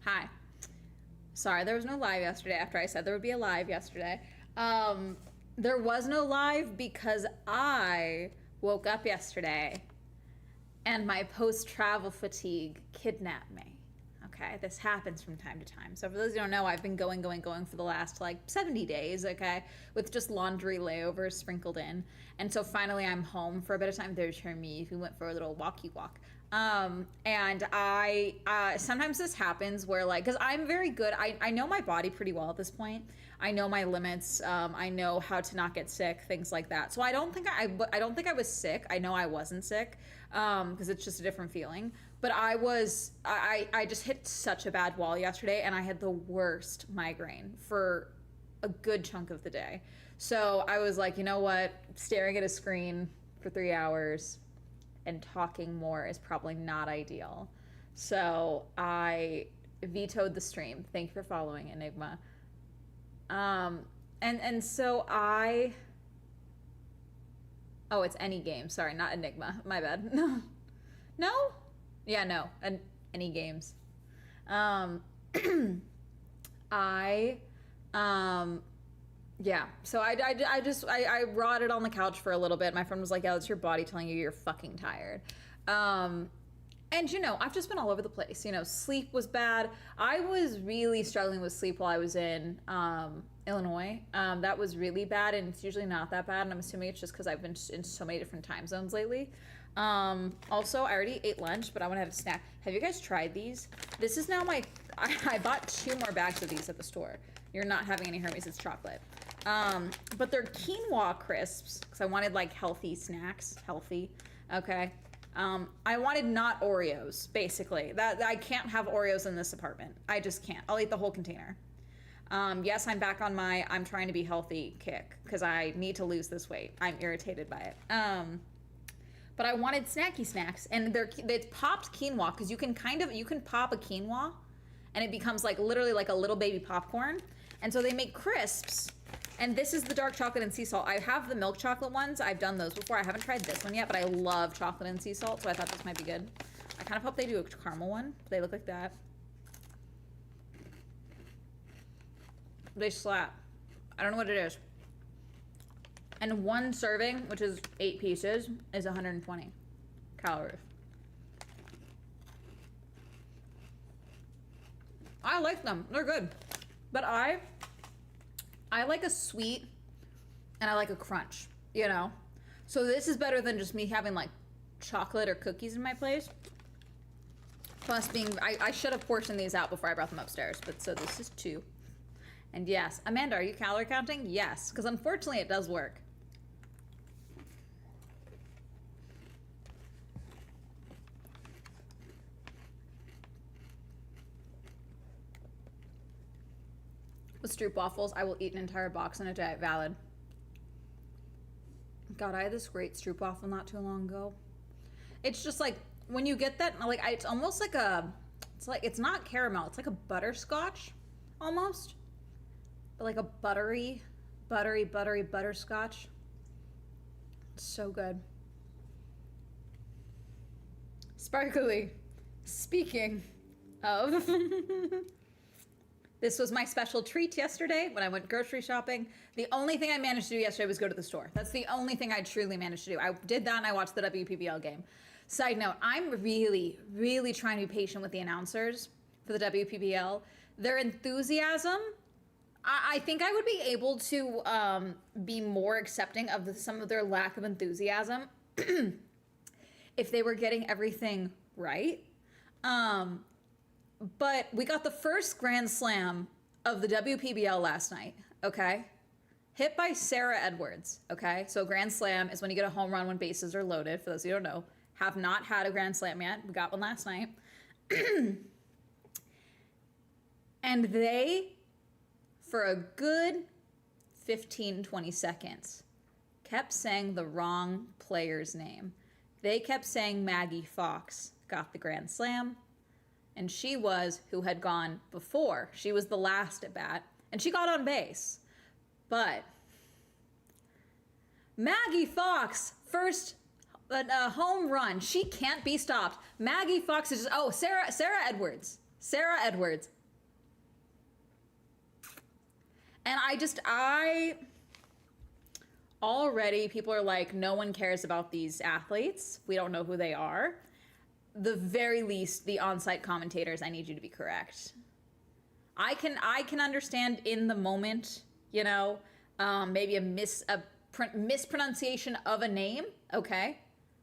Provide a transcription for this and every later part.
Hi. Sorry, there was no live yesterday after I said there would be a live yesterday. There was no live because I woke up yesterday and my post-travel fatigue kidnapped me. Okay, this happens from time to time. So for those who don't know, I've been going for the last like 70 days, okay, with just laundry layovers sprinkled in. And so finally I'm home for a bit of time. There's Hermes. We went for a little walkie walk. And I sometimes this happens where like, because I'm very good, I know my body pretty well at this point. I know my limits. I know how to not get sick, things like that. So I don't think I don't think I was sick. I know I wasn't sick, because it's just a different feeling. But I just hit such a bad wall yesterday, and I had the worst migraine for a good chunk of the day. So I was like, you know what? Staring at a screen for 3 hours and talking more is probably not ideal. So I vetoed the stream. Thank you for following, Enigma. And so oh, it's any game. Sorry, not Enigma. My bad. No? Yeah, no. Any games. Yeah, so I rotted on the couch for a little bit. My friend was like, yeah, that's your body telling you you're fucking tired. And you know, I've just been all over the place. You know, sleep was bad. I was really struggling with sleep while I was in Illinois. That was really bad, and it's usually not that bad, and I'm assuming it's just because I've been in so many different time zones lately. Also, I already ate lunch, but I want to have a snack. Have you guys tried these? This is now I bought 2 more bags of these at the store. You're not having any Hermes, it's chocolate. But they're quinoa crisps, because I wanted like healthy snacks, okay? I wanted not Oreos, basically. I can't have Oreos in this apartment. I just can't. I'll eat the whole container. Yes, I'm back on my I'm trying to be healthy kick, because I need to lose this weight. I'm irritated by it. But I wanted snacky snacks, and it's popped quinoa, because you can pop a quinoa, and it becomes like literally like a little baby popcorn. And so they make crisps, and this is the dark chocolate and sea salt. I have the milk chocolate ones. I've done those before. I haven't tried this one yet, but I love chocolate and sea salt, so I thought this might be good. I kind of hope they do a caramel one. They look like that. They slap. I don't know what it is. And one serving, which is 8 pieces, is 120 calories. I like them. They're good. But I like a sweet and I like a crunch, you know? So this is better than just me having like chocolate or cookies in my place. Plus I should have portioned these out before I brought them upstairs, but so this is 2. And yes, Amanda, are you calorie counting? Yes, because unfortunately it does work. With Stroop waffles, I will eat an entire box in a day. Valid. God, I had this great Stroop waffle not too long ago. It's just like, when you get that, like, it's almost like it's not caramel. It's like a butterscotch, almost. But like a buttery butterscotch. It's so good. Sparkly. Speaking of... This was my special treat yesterday when I went grocery shopping. The only thing I managed to do yesterday was go to the store. That's the only thing I truly managed to do. I did that and I watched the WPBL game. Side note, I'm really trying to be patient with the announcers for the WPBL. Their enthusiasm, I think I would be able to be more accepting of some of their lack of enthusiasm if they were getting everything right. But we got the first Grand Slam of the WPBL last night, okay? Hit by Sarah Edwards, okay? So Grand Slam is when you get a home run when bases are loaded. For those of you who don't know, have not had a Grand Slam yet. We got one last night. And they, for a good 15, 20 seconds, kept saying the wrong player's name. They kept saying Maggie Fox got the Grand Slam. And she was who had gone before. She was the last at bat, and she got on base. But Maggie Fox, first a home run. She can't be stopped. Maggie Fox is just, oh, Sarah Edwards. Sarah Edwards. And I already, people are like, no one cares about these athletes. We don't know who they are. The very least, the on-site commentators, I need you to be correct. I can understand in the moment, you know, maybe a mispronunciation of a name. Okay.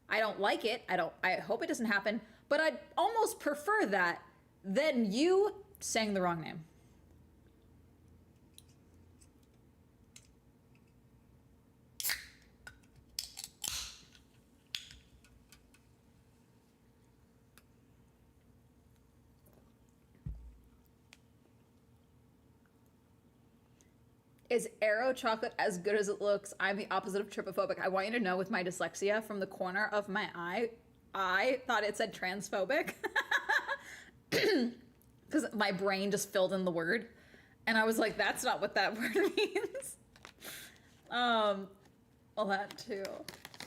I don't like it. I hope it doesn't happen, but I'd almost prefer that than you saying the wrong name. Is Aero chocolate as good as it looks? I'm the opposite of trypophobic. I want you to know, with my dyslexia, from the corner of my eye, I thought it said transphobic. Because my brain just filled in the word. And I was like, that's not what that word means. Well, that too.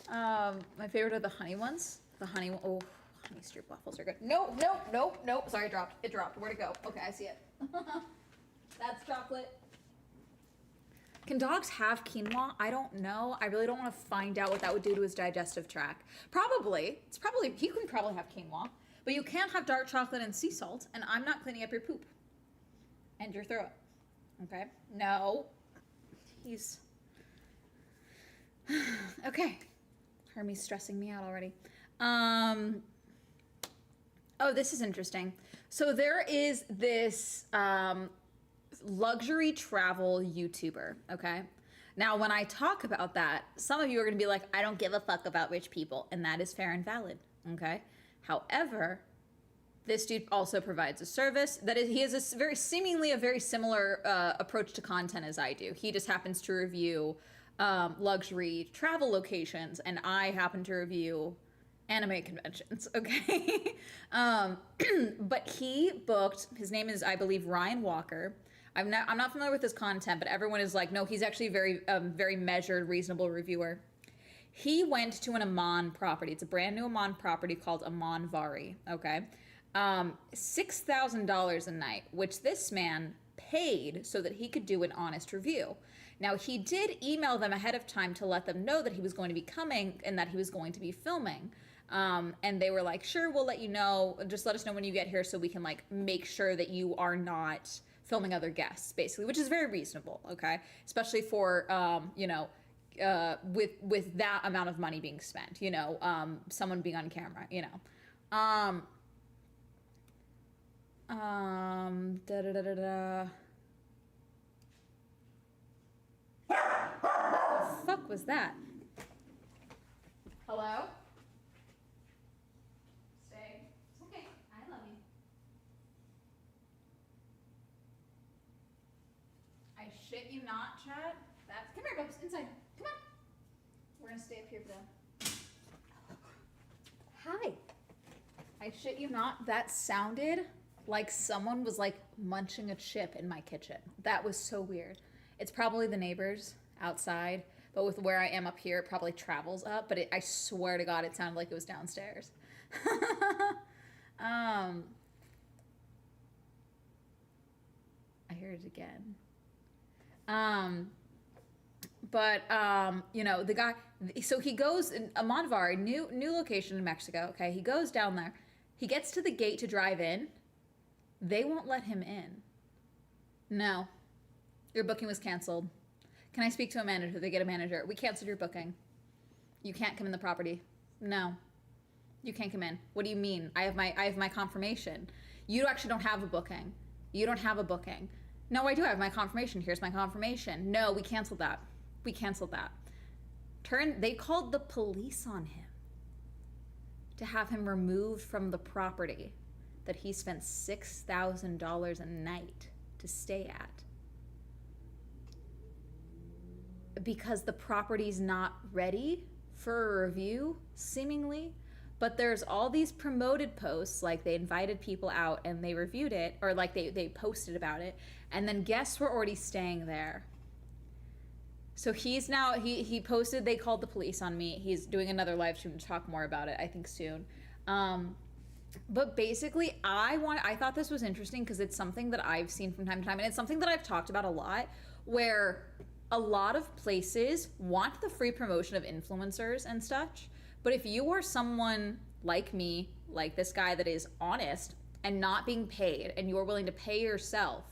My favorite are the honey ones. The honey, oh, honey strip waffles are good. No. Sorry, it dropped. It dropped. Where'd it go? Okay, I see it. That's chocolate. Can dogs have quinoa? I don't know. I really don't want to find out what that would do to his digestive tract. Probably. He can probably have quinoa. But you can't have dark chocolate and sea salt, and I'm not cleaning up your poop. And your throat. Okay? No. He's... Okay. Hermie's stressing me out already. Oh, this is interesting. So there is this... luxury travel YouTuber, okay? Now, when I talk about that, some of you are gonna be like, I don't give a fuck about rich people, and that is fair and valid, okay? However, this dude also provides a service that is, he has a very similar approach to content as I do. He just happens to review luxury travel locations, and I happen to review anime conventions, okay? But he booked, his name is, I believe, Ryan Walker. I'm not familiar with his content, but everyone is like, no, he's actually a very measured, reasonable reviewer. He went to an Amman property. It's a brand new Amman property called Amman Vari, okay? $6,000 a night, which this man paid so that he could do an honest review. Now, he did email them ahead of time to let them know that he was going to be coming and that he was going to be filming. And they were like, sure, we'll let you know. Just let us know when you get here so we can like make sure that you are not filming other guests, basically, which is very reasonable, okay? Especially for, you know, with that amount of money being spent, you know, someone being on camera, you know. What the fuck was that? Hello? Stay. It's okay. I love you. I shit you not, Chad. That's, come here, Bubs, inside. Come on. We're gonna stay up here for them. Hi. I shit you not, that sounded like someone was like munching a chip in my kitchen. That was so weird. It's probably the neighbors outside, but with where I am up here, it probably travels up, but I swear to God, it sounded like it was downstairs. I hear it again. You know, the guy, so he goes in Amman Vari, new location in Mexico. Okay. He goes down there. He gets to the gate to drive in. They won't let him in. No, your booking was canceled. Can I speak to a manager? They get a manager. We canceled your booking. You can't come in the property. No, you can't come in. What do you mean? I have my confirmation. You actually don't have a booking. You don't have a booking. No, I do have my confirmation. Here's my confirmation. No, we canceled that. We canceled that. They called the police on him to have him removed from the property that he spent $6,000 a night to stay at. Because the property's not ready for a review, seemingly. But there's all these promoted posts, like they invited people out and they reviewed it, or like they posted about it, and then guests were already staying there. So he's now he posted they called the police on me. He's doing another live stream to talk more about it, I think soon. But basically I thought this was interesting because it's something that I've seen from time to time, and it's something that I've talked about a lot, where a lot of places want the free promotion of influencers and such, but if you are someone like me, like this guy that is honest and not being paid, and you're willing to pay yourself,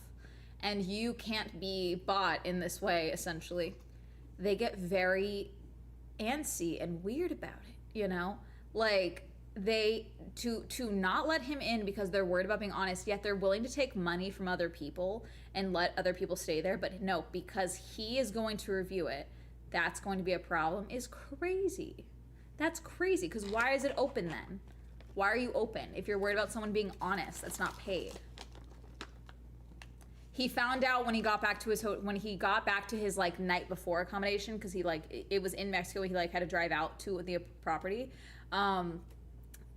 and you can't be bought in this way, essentially, they get very antsy and weird about it, you know? Like, they to not let him in because they're worried about being honest, yet they're willing to take money from other people and let other people stay there, but no, because he is going to review it, that's going to be a problem, is crazy. That's crazy, because why is it open then? Why are you open if you're worried about someone being honest that's not paid? He found out when he got back to his like night before accommodation, because he like it was in Mexico. He like had to drive out to the property.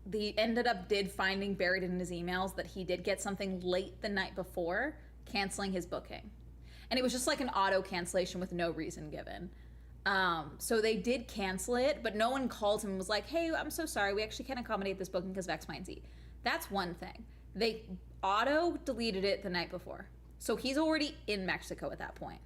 They ended up finding buried in his emails that he did get something late the night before canceling his booking, and it was just like an auto cancellation with no reason given. So they did cancel it, but no one called him and was like, "Hey, I'm so sorry, we actually can't accommodate this booking because of X, Y, and Z." That's one thing. They auto deleted it the night before. So he's already in Mexico at that point.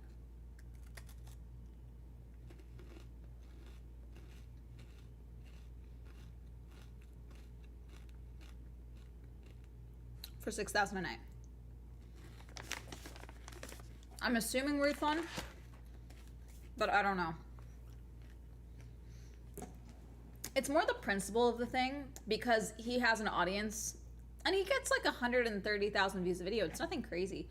For $6,000 a night. I'm assuming refund, but I don't know. It's more the principle of the thing, because he has an audience and he gets like 130,000 views a video. It's nothing crazy.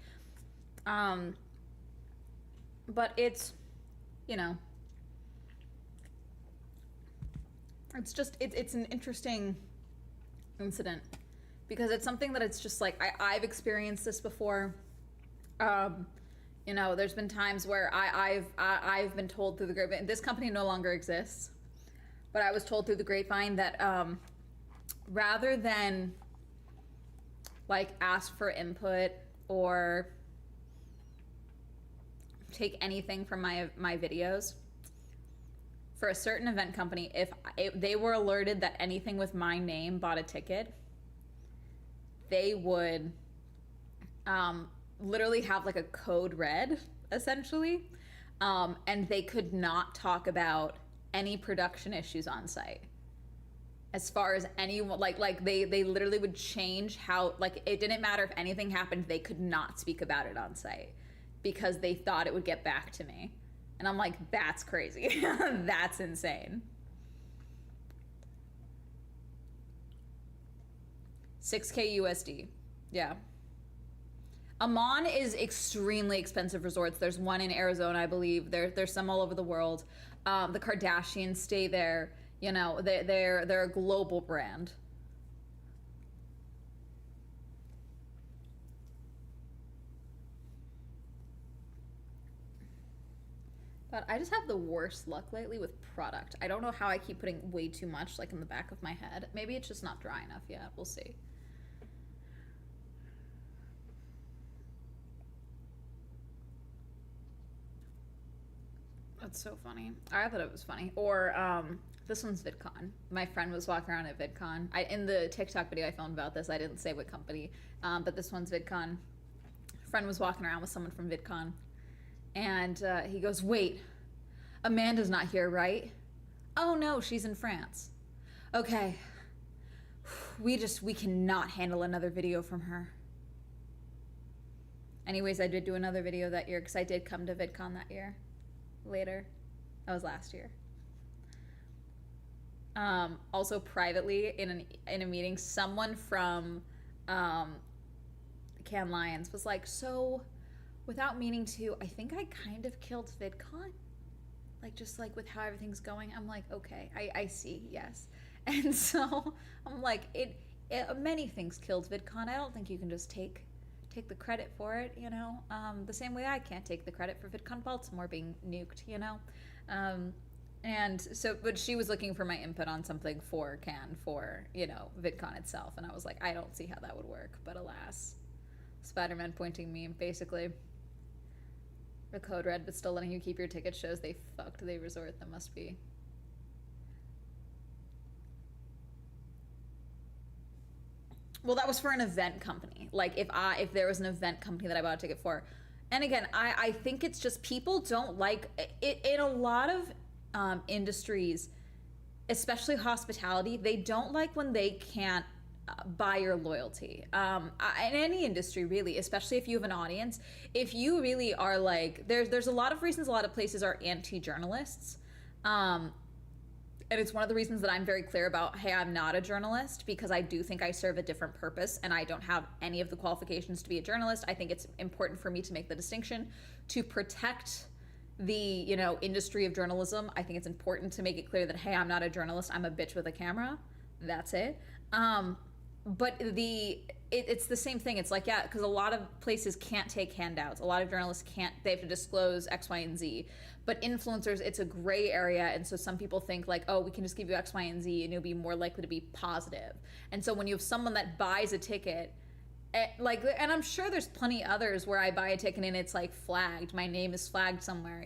But it's, you know, it's just, it's an interesting incident, because it's something that it's just like, I've experienced this before. You know, there's been times where I've been told through the grapevine, this company no longer exists, but I was told through the grapevine that, rather than like ask for input or take anything from my videos, for a certain event company, if they were alerted that anything with my name bought a ticket, they would literally have like a code red, essentially, and they could not talk about any production issues on site. As far as anyone, like they literally would change how, like, it didn't matter if anything happened, they could not speak about it on site because they thought it would get back to me. And I'm like, that's crazy. That's insane. 6K USD. Yeah. Amman is extremely expensive resorts. There's one in Arizona, I believe. There's some all over the world. The Kardashians stay there. You know, they're a global brand. But I just have the worst luck lately with product. I don't know how I keep putting way too much like in the back of my head. Maybe it's just not dry enough yet. We'll see. That's so funny. I thought it was funny. Or this one's VidCon. My friend was walking around at VidCon. In the TikTok video I filmed about this, I didn't say what company, but this one's VidCon. Friend was walking around with someone from VidCon, and he goes, "Wait, Amanda's not here, right? Oh no, she's in France. Okay, we cannot handle another video from her." Anyways, I did do another video that year because I did come to VidCon that year. Later. That was last year. Also privately in a meeting, someone from Cannes Lions was like, "So, without meaning to, I think I kind of killed VidCon. Like, just like with how everything's going." I'm like, okay, I see, yes. And so I'm like, it many things killed VidCon. I don't think you can just take the credit for it, you know? The same way I can't take the credit for VidCon Baltimore being nuked, you know? And so, but she was looking for my input on something for Cannes, for, you know, VidCon itself. And I was like, I don't see how that would work, but alas. Spider-Man pointing meme, basically. A code red, but still letting you keep your ticket shows they fucked the resort. That must be. Well, that was for an event company. Like if there was an event company that I bought a ticket for, and again, I think it's just people don't like it in a lot of industries, especially hospitality. They don't like when they can't buy your loyalty. In any industry, really, especially if you have an audience. If you really are like, there's a lot of reasons a lot of places are anti-journalists. And it's one of the reasons that I'm very clear about, hey, I'm not a journalist, because I do think I serve a different purpose and I don't have any of the qualifications to be a journalist. I think it's important for me to make the distinction to protect the, industry of journalism. I think it's important to make it clear that, hey, I'm not a journalist. I'm a bitch with a camera. That's it. But it's the same thing. It's like, yeah, because a lot of places can't take handouts. A lot of journalists can't, they have to disclose X, Y, and Z. But influencers, it's a gray area. And so some people think like, oh, we can just give you X, Y, and Z and you'll be more likely to be positive. And so when you have someone that buys a ticket, and I'm sure there's plenty others where I buy a ticket and it's like flagged. My name is flagged somewhere,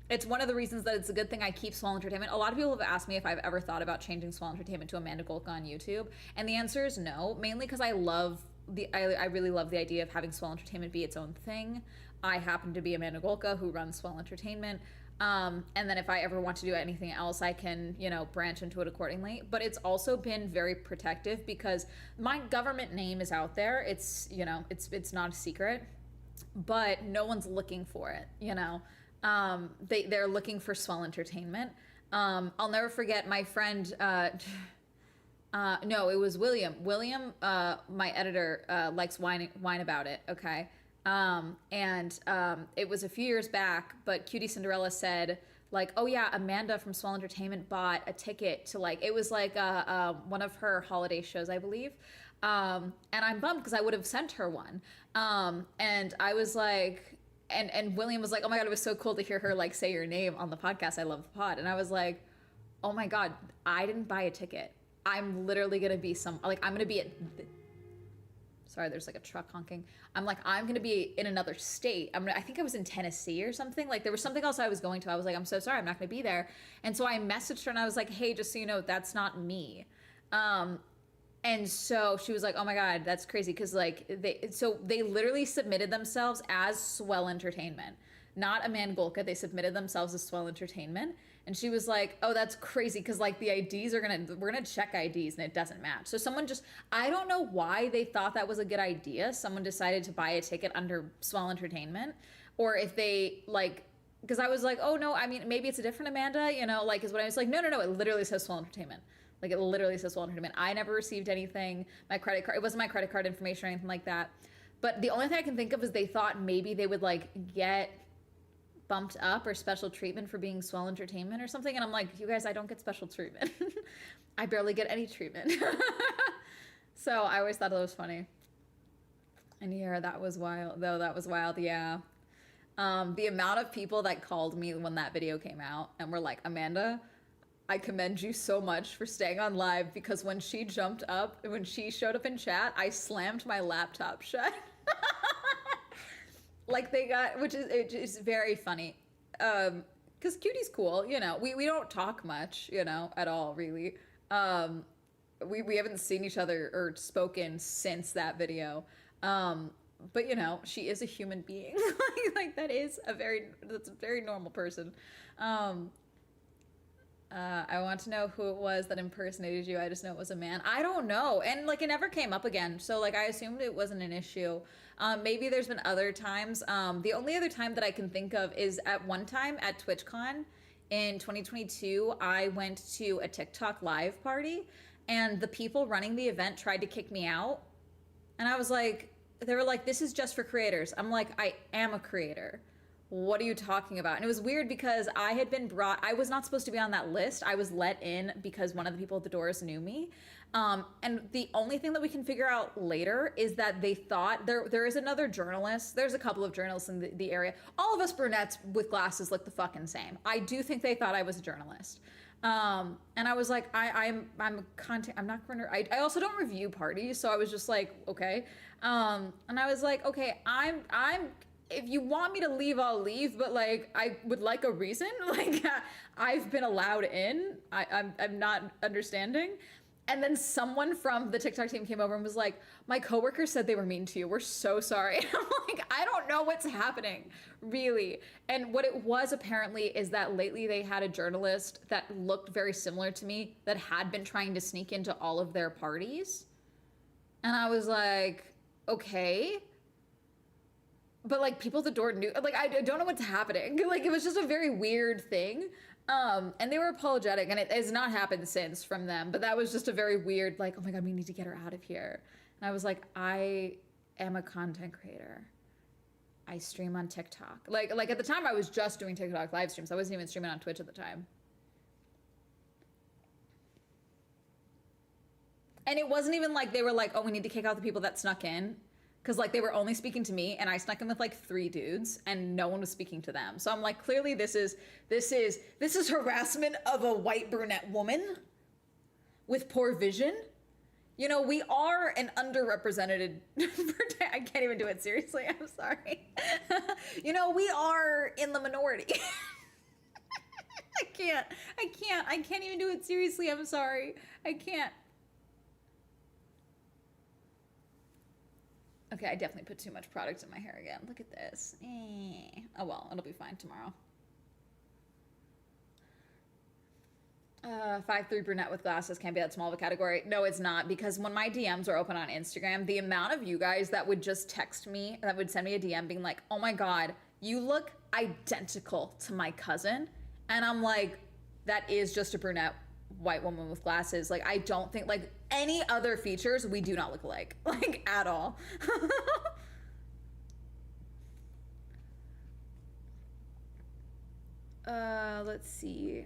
it's one of the reasons that it's a good thing I keep Swell Entertainment. A lot of people have asked me if I've ever thought about changing Swell Entertainment to Amanda Golka on YouTube. And the answer is no, mainly because I really love the idea of having Swell Entertainment be its own thing. I happen to be Amanda Golka, who runs Swell Entertainment. And then if I ever want to do anything else, I can, branch into it accordingly. But it's also been very protective because my government name is out there. It's, it's not a secret, but no one's looking for it, they're looking for Swell Entertainment. I'll never forget my friend, no, it was William. William, my editor, likes whine about it, okay? It was a few years back, but Cutie Cinderella said, like, oh yeah, Amanda from Swell Entertainment bought a ticket to it was like one of her holiday shows, I believe. And I'm bummed because I would have sent her one. And I was like, and William was like, oh my God, it was so cool to hear her say your name on the podcast. I love the pod. And I was like, oh my God, I didn't buy a ticket. I'm literally going to be I'm going to be at, sorry, there's a truck honking. I'm going to be in another state. I think I was in Tennessee or something. There was something else I was going to. I was like, I'm so sorry, I'm not going to be there. And so I messaged her and I was like, hey, just so you know, that's not me. And so she was like, oh my God, that's crazy. Cause they literally submitted themselves as Swell Entertainment, not Amanda Golka. They submitted themselves as Swell Entertainment. And she was like, oh, that's crazy. Cause the IDs we're going to check IDs and it doesn't match. So someone I don't know why they thought that was a good idea. Someone decided to buy a ticket under Swell Entertainment, or if they cause I was like, oh no, I mean, maybe it's a different Amanda, is what I was like, no, it literally says Swell Entertainment. It literally says Swell Entertainment. I never received anything. My credit card, it wasn't my credit card information or anything like that. But the only thing I can think of is they thought maybe they would get bumped up or special treatment for being Swell Entertainment or something. And I'm like, you guys, I don't get special treatment. I barely get any treatment. So I always thought it was funny. And yeah, that was wild, though. That was wild, yeah. The amount of people that called me when that video came out and were like, Amanda, I commend you so much for staying on live, because when she jumped up, when she showed up in chat, I slammed my laptop shut. Which is very funny. Cause Cutie's cool, we don't talk much, at all really. We haven't seen each other or spoken since that video. But she is a human being. That's a very normal person. I want to know who it was that impersonated you. I just know it was a man. I don't know. And it never came up again. So I assumed it wasn't an issue. Maybe there's been other times. The only other time that I can think of is at one time at TwitchCon in 2022, I went to a TikTok live party and the people running the event tried to kick me out. And I was like, they were like, this is just for creators. I'm like, I am a creator. What are you talking about? And it was weird because I was not supposed to be on that list. I was let in because one of the people at the doors knew me. And the only thing that we can figure out later is that they thought there is another journalist. There's a couple of journalists in the area. All of us brunettes with glasses look the fucking same. I do think they thought I was a journalist. And I was like, I'm a content, I'm not going to, I also don't review parties. So I was just like, okay. And I was like, okay, if you want me to leave, I'll leave, but like I would like a reason. Like I've been allowed in. I'm not understanding. And then someone from the TikTok team came over and was like, my coworker said they were mean to you. We're so sorry. And I'm like, I don't know what's happening, really. And what it was apparently is that lately they had a journalist that looked very similar to me that had been trying to sneak into all of their parties. And I was like, okay. But like people at the door knew, like I don't know what's happening. Like it was just a very weird thing. And they were apologetic, and it has not happened since from them. But that was just a very weird, like, oh my god, we need to get her out of here. And I was like, I am a content creator. I stream on TikTok. Like at the time, I was just doing TikTok live streams. I wasn't even streaming on Twitch at the time. And it wasn't even like they were like, oh, we need to kick out the people that snuck in. Because like they were only speaking to me, and I snuck in with like 3 dudes, and no one was speaking to them. So I'm like, clearly this is harassment of a white brunette woman with poor vision. You know, we are an underrepresented. I can't even do it seriously. I'm sorry. You know, we are in the minority. I can't even do it seriously. I'm sorry. I can't. Okay, I definitely put too much product in my hair again. Look at this. Oh well, it'll be fine tomorrow. 5'3" brunette with glasses can't be that small of a category. No, it's not, because when my DMs are open on Instagram, the amount of you guys that would just text me, that would send me a DM being like, oh my god, you look identical to my cousin. And I'm like, that is just a brunette white woman with glasses. Like, I don't think, like, any other features, we do not look alike, like, at all. Let's see.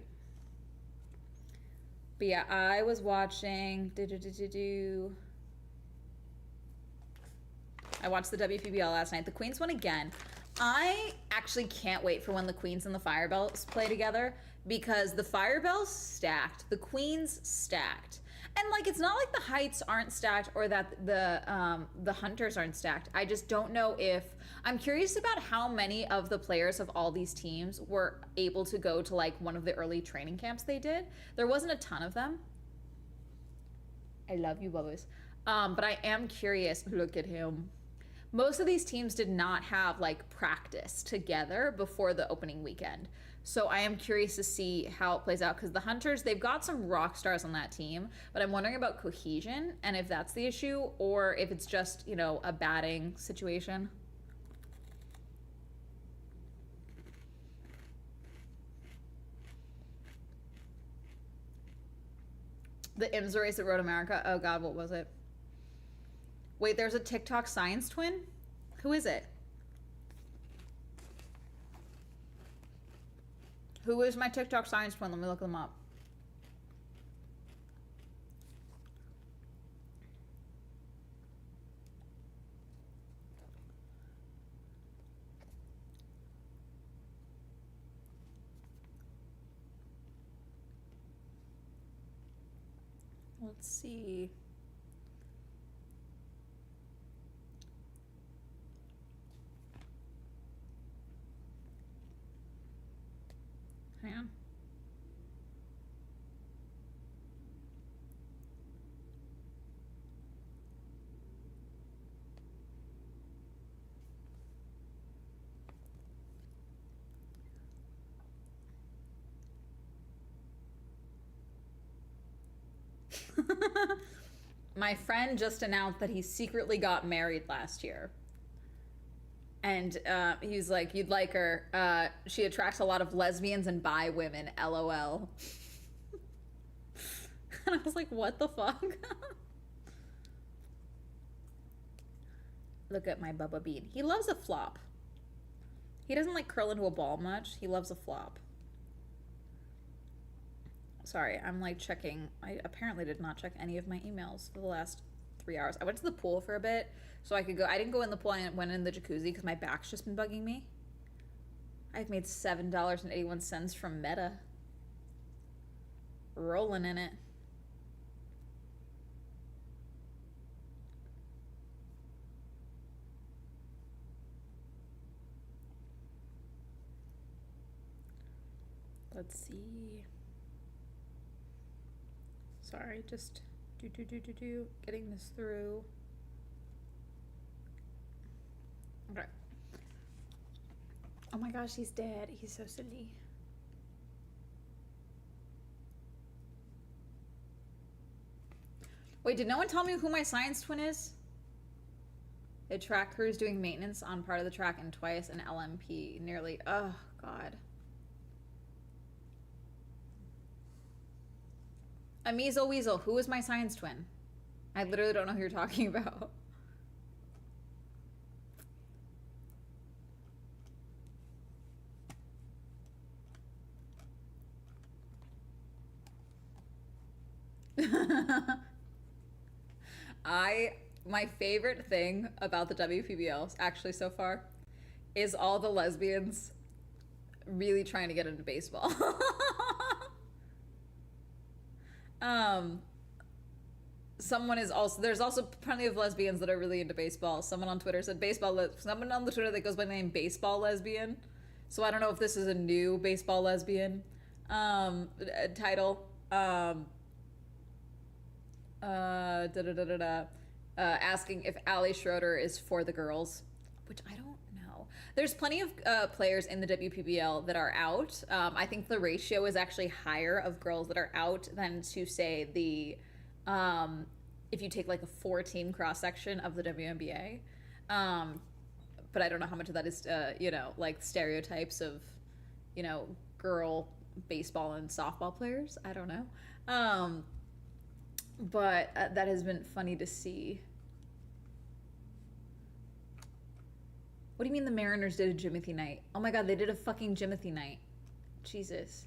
But yeah, I was watching, I watched the WPBL last night. The Queens won again. I actually can't wait for when the Queens and the Firebells play together, because the Firebells stacked, the Queens stacked. And like, it's not like the Heights aren't stacked or that the Hunters aren't stacked. I just don't know if, I'm curious about how many of the players of all these teams were able to go to like one of the early training camps they did. There wasn't a ton of them. I love you, Bubbles. But I am curious, look at him. Most of these teams did not have like practice together before the opening weekend. So I am curious to see how it plays out, because the Hunters, they've got some rock stars on that team, but I'm wondering about cohesion and if that's the issue or if it's just, you know, a batting situation. The IMSA race at Road America. Oh god, what was it? Wait, there's a TikTok science twin? Who is it? Who is my TikTok science twin? Let me look them up. Let's see. Hang on. My friend just announced that he secretly got married last year. And he's like, you'd like her. She attracts a lot of lesbians and bi women, LOL. And I was like, what the fuck? Look at my Bubba Bean. He loves a flop. He doesn't like curl into a ball much. He loves a flop. Sorry, I'm like checking. I apparently did not check any of my emails for the last 3 hours. I went to the pool for a bit so I could go. I didn't go in the pool, I went in the jacuzzi because my back's just been bugging me. I've made $7.81 from Meta. Rolling in it. Let's see. Sorry, just getting this through. Okay. Oh my gosh, he's dead. He's so silly. Wait, did no one tell me who my science twin is? A track crew is doing maintenance on part of the track and twice an LMP. Nearly. Oh, God. A measle weasel. Who is my science twin? I literally don't know who you're talking about. My favorite thing about the WPBL actually so far is all the lesbians really trying to get into baseball. Someone is also there's also plenty of lesbians that are really into baseball. Someone on Twitter said someone on the Twitter that goes by the name baseball lesbian. So I don't know if this is a new baseball lesbian title. Asking if Ali Schroeder is for the girls, which I don't know. There's plenty of players in the WPBL that are out. I think the ratio is actually higher of girls that are out than to say the if you take like a 4-team cross section of the WNBA. But I don't know how much of that is like stereotypes of girl baseball and softball players. I don't know. But that has been funny to see. What do you mean the Mariners did a Jimothy night? Oh my God, they did a fucking Jimothy night. Jesus.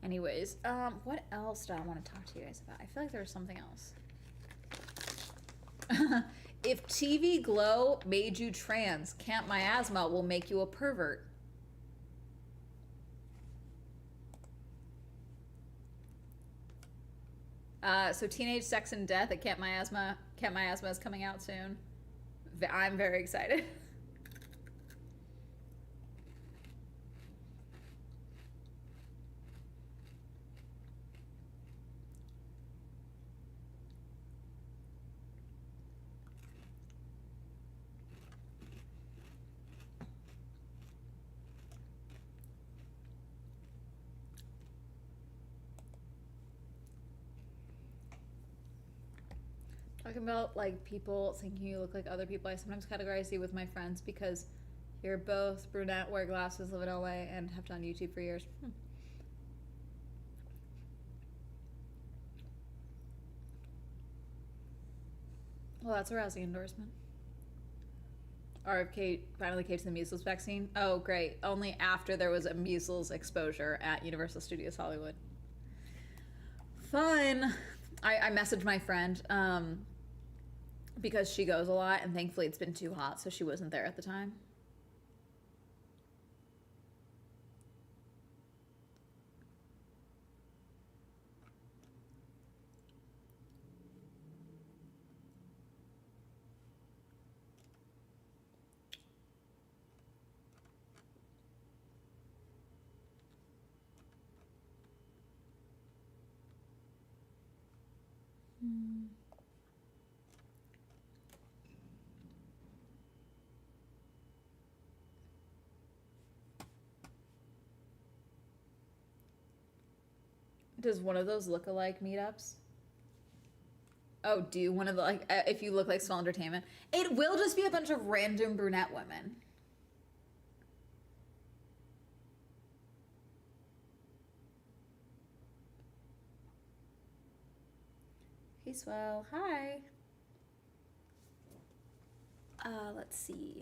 Anyways, what else do I want to talk to you guys about? I feel like there was something else. If TV glow made you trans, Camp Miasma will make you a pervert. So Teenage Sex and Death at Camp Miasma is coming out soon. I'm very excited. Talking about like people thinking you look like other people. I sometimes categorize you with my friends because you're both brunette, wear glasses, live in LA, and have done YouTube for years. Well, that's a rousing endorsement. RFK finally came to the measles vaccine. Oh, great. Only after there was a measles exposure at Universal Studios Hollywood. Fun. I messaged my friend because she goes a lot, and thankfully it's been too hot, so she wasn't there at the time. Does one of those look-alike meetups? Oh, do one of the like if you look like Small Entertainment? It will just be a bunch of random brunette women. Hey, Swell. Hi. Let's see.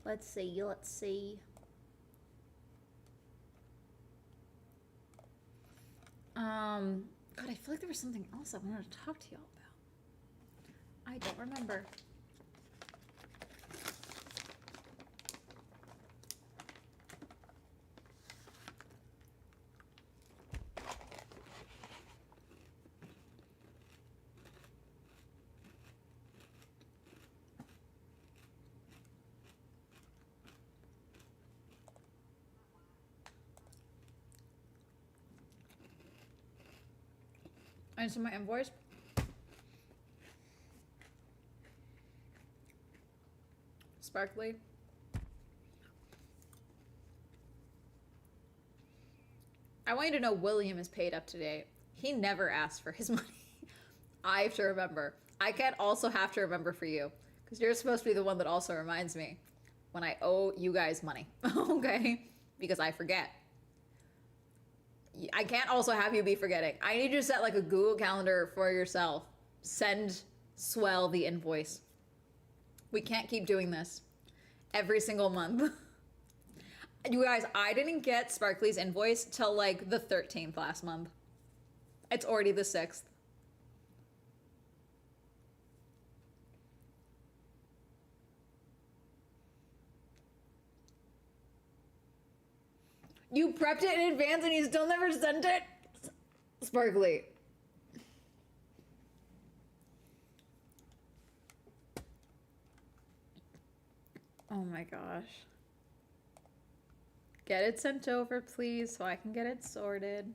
Let's see. God, I feel like there was something else I wanted to talk to y'all I don't remember. And so my invoice. Sparkly. I want you to know William is paid up to date. He never asked for his money. I have to remember. I can't also have to remember for you. Because you're supposed to be the one that also reminds me when I owe you guys money. Okay? Because I forget. I can't also have you be forgetting. I need you to set like a Google Calendar for yourself. Send Swell the invoice. We can't keep doing this every single month. You guys, I didn't get Sparkly's invoice till like the 13th last month. It's already the 6th. You prepped it in advance and you still never sent it? Sparkly. Oh my gosh. Get it sent over, please, so I can get it sorted.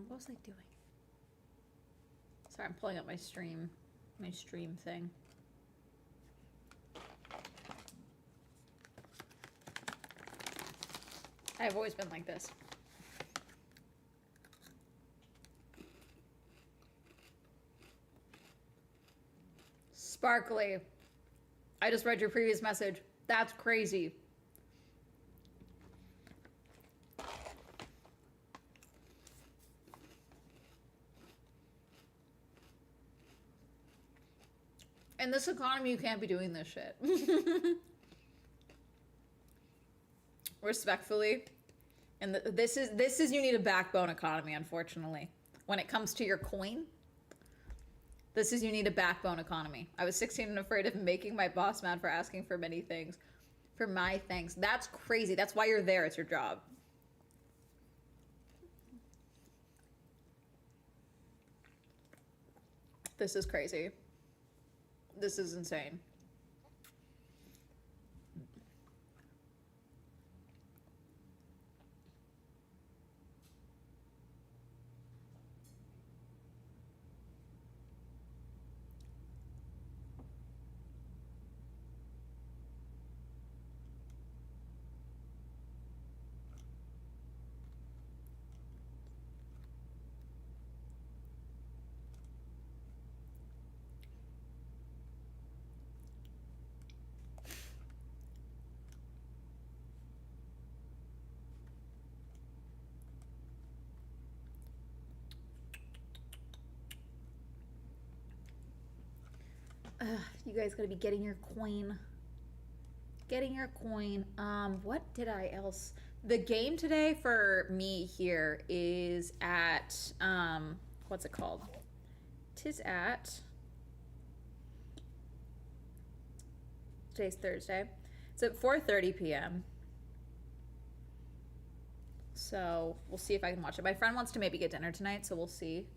What was I doing? Sorry, I'm pulling up my stream thing. I've always been like this. Sparkly. I just read your previous message. That's crazy. In this economy, you can't be doing this shit. Respectfully. And this is you need a backbone economy, unfortunately. When it comes to your coin, this is you need a backbone economy. I was 16 and afraid of making my boss mad for asking for many things. For my thanks. That's crazy. That's why you're there. It's your job. This is crazy. This is insane. You guys gotta be getting your coin. Getting your coin. What did I else? The game today for me here is at, what's it called? Tis at, today's Thursday. It's at 4:30 p.m. So we'll see if I can watch it. My friend wants to maybe get dinner tonight, so we'll see.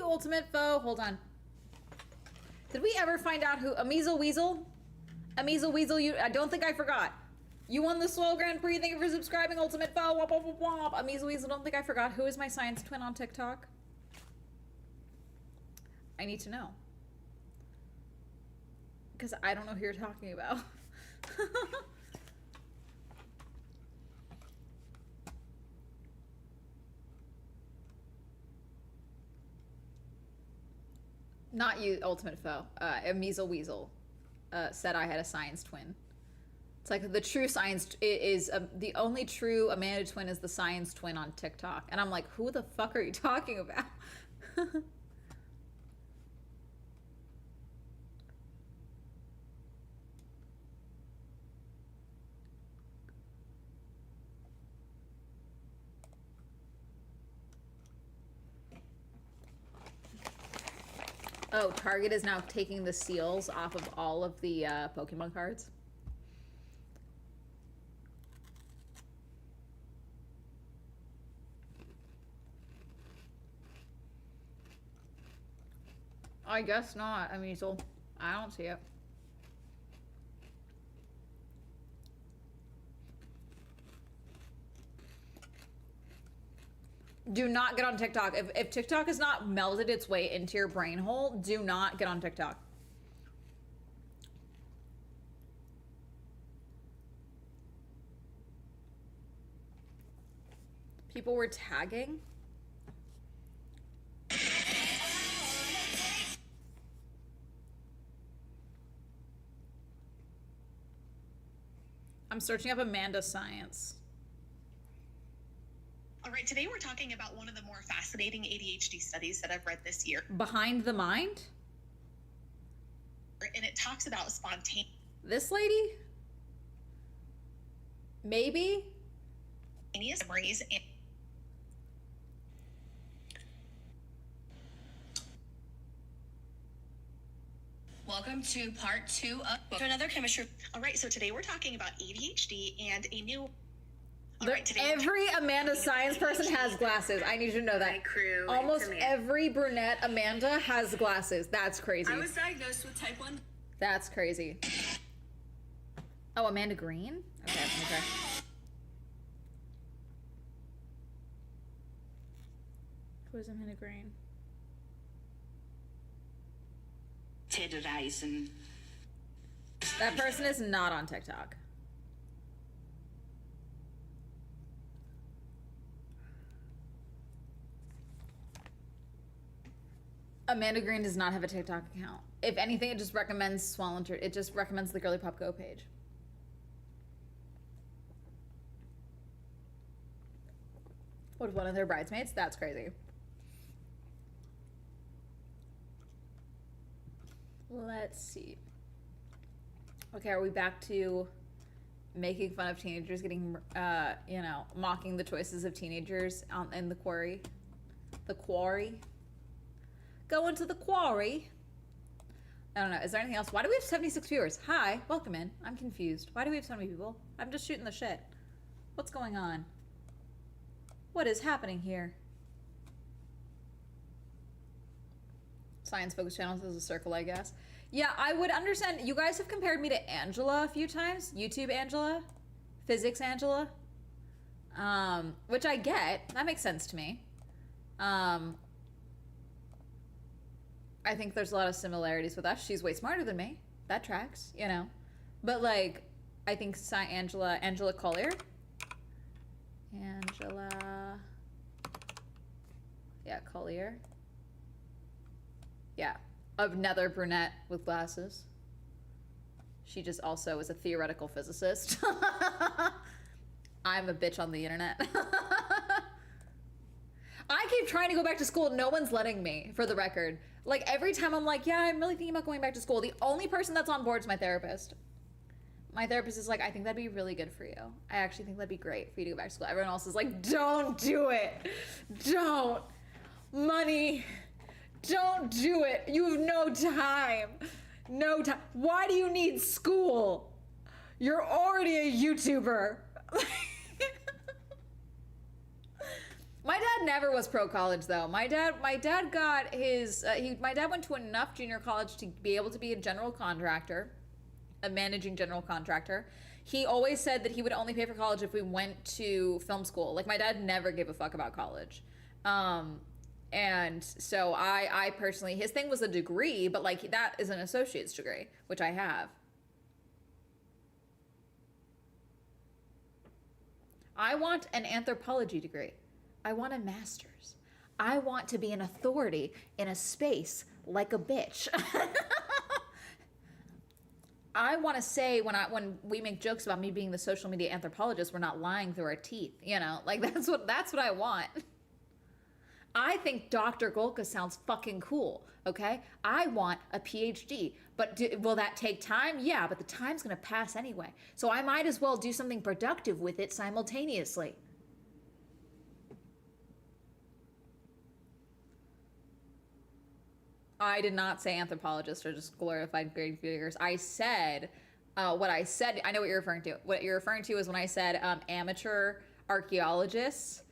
you, Ultimate Foe. Hold on. Did we ever find out who... Ameasle Weasel? Ameasle Weasel, you... I don't think I forgot. You won the Swole Grand Prix. Thank you for subscribing, Ultimate Foe. Womp, womp, womp, womp. Ameasle Weasel, don't think I forgot. Who is my science twin on TikTok? I need to know. Because I don't know who you're talking about. Not you, Ultimate Foe. Ameasle Weasel said I had a science twin. It's like the true science is the only true Amanda twin is the science twin on TikTok. And I'm like, who the fuck are you talking about? Oh, Target is now taking the seals off of all of the Pokemon cards. I guess not, Ameasle. I don't see it. Do not get on TikTok. If TikTok has not melded its way into your brain hole, do not get on TikTok. People were tagging. I'm searching up Amanda Science. All right, today we're talking about one of the more fascinating ADHD studies that I've read this year. Behind the Mind? And it talks about spontaneous. This lady? Maybe? Memories and Welcome to part 2 of another chemistry. all right, so today we're talking about ADHD and a new. Every Amanda Science person has glasses. I need you to know that. My crew. Almost every brunette Amanda has glasses. That's crazy. I was diagnosed with type 1. That's crazy. Oh, Amanda Green? Okay, okay. Who is Amanda Green? Terrorizing. That person is not on TikTok. Amanda Green does not have a TikTok account. If anything, it just recommends Swallow. It just recommends the Girly Pop Go page. What, one of their bridesmaids? That's crazy. Let's see. Okay, are we back to making fun of teenagers, getting, you know, mocking the choices of teenagers in the Quarry? The Quarry? Going to the Quarry. I don't know. Is there anything else? Why do we have 76 viewers? Hi, welcome in. I'm confused. Why do we have so many people? I'm just shooting the shit. What's going on? What is happening here? Science focused channels is a circle, I guess. Yeah, I would understand. You guys have compared me to Angela a few times. YouTube Angela. Physics Angela. Which I get. That makes sense to me. I think there's a lot of similarities with us. She's way smarter than me. That tracks, you know. But like, I think Angela Collier. Yeah, Collier. Yeah, another brunette with glasses. She just also is a theoretical physicist. I'm a bitch on the internet. I keep trying to go back to school. No one's letting me, for the record. Like, every time I'm like, yeah, I'm really thinking about going back to school. The only person that's on board is my therapist. My therapist is like, I think that'd be really good for you. I actually think that'd be great for you to go back to school. Everyone else is like, don't do it. Don't. Money. Don't do it. You have no time. No time. Why do you need school? You're already a YouTuber. My dad never was pro college though. My dad got his my dad went to enough junior college to be able to be a general contractor, a managing general contractor. He always said that he would only pay for college if we went to film school. Like my dad never gave a fuck about college. And so I personally, his thing was a degree, but like that is an associate's degree, which I have. I want an anthropology degree. I want a master's. I want to be an authority in a space like a bitch. I want to say when we make jokes about me being the social media anthropologist, we're not lying through our teeth, you know? Like that's what I want. I think Dr. Golka sounds fucking cool, okay? I want a PhD, but will that take time? Yeah, but the time's gonna pass anyway. So I might as well do something productive with it simultaneously. I did not say anthropologists are just glorified grave diggers. I said, what I said, I know what you're referring to. What you're referring to is when I said amateur archaeologists.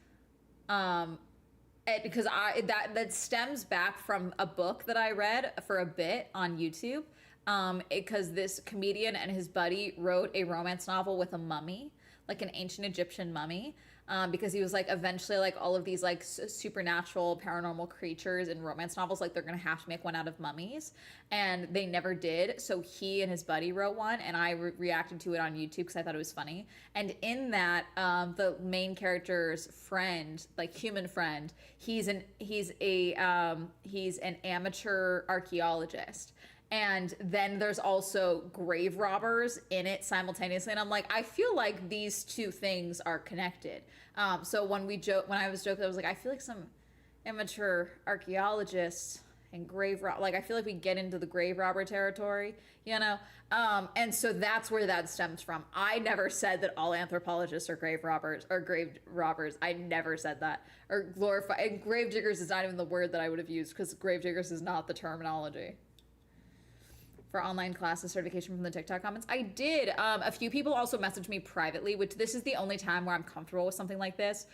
Because that stems back from a book that I read for a bit on YouTube. Because this comedian and his buddy wrote a romance novel with a mummy, like an ancient Egyptian mummy. Because he was like, eventually, like all of these like supernatural paranormal creatures in romance novels, like they're gonna have to make one out of mummies, and they never did. So he and his buddy wrote one, and I reacted to it on YouTube because I thought it was funny. And in that, the main character's friend, like human friend, he's an amateur archaeologist. And then there's also grave robbers in it simultaneously. And I'm like, I feel like these two things are connected. So when I was joking, I was like, I feel like some amateur archaeologists and like I feel like we get into the grave robber territory, you know? And so that's where that stems from. I never said that all anthropologists are grave robbers or grave robbers. I never said that. Or and grave diggers is not even the word that I would have used because grave diggers is not the terminology. For online classes certification from the TikTok comments. I did. A few people also messaged me privately, which this is the only time where I'm comfortable with something like this.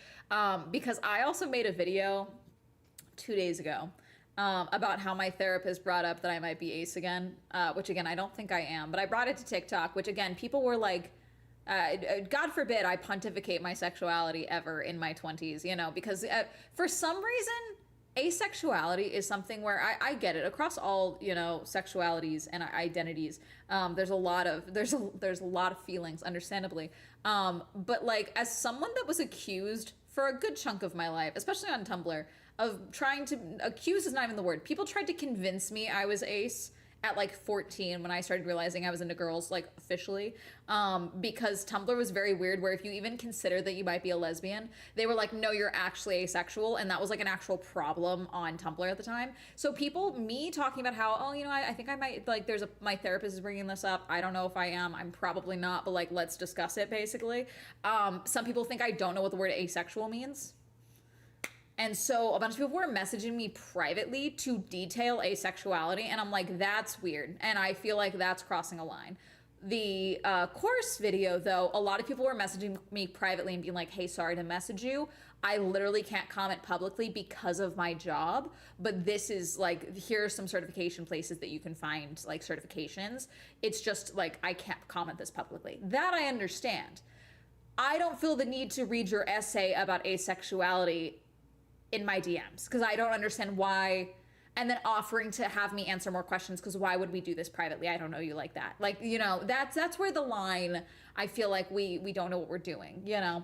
Because I also made a video 2 days ago about how my therapist brought up that I might be ace again, which again, I don't think I am, but I brought it to TikTok, which again, people were like, God forbid I pontificate my sexuality ever in my 20s, you know, because for some reason, asexuality is something where I get it across all, you know, sexualities and identities. There's a lot of feelings, understandably. But like as someone that was accused for a good chunk of my life, especially on Tumblr, of trying to accuse is not even the word. People tried to convince me I was ace at like 14 when I started realizing I was into girls like officially, because Tumblr was very weird where if you even consider that you might be a lesbian, they were like, no, you're actually asexual, and that was like an actual problem on Tumblr at the time. So me talking about how, oh, you know, I think I might, like my therapist is bringing this up, I don't know if I am, I'm probably not, but like let's discuss it basically. Some people think I don't know what the word asexual means. And so a bunch of people were messaging me privately to detail asexuality, and I'm like, that's weird. And I feel like that's crossing a line. The course video, though, a lot of people were messaging me privately and being like, hey, sorry to message you. I literally can't comment publicly because of my job, but this is like, here are some certification places that you can find like certifications. It's just like, I can't comment this publicly. That I understand. I don't feel the need to read your essay about asexuality in my DMs because I don't understand why, and then offering to have me answer more questions because why would we do this privately? I don't know you like that. Like, you know, that's where the line, I feel like we don't know what we're doing, you know?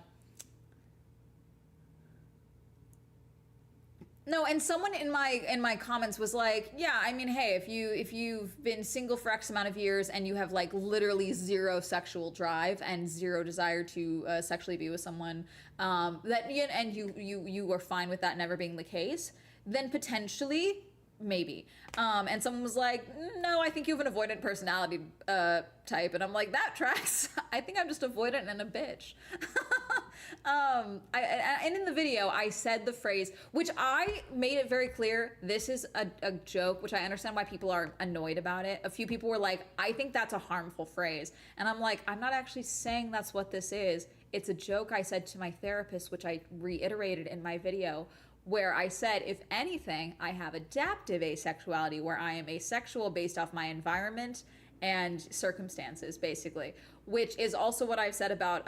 No, and someone in my comments was like, yeah, I mean, hey, if you've been single for X amount of years and you have like literally zero sexual drive and zero desire to sexually be with someone, and you were fine with that never being the case, then potentially maybe. And someone was like, no, I think you have an avoidant personality type, and I'm like, that tracks. I think I'm just avoidant and a bitch. And in the video, I said the phrase, which I made it very clear, this is a joke, which I understand why people are annoyed about it. A few people were like, I think that's a harmful phrase. And I'm like, I'm not actually saying that's what this is. it's a joke I said to my therapist, which I reiterated in my video, where I said, if anything, I have adaptive asexuality, where I am asexual based off my environment and circumstances, basically, which is also what I've said about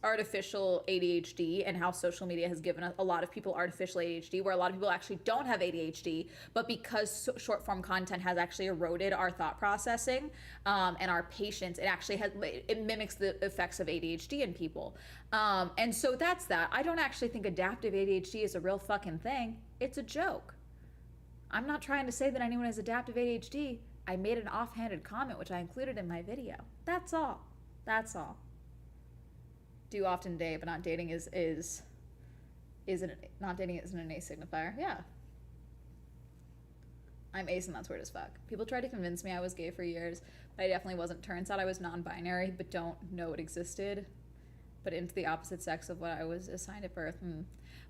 artificial ADHD and how social media has given a lot of people artificial ADHD, where a lot of people actually don't have ADHD, but because short form content has actually eroded our thought processing and our patience, it mimics the effects of ADHD in people. And so that's that. I don't actually think adaptive ADHD is a real fucking thing. It's a joke. I'm not trying to say that anyone has adaptive ADHD. I made an offhanded comment, which I included in my video. That's all. That's all. Do often date, but not dating not dating isn't an ace signifier. Yeah. I'm ace and that's weird as fuck. People tried to convince me I was gay for years, but I definitely wasn't. Turns out I was non-binary, but don't know it existed. But into the opposite sex of what I was assigned at birth.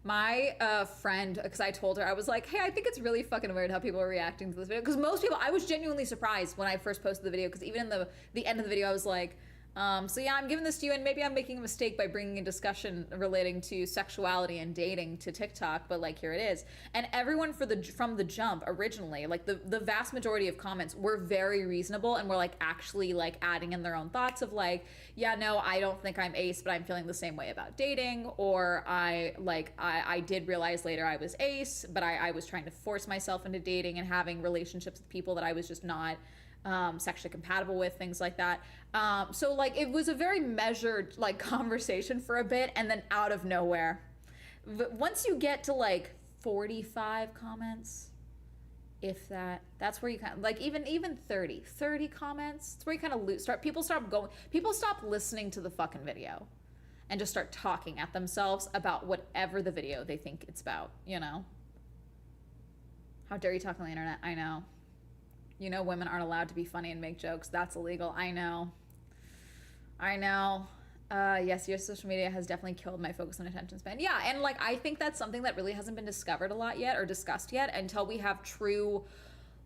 My friend, because I told her, I was like, hey, I think it's really fucking weird how people are reacting to this video. Because most people, I was genuinely surprised when I first posted the video, because even in the end of the video, I was like, so yeah, I'm giving this to you, and maybe I'm making a mistake by bringing a discussion relating to sexuality and dating to TikTok, but like, here it is. And everyone from the jump originally, like the vast majority of comments were very reasonable and were like actually like adding in their own thoughts of like, yeah, no, I don't think I'm ace, but I'm feeling the same way about dating, or I did realize later I was ace, but I was trying to force myself into dating and having relationships with people that I was just not sexually compatible with, things like that. So like it was a very measured like conversation for a bit, and then out of nowhere, once you get to like 45 comments, if that's where you kind of like even 30 comments, it's where you kind of lose, people stop listening to the fucking video and just start talking at themselves about whatever the video they think it's about, you know? How dare you talk on the internet? I know. You know, women aren't allowed to be funny and make jokes. That's illegal. I know. Yes, your social media has definitely killed my focus and attention span. Yeah, and like I think that's something that really hasn't been discovered a lot yet or discussed yet until we have true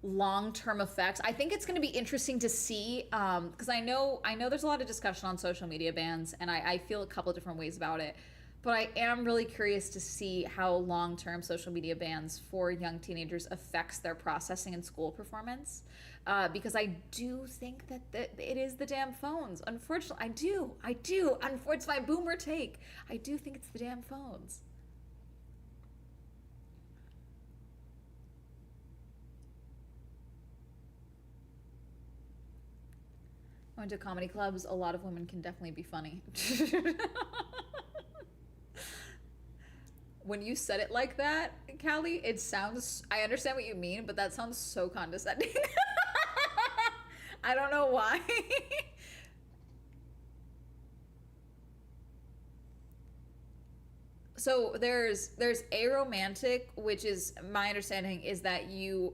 long-term effects. I think it's going to be interesting to see, because I know there's a lot of discussion on social media bans, and I feel a couple of different ways about it. But I am really curious to see how long-term social media bans for young teenagers affects their processing and school performance. Because I do think that it is the damn phones. Unfortunately, I do. Unfortunately, it's my boomer take. I do think it's the damn phones. I went to comedy clubs. A lot of women can definitely be funny. When you said it like that, Callie, it sounds, I understand what you mean, but that sounds so condescending. I don't know why. So there's aromantic, which is, my understanding is that you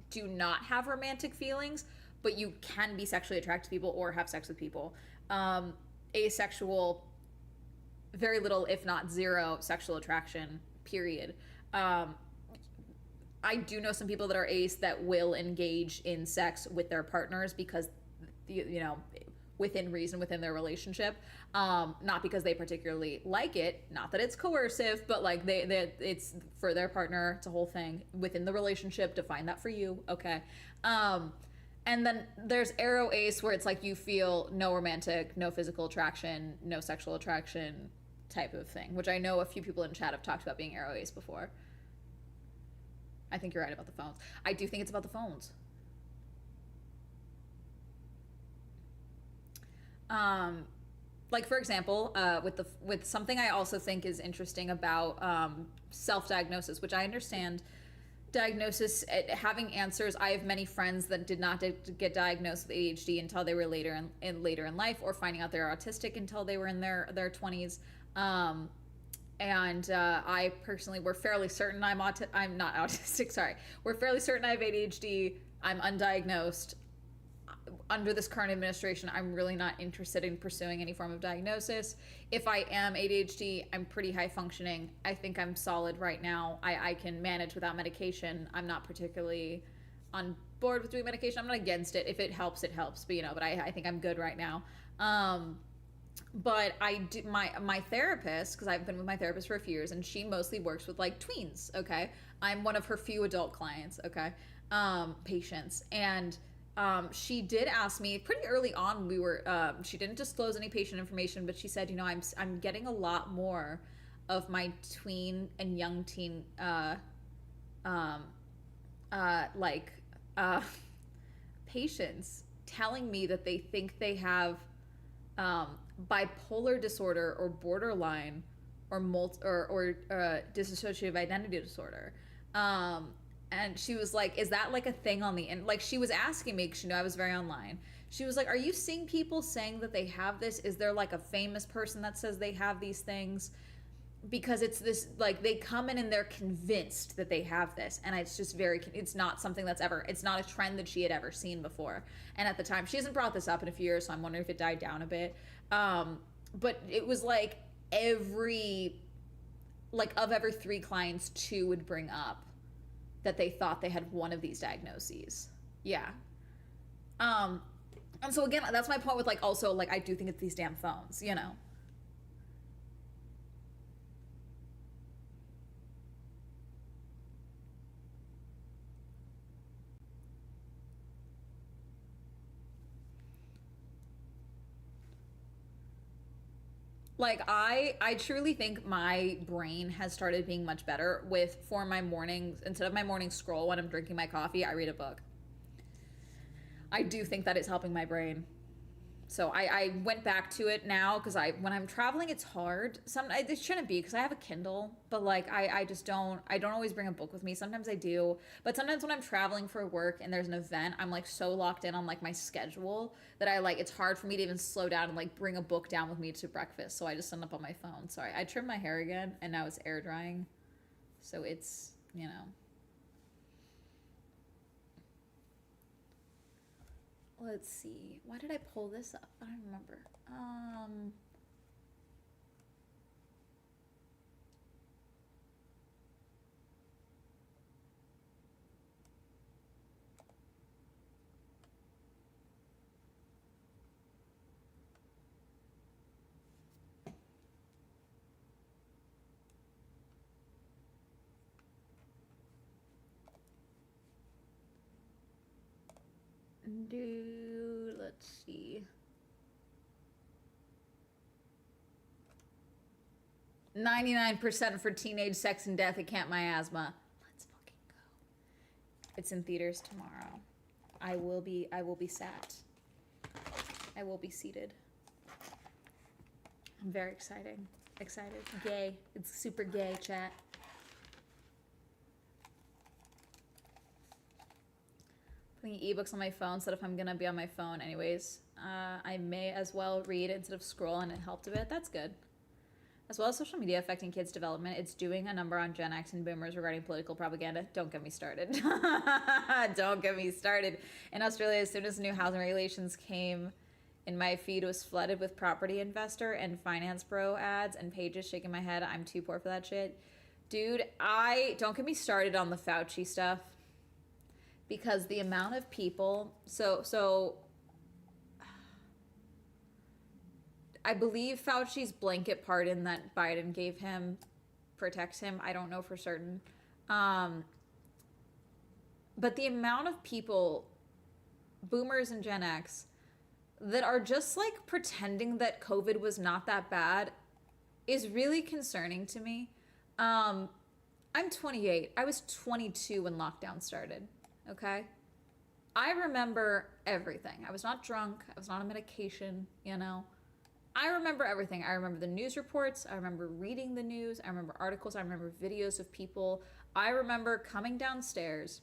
do not have romantic feelings, but you can be sexually attracted to people or have sex with people. Asexual, very little, if not zero, sexual attraction, period. I do know some people that are ace that will engage in sex with their partners because, you know, within reason, within their relationship, not because they particularly like it, not that it's coercive, but like it's for their partner, it's a whole thing within the relationship. Define that for you, okay? And then there's aro ace, where it's like you feel no romantic, no physical attraction, no sexual attraction type of thing, which I know a few people in chat have talked about being aro ace before. I think you're right about the phones. I do think it's about the phones. Like for example, with something I also think is interesting about self-diagnosis, which I understand diagnosis, having answers. I have many friends that did not get diagnosed with ADHD until they were later in life, or finding out they're autistic until they were in their 20s. And I personally, we're fairly certain I'm not autistic, sorry. We're fairly certain I have ADHD. I'm undiagnosed. Under this current administration, I'm really not interested in pursuing any form of diagnosis. If I am ADHD, I'm pretty high functioning. I think I'm solid right now. I can manage without medication. I'm not particularly on board with doing medication. I'm not against it. If it helps, it helps. But, you know, but I think I'm good right now. but I do my therapist, because I've been with my therapist for a few years, and she mostly works with like tweens. Okay, I'm one of her few adult clients. Okay, patients, and she did ask me pretty early on. We were she didn't disclose any patient information, but she said, you know, I'm getting a lot more of my tween and young teen um, like patients telling me that they think they have bipolar disorder or borderline or dissociative identity disorder. And she was like, "Is that like a thing on the end?" Like she was asking me because she knew I was very online. She was like, "Are you seeing people saying that they have this? Is there like a famous person that says they have these things?" Because it's this, like, they come in and they're convinced that they have this, and it's just very, it's not something that's ever, it's not a trend that she had ever seen before. And at the time, she hasn't brought this up in a few years, so I'm wondering if it died down a bit. But it was like of every 3 clients, 2 would bring up that they thought they had one of these diagnoses. Yeah. And so again, that's my point with like, also like, I do think it's these damn phones, you know. Like I truly think my brain has started being much better with, for my mornings, instead of my morning scroll when I'm drinking my coffee, I read a book. I do think that it's helping my brain. So I went back to it now because when I'm traveling, it's hard. It shouldn't be because I have a Kindle, but like I just I don't always bring a book with me. Sometimes I do, but sometimes when I'm traveling for work and there's an event, I'm like so locked in on like my schedule that it's hard for me to even slow down and like bring a book down with me to breakfast. So I just end up on my phone. Sorry, I trimmed my hair again and now it's air drying, so it's, you know. Let's see. Why did I pull this up? I don't remember. Let's see. 99% for teenage sex and death. It can't my asthma. Let's fucking go. It's in theaters tomorrow. I will be sat. I will be seated. I'm very excited. Gay. It's super gay, chat. Putting ebooks on my phone so that if I'm gonna be on my phone anyways, I may as well read instead of scroll, and it helped a bit. That's good. As well as social media affecting kids' development, it's doing a number on Gen X and Boomers regarding political propaganda. Don't get me started. Don't get me started. In Australia, as soon as new housing regulations came in, my feed was flooded with property investor and finance bro ads and pages shaking my head. I'm too poor for that shit. Dude, don't get me started on the Fauci stuff, because the amount of people, so I believe Fauci's blanket pardon that Biden gave him protects him. I don't know for certain. But the amount of people, Boomers and Gen X, that are just like pretending that COVID was not that bad is really concerning to me. I'm 28. I was 22 when lockdown started, okay? I remember everything. I was not drunk. I was not on medication, you know? I remember everything. I remember the news reports. I remember reading the news. I remember articles. I remember videos of people. I remember coming downstairs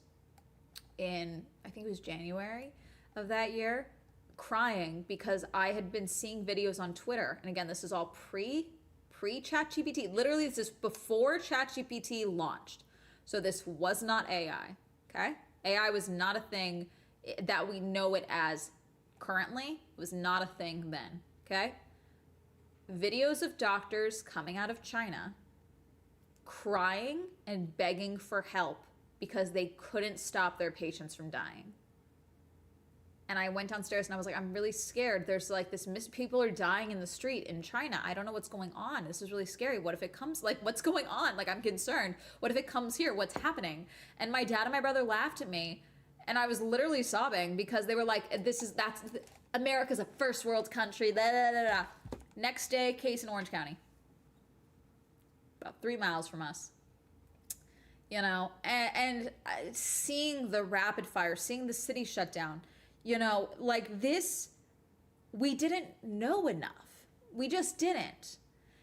in, I think it was January of that year, crying because I had been seeing videos on Twitter. And again, this is all pre-ChatGPT. Literally, this is before ChatGPT launched. So this was not AI, okay? AI was not a thing that we know it as currently. It was not a thing then, okay? Videos of doctors coming out of China crying and begging for help because they couldn't stop their patients from dying. And I went downstairs and I was like, I'm really scared. There's like people are dying in the street in China. I don't know what's going on. This is really scary. What if it comes, like, what's going on? Like, I'm concerned. What if it comes here? What's happening? And my dad and my brother laughed at me. And I was literally sobbing because they were like, America's a first world country. Da, da, da, da. Next day, case in Orange County. About 3 miles from us. You know, and seeing the rapid fire, seeing the city shut down, you know, like this, we didn't know enough. We just didn't.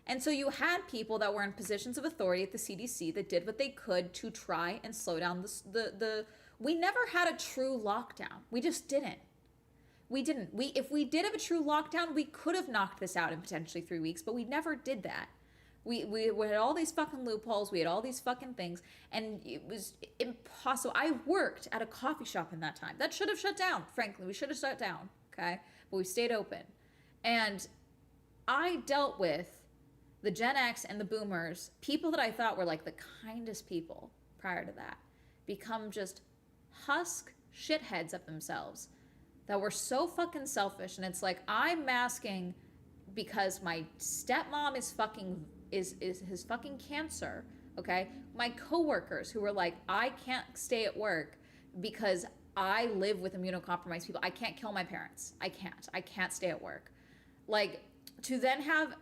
And so you had people that were in positions of authority at the CDC that did what they could to try and slow down we never had a true lockdown. We just didn't. We didn't. If we did have a true lockdown, we could have knocked this out in potentially 3 weeks, but we never did that. We had all these fucking loopholes. We had all these fucking things. And it was impossible. I worked at a coffee shop in that time. That should have shut down, frankly. We should have shut down, okay? But we stayed open. And I dealt with the Gen X and the boomers, people that I thought were like the kindest people prior to that, become just husk shitheads of themselves that were so fucking selfish. And it's like, I'm masking because my stepmom is his fucking cancer, okay? My coworkers who were like, I can't stay at work because I live with immunocompromised people. I can't kill my parents. I can't stay at work. Like, to then have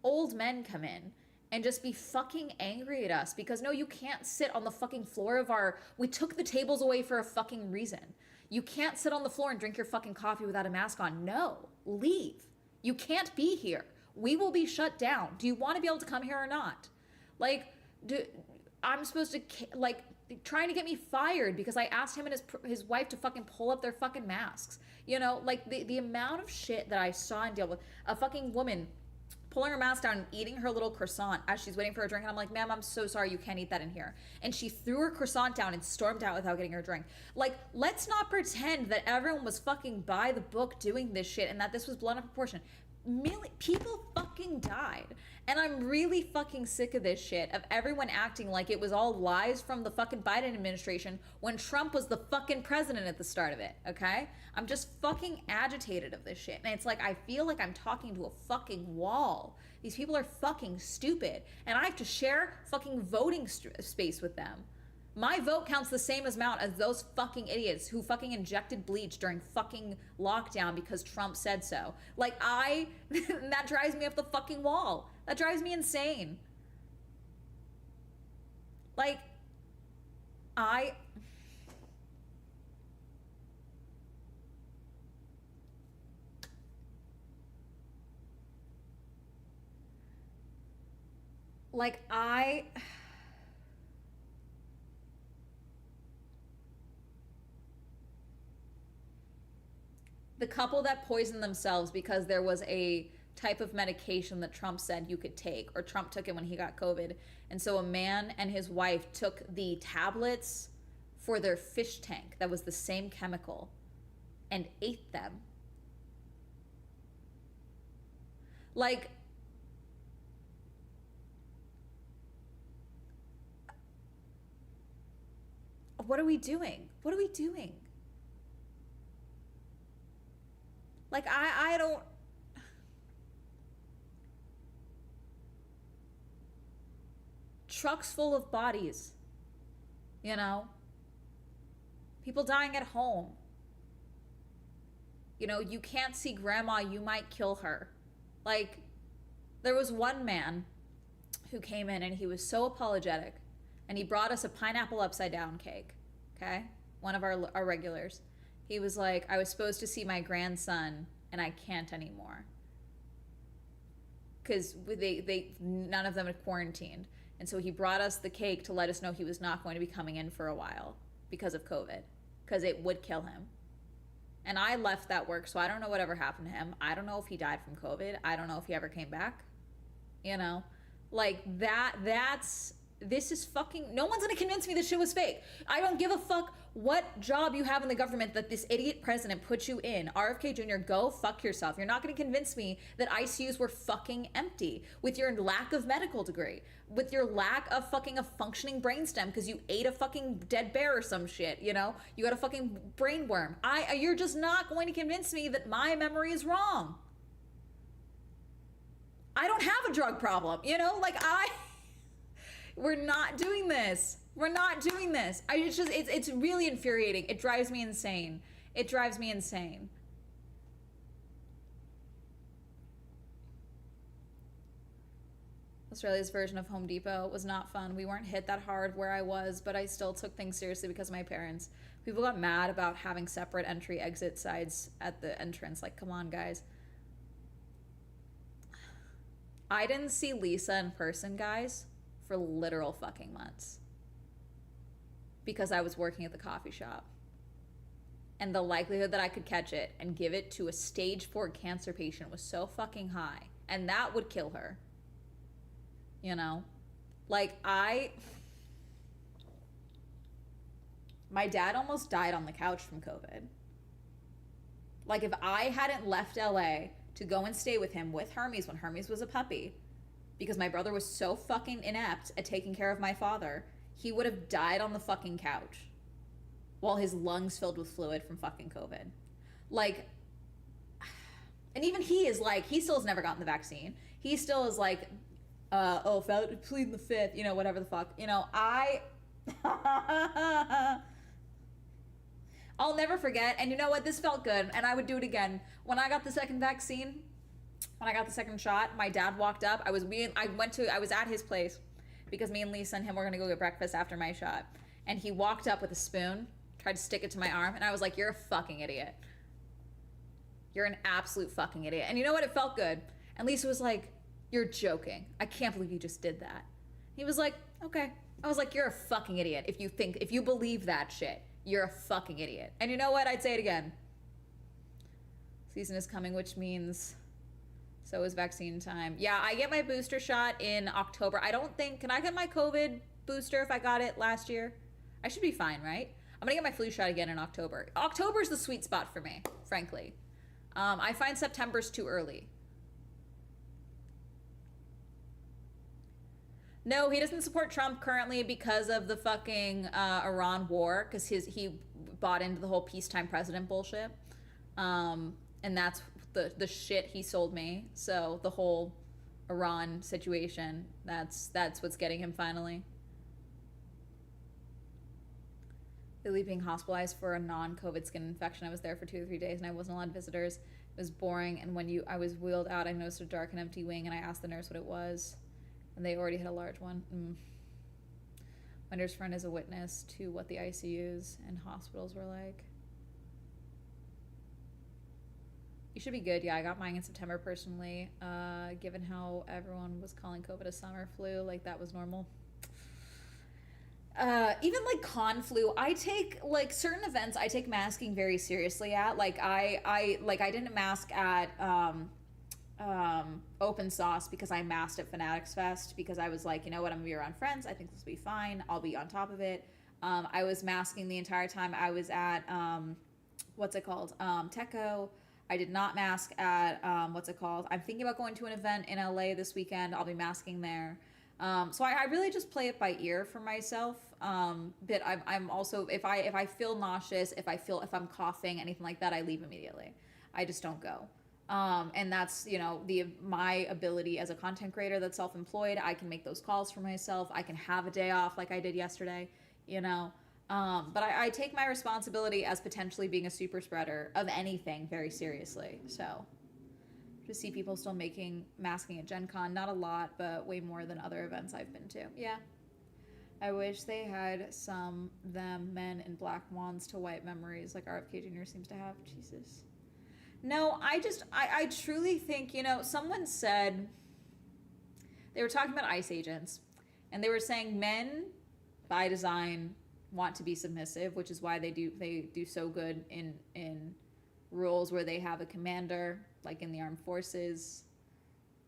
old men come in and just be fucking angry at us because no, you can't sit on the fucking floor of we took the tables away for a fucking reason. You can't sit on the floor and drink your fucking coffee without a mask on. No, leave. You can't be here. We will be shut down. Do you want to be able to come here or not? Like, I'm supposed to, like, trying to get me fired because I asked him and his wife to fucking pull up their fucking masks. You know, like, the amount of shit that I saw and deal with. A fucking woman pulling her mask down and eating her little croissant as she's waiting for her drink. And I'm like, ma'am, I'm so sorry, you can't eat that in here. And she threw her croissant down and stormed out without getting her drink. Like, let's not pretend that everyone was fucking by the book doing this shit and that this was blown out of proportion. People fucking died. And I'm really fucking sick of this shit, of everyone acting like it was all lies from the fucking Biden administration when Trump was the fucking president at the start of it, okay? I'm just fucking agitated of this shit. And it's like, I feel like I'm talking to a fucking wall. These people are fucking stupid. And I have to share fucking voting space with them. My vote counts the same amount as those fucking idiots who fucking injected bleach during fucking lockdown because Trump said so. Like, that drives me up the fucking wall. That drives me insane. Like, the couple that poisoned themselves because there was a type of medication that Trump said you could take, or Trump took it when he got COVID. And so a man and his wife took the tablets for their fish tank that was the same chemical and ate them. Like, what are we doing? What are we doing? Like, I don't... Trucks full of bodies, you know? People dying at home. You know, you can't see grandma, you might kill her. Like, there was one man who came in and he was so apologetic and he brought us a pineapple upside down cake, okay? One of our regulars. He was like, I was supposed to see my grandson and I can't anymore. Because none of them had quarantined. And so he brought us the cake to let us know he was not going to be coming in for a while because of COVID, because it would kill him. And I left that work, so I don't know whatever happened to him. I don't know if he died from COVID. I don't know if he ever came back. You know, like that's this is fucking, no one's gonna convince me this shit was fake. I don't give a fuck what job you have in the government that this idiot president put you in. RFK Jr., go fuck yourself. You're not gonna convince me that ICUs were fucking empty with your lack of medical degree, with your lack of fucking a functioning brainstem because you ate a fucking dead bear or some shit, you know? You got a fucking brain worm. You're just not going to convince me that my memory is wrong. I don't have a drug problem, you know? Like, we're not doing this. We're not doing this. It's really infuriating. It drives me insane. It drives me insane. Australia's version of Home Depot was not fun. We weren't hit that hard where I was, but I still took things seriously because of my parents. People got mad about having separate entry exit sides at the entrance. Like, come on, guys. I didn't see Lisa in person, guys, for literal fucking months because I was working at the coffee shop. And the likelihood that I could catch it and give it to a stage 4 cancer patient was so fucking high. And that would kill her. You know? Like, my dad almost died on the couch from COVID. Like, if I hadn't left LA to go and stay with him with Hermes when Hermes was a puppy, because my brother was so fucking inept at taking care of my father, he would have died on the fucking couch while his lungs filled with fluid from fucking COVID. Like, and even he is like, he still has never gotten the vaccine. He still is like, pleading the fifth, you know, whatever the fuck. You know, I'll never forget, and you know what, this felt good, and I would do it again. When I got the second vaccine, when I got the second shot, my dad walked up. I was at his place because me and Lisa and him were gonna go get breakfast after my shot. And he walked up with a spoon, tried to stick it to my arm, and I was like, you're a fucking idiot. You're an absolute fucking idiot. And you know what? It felt good. And Lisa was like, you're joking. I can't believe you just did that. He was like, okay. I was like, you're a fucking idiot. If you believe that shit, you're a fucking idiot. And you know what? I'd say it again. Season is coming, which means so is vaccine time. Yeah, I get my booster shot in October. Can I get my COVID booster if I got it last year? I should be fine, right? I'm gonna get my flu shot again in October. October's the sweet spot for me, frankly. I find September's too early. No, he doesn't support Trump currently because of the fucking Iran war, because he bought into the whole peacetime president bullshit. And that's the shit he sold me. So the whole Iran situation, that's what's getting him finally. Lily being hospitalized for a non-COVID skin infection. I was there for 2 or 3 days and I wasn't allowed visitors. It was boring, and when I was wheeled out, I noticed a dark and empty wing, and I asked the nurse what it was. And they already had a large one. My nurse friend is a witness to what the ICUs and hospitals were like. You should be good. Yeah, I got mine in September personally. Given how everyone was calling COVID a summer flu, like that was normal. Even like con flu, I take like certain events, I take masking very seriously at. Like I didn't mask at Open Sauce because I masked at Fanatics Fest because I was like, you know what, I'm gonna be around friends. I think this will be fine. I'll be on top of it. I was masking the entire time I was at Techo. I did not mask at I'm thinking about going to an event in LA this weekend. I'll be masking there. So I really just play it by ear for myself. But I'm also, if I feel nauseous, if I'm coughing, anything like that, I leave immediately. I just don't go. And that's, you know, my ability as a content creator that's self-employed. I can make those calls for myself. I can have a day off like I did yesterday, you know. But I take my responsibility as potentially being a super spreader of anything very seriously. So to see people still masking at Gen Con, not a lot, but way more than other events I've been to. Yeah. I wish they had them men in black wands to wipe memories like RFK Jr. seems to have. Jesus. No, I truly think, you know, someone said, they were talking about ICE agents, and they were saying men, by design, want to be submissive, which is why they do so good in roles where they have a commander, like in the armed forces.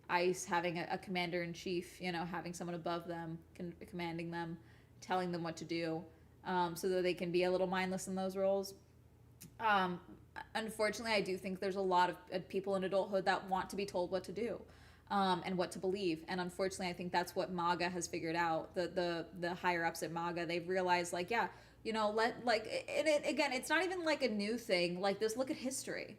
ICE having a commander in chief, you know, having someone above them, commanding them, telling them what to do, so that they can be a little mindless in those roles. Um, Unfortunately, I do think there's a lot of people in adulthood that want to be told what to do. And what to believe, and unfortunately, I think that's what MAGA has figured out. The higher ups at MAGA, they've realized, like, yeah, you know, again, it's not even like a new thing. Like this, look at history,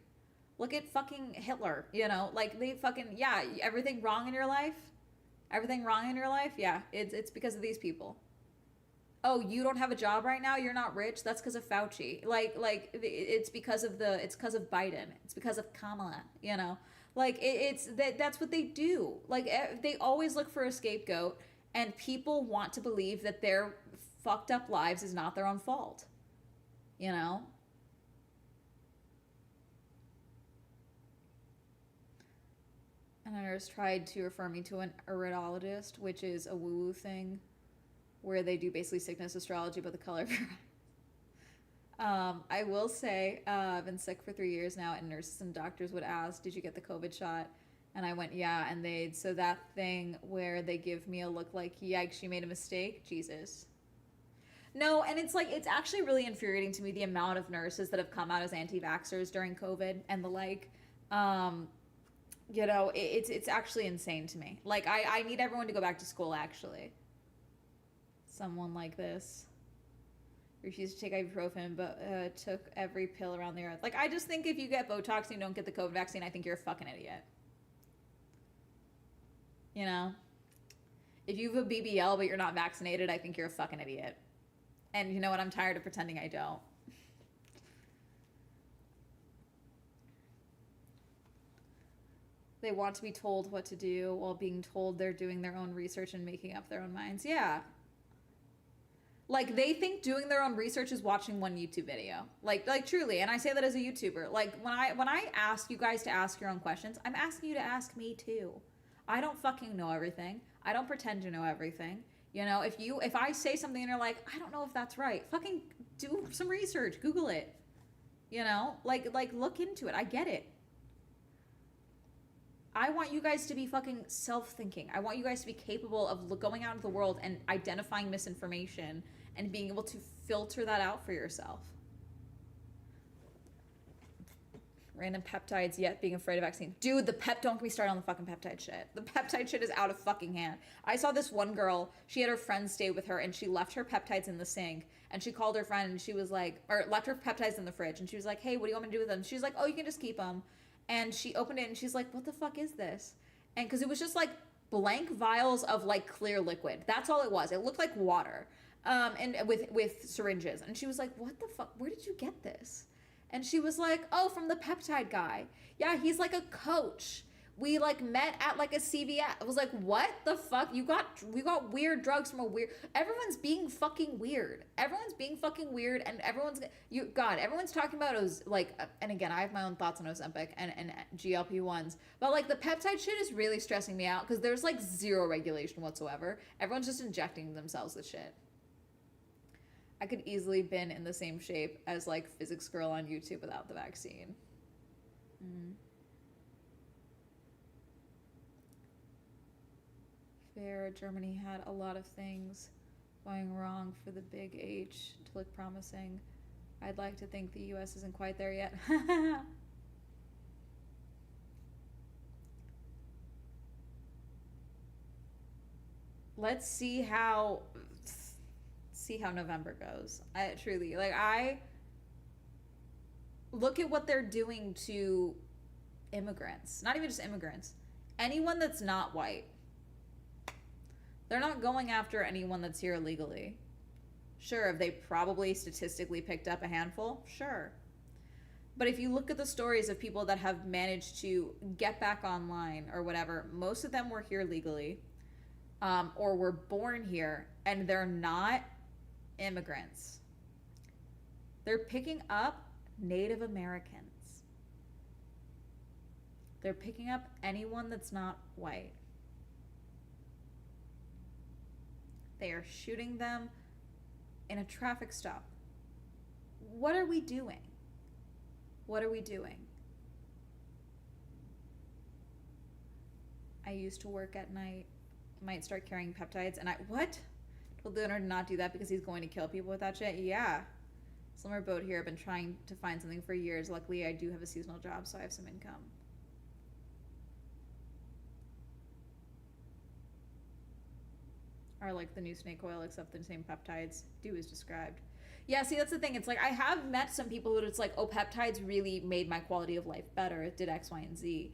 look at fucking Hitler. You know, like they fucking, yeah, everything wrong in your life, yeah, it's because of these people. Oh, you don't have a job right now, you're not rich, that's because of Fauci. Like it's because of Biden, it's because of Kamala, you know. Like it's that's what they do. Like they always look for a scapegoat, and people want to believe that their fucked up lives is not their own fault, you know. And a nurse tried to refer me to an iridologist, which is a woo-woo thing where they do basically sickness astrology but the color of your eyes. I will say, I've been sick for 3 years now, and nurses and doctors would ask, did you get the COVID shot? And I went, yeah, and so that thing where they give me a look like, yikes, you made a mistake, Jesus. No, and it's like, it's actually really infuriating to me, the amount of nurses that have come out as anti-vaxxers during COVID and the like. You know, it's actually insane to me. Like, I need everyone to go back to school, actually. Someone like this refused to take ibuprofen but took every pill around the earth. Like, I just think if you get Botox and you don't get the COVID vaccine, I think you're a fucking idiot. You know? If you have a BBL but you're not vaccinated, I think you're a fucking idiot. And you know what? I'm tired of pretending I don't. They want to be told what to do while being told they're doing their own research and making up their own minds. Yeah. Like, they think doing their own research is watching one YouTube video. Like truly. And I say that as a YouTuber. Like, when I ask you guys to ask your own questions, I'm asking you to ask me too. I don't fucking know everything. I don't pretend to know everything. You know, if I say something and you're like, I don't know if that's right, fucking do some research. Google it. You know? Like look into it. I get it. I want you guys to be fucking self-thinking. I want you guys to be capable of going out into the world and identifying misinformation and being able to filter that out for yourself. Random peptides, yet being afraid of vaccine. Dude, don't get me started on the fucking peptide shit. The peptide shit is out of fucking hand. I saw this one girl, she had her friend stay with her, and she left her peptides in the sink, and she called her friend, and she was like, or left her peptides in the fridge, and she was like, hey, what do you want me to do with them? She's like, oh, you can just keep them. And she opened it, and she's like, what the fuck is this? And because it was just like blank vials of like clear liquid. That's all it was. It looked like water. And with syringes. And she was like, what the fuck? Where did you get this? And she was like, oh, from the peptide guy. Yeah, he's like a coach. We like met at like a CVS. I was like, what the fuck? We got weird drugs from a weird. Everyone's being fucking weird. And everyone's talking about like, and again, I have my own thoughts on Ozempic and GLP-1s, but like the peptide shit is really stressing me out because there's like zero regulation whatsoever. Everyone's just injecting themselves with shit. I could easily been in the same shape as like Physics Girl on YouTube without the vaccine. Fair, Germany had a lot of things going wrong for the big H to look promising. I'd like to think the US isn't quite there yet. Let's see how November goes. I truly, like, I look at what they're doing to immigrants. Not even just immigrants. Anyone that's not white. They're not going after anyone that's here illegally. Sure, have they probably statistically picked up a handful? Sure. But if you look at the stories of people that have managed to get back online or whatever, most of them were here legally, or were born here, and they're not immigrants. They're picking up Native Americans. They're picking up anyone that's not white. They are shooting them in a traffic stop. What are we doing? What are we doing? I used to work at night. Might start carrying peptides. And I, what? Told the owner to not do that because he's going to kill people with that shit. Yeah. Slimmer boat here. I've been trying to find something for years. Luckily, I do have a seasonal job, so I have some income. Are like the new snake oil, except the same peptides. Do as described. Yeah, see, that's the thing. It's like I have met some people who it's like, oh, peptides really made my quality of life better. It did X, Y, and Z.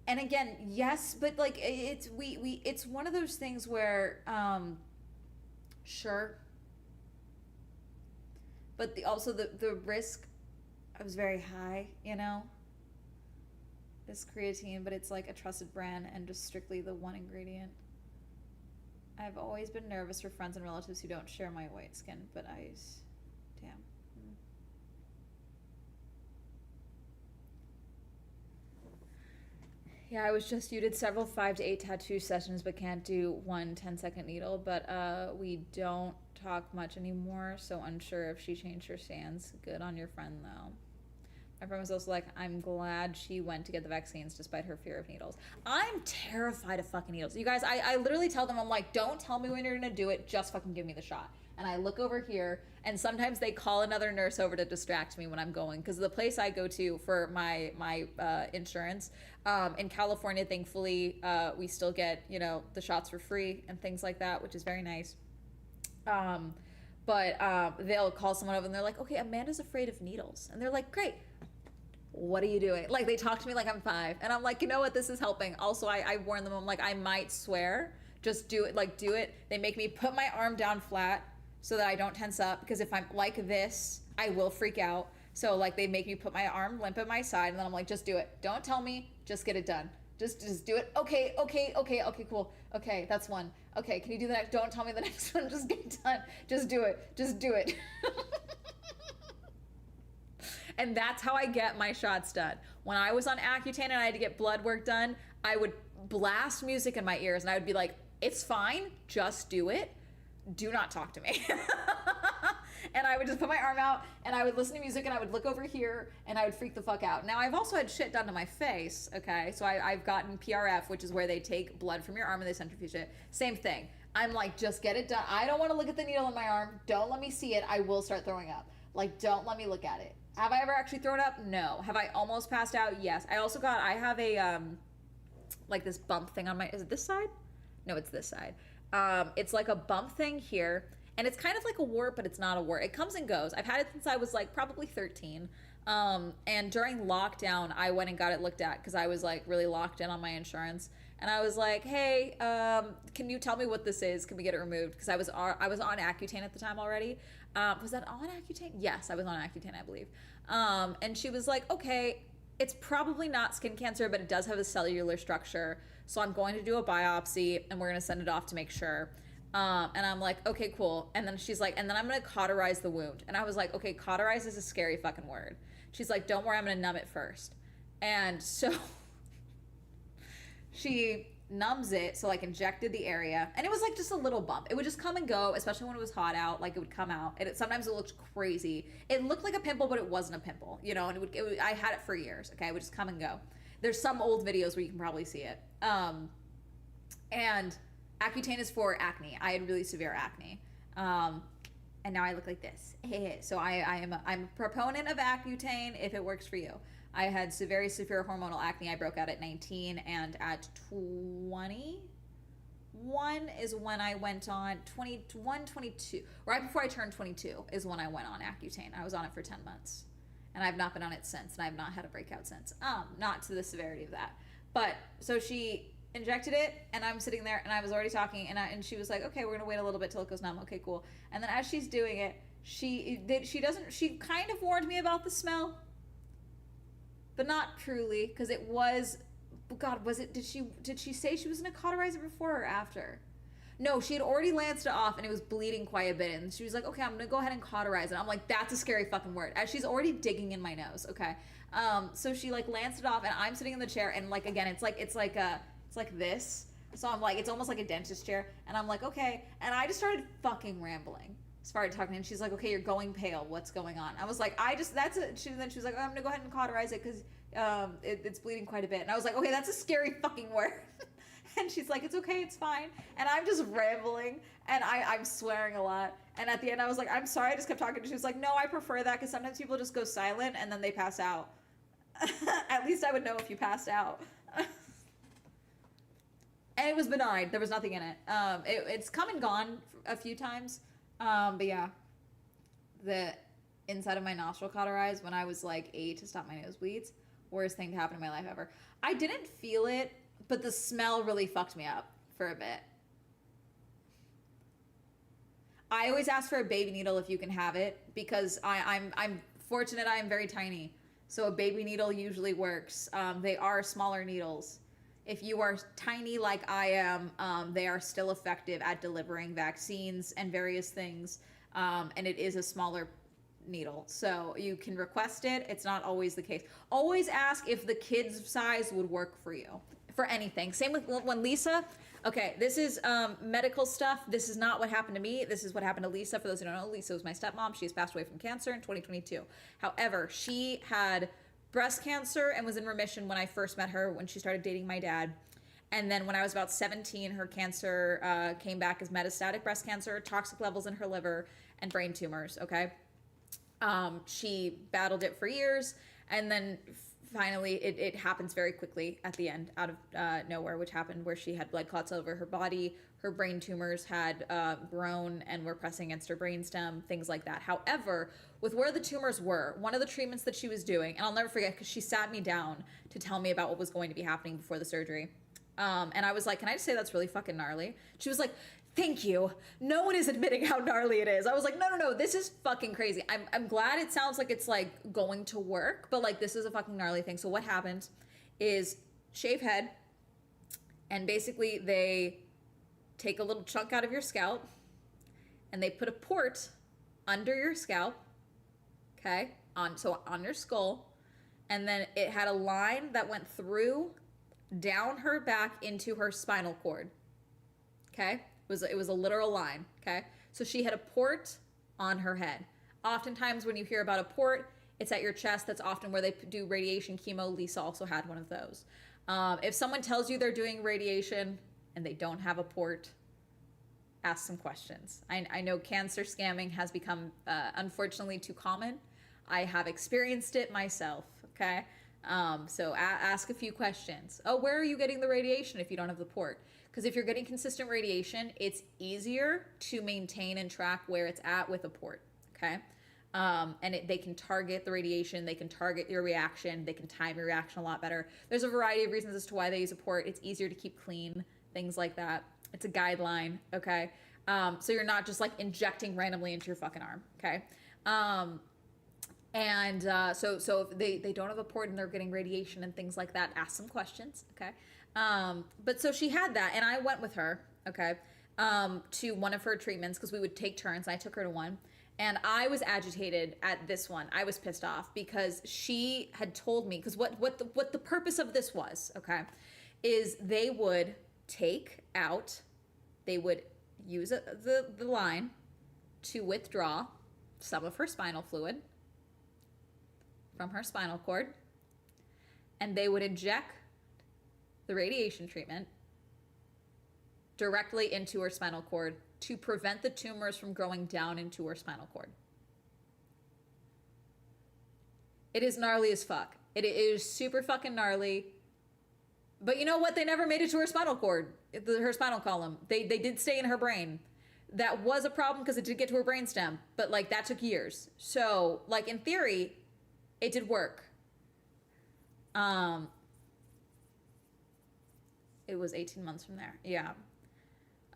And again, yes, but like it's it's one of those things where sure. But also the risk was very high, you know? This creatine, but it's like a trusted brand and just strictly the one ingredient. I've always been nervous for friends and relatives who don't share my white skin, but damn. Yeah, you did several 5 to 8 tattoo sessions, but can't do one 10-second needle. But we don't talk much anymore, so unsure if she changed her stance. Good on your friend, though. My friend was also like, I'm glad she went to get the vaccines despite her fear of needles. I'm terrified of fucking needles. You guys, I literally tell them, I'm like, don't tell me when you're gonna do it, just fucking give me the shot. And I look over here, and sometimes they call another nurse over to distract me when I'm going. Because the place I go to for my insurance, in California, thankfully, we still get, you know, the shots for free and things like that, which is very nice. But they'll call someone over and they're like, okay, Amanda's afraid of needles. And they're like, great. What are you doing? Like, they talk to me like I'm 5. And I'm like, you know what? This is helping. Also, I warn them, I'm like, I might swear. Just do it. Like, do it. They make me put my arm down flat so that I don't tense up. Because if I'm like this, I will freak out. So, like, they make me put my arm limp at my side. And then I'm like, just do it. Don't tell me. Just get it done. Just do it. Okay, cool. Okay, that's one. Okay, can you do the next? Don't tell me the next one. Just get it done. Just do it. Just do it. And that's how I get my shots done. When I was on Accutane and I had to get blood work done, I would blast music in my ears and I would be like, it's fine, just do it. Do not talk to me. And I would just put my arm out and I would listen to music and I would look over here and I would freak the fuck out. Now, I've also had shit done to my face, okay? So I've gotten PRF, which is where they take blood from your arm and they centrifuge it. Same thing. I'm like, just get it done. I don't want to look at the needle in my arm. Don't let me see it. I will start throwing up. Like, don't let me look at it. Have I ever actually thrown up? No. Have I almost passed out? Yes. I have a, like this bump thing on my, is it this side? No, it's this side. It's like a bump thing here. And it's kind of like a wart, but it's not a wart. It comes and goes. I've had it since I was like probably 13. And during lockdown, I went and got it looked at because I was like really locked in on my insurance. And I was like, hey, can you tell me what this is? Can we get it removed? Because I was on Accutane at the time already. Was that on Accutane? Yes, I was on Accutane, I believe. And she was like, okay, it's probably not skin cancer, but it does have a cellular structure. So I'm going to do a biopsy and we're going to send it off to make sure. And I'm like, okay, cool. And then she's like, and then I'm going to cauterize the wound. And I was like, okay, cauterize is a scary fucking word. She's like, don't worry, I'm going to numb it first. And so she numbs it, so like injected the area, and it was like just a little bump. It would just come and go, especially when it was hot out. Like it would come out, and sometimes it looked crazy. It looked like a pimple, but it wasn't a pimple, you know. And I had it for years. Okay, it would just come and go. There's some old videos where you can probably see it. And Accutane is for acne. I had really severe acne, and now I look like this. So I'm a proponent of Accutane if it works for you. I had very severe hormonal acne. I broke out at 19, and at 21 is when I went on 21, 22. Right before I turned 22 is when I went on Accutane. I was on it for 10 months, and I've not been on it since, and I've not had a breakout since. Not to the severity of that. But so she injected it, and I'm sitting there, and I was already talking, and she was like, okay, we're gonna wait a little bit till it goes numb. Okay, cool. And then as she's doing it, she kind of warned me about the smell, but not truly, because it was, God, did she say she was gonna cauterize it before or after? No, she had already lanced it off and it was bleeding quite a bit, and she was like, okay, I'm gonna go ahead and cauterize it. I'm like, that's a scary fucking word, as she's already digging in my nose, okay? So she like lanced it off, and I'm sitting in the chair, and like, again, it's like this. So I'm like, it's almost like a dentist chair, and I'm like, okay, and I just started fucking rambling. Started talking, and she's like, okay, you're going pale, what's going on? I was like, then she was like, oh, I'm gonna go ahead and cauterize it because It's bleeding quite a bit. And I was like, okay, that's a scary fucking word. And she's like, it's okay, it's fine. And I'm just rambling, and I'm swearing a lot. And at the end, I was like, I'm sorry, I just kept talking. She was like, no, I prefer that, because sometimes people just go silent, and then they pass out. At least I would know if you passed out. And it was benign. There was nothing in it. It's come and gone a few times. But yeah, the inside of my nostril cauterized when I was like 8 to stop my nosebleeds. Worst thing to happen in my life ever. I didn't feel it, but the smell really fucked me up for a bit. I always ask for a baby needle if you can have it, because I'm fortunate. I am very tiny, so a baby needle usually works. They are smaller needles. If you are tiny like I am, they are still effective at delivering vaccines and various things, and it is a smaller needle, so you can request it. It's not always the case. Always ask if the kid's size would work for you for anything. Same with when Lisa, okay, this is medical stuff. This is not what happened to me. This is what happened to Lisa. For those who don't know, Lisa was my stepmom. She has passed away from cancer in 2022. However, she had breast cancer and was in remission when I first met her, when she started dating my dad. And then when I was about 17, her cancer came back as metastatic breast cancer, toxic levels in her liver, and brain tumors, okay? She battled it for years, and then finally it happens very quickly at the end, out of nowhere, which happened where she had blood clots all over her body. Her brain tumors had grown and were pressing against her brainstem, things like that. However, with where the tumors were, one of the treatments that she was doing, and I'll never forget, because she sat me down to tell me about what was going to be happening before the surgery. And I was like, can I just say that's really fucking gnarly? She was like, thank you. No one is admitting how gnarly it is. I was like, no, this is fucking crazy. I'm glad it sounds like it's like going to work, but like this is a fucking gnarly thing. So what happened is shave head, and basically they take a little chunk out of your scalp and they put a port under your scalp, okay, on your skull, and then it had a line that went through down her back into her spinal cord, okay? It was a literal line, okay? So she had a port on her head. Oftentimes when you hear about a port, it's at your chest. That's often where they do radiation chemo. Lisa also had one of those. If someone tells you they're doing radiation and they don't have a port, ask some questions. I know cancer scamming has become, unfortunately, too common. I have experienced it myself, okay? So ask a few questions. Oh, where are you getting the radiation if you don't have the port? Because if you're getting consistent radiation, it's easier to maintain and track where it's at with a port, okay? And they can target the radiation, they can target your reaction, they can time your reaction a lot better. There's a variety of reasons as to why they use a port. It's easier to keep clean, things like that. It's a guideline, okay? So you're not just like injecting randomly into your fucking arm, okay? So if they don't have a port and they're getting radiation and things like that, ask some questions, okay? But so she had that, and I went with her, okay, to one of her treatments, because we would take turns, and I took her to one, and I was agitated at this one. I was pissed off because she had told me, because what the purpose of this was, okay, is they would use the line to withdraw some of her spinal fluid from her spinal cord, and they would inject the radiation treatment directly into her spinal cord to prevent the tumors from growing down into her spinal cord. It is gnarly as fuck. It is super fucking gnarly. But you know what? They never made it to her spinal cord, her spinal column. They did stay in her brain. That was a problem because it did get to her brainstem, but like that took years. So like in theory, it did work. It was 18 months from there. Yeah.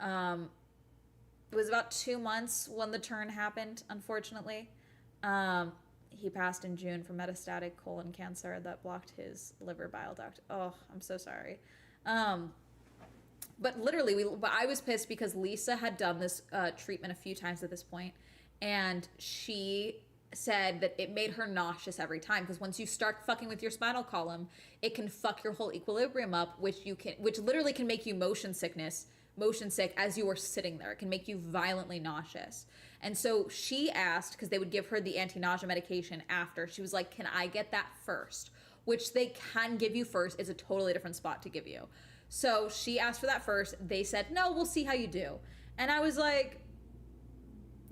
It was about 2 months when the turn happened, unfortunately. He passed in June from metastatic colon cancer that blocked his liver bile duct. Oh, I'm so sorry. But literally, I was pissed because Lisa had done this treatment a few times at this point, and she said that it made her nauseous every time, because once you start fucking with your spinal column, it can fuck your whole equilibrium up, which literally can make you motion sick as you are sitting there. It can make you violently nauseous. And so she asked, because they would give her the anti-nausea medication after, she was like, can I get that first? which they can give you first. It's a totally different spot to give you. So she asked for that first. They said, no, we'll see how you do. And I was like,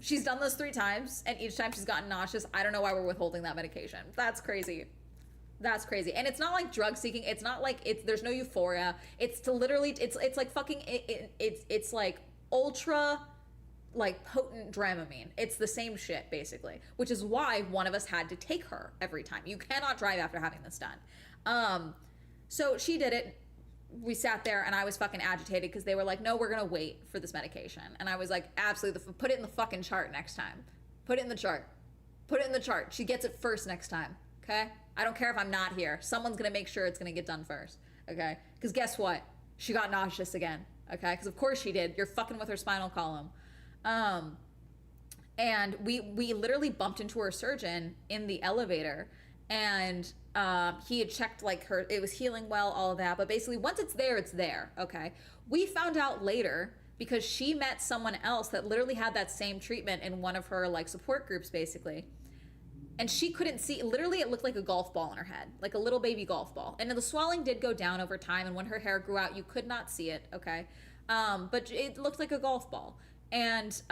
she's done this 3 times, and each time she's gotten nauseous. I don't know why we're withholding that medication. That's crazy. That's crazy. And it's not like drug seeking. It's not like there's no euphoria. It's to literally, it's like fucking, it's like ultra, like potent Dramamine. It's the same shit basically, which is why one of us had to take her every time. You cannot drive after having this done. So she did it. We sat there and I was fucking agitated because they were like, no, we're gonna wait for this medication. And I was like, absolutely, put it in the fucking chart next time. Put it in the chart. Put it in the chart. She gets it first next time, okay? I don't care if I'm not here. Someone's gonna make sure it's gonna get done first, okay? Because guess what? She got nauseous again, okay? Because of course she did. You're fucking with her spinal column. And we literally bumped into her surgeon in the elevator, and he had checked like her, it was healing well, all of that, but basically once it's there, okay? We found out later because she met someone else that literally had that same treatment in one of her like support groups basically, and she couldn't see, literally it looked like a golf ball in her head, like a little baby golf ball, and the swelling did go down over time, and when her hair grew out you could not see it, okay? But it looked like a golf ball, and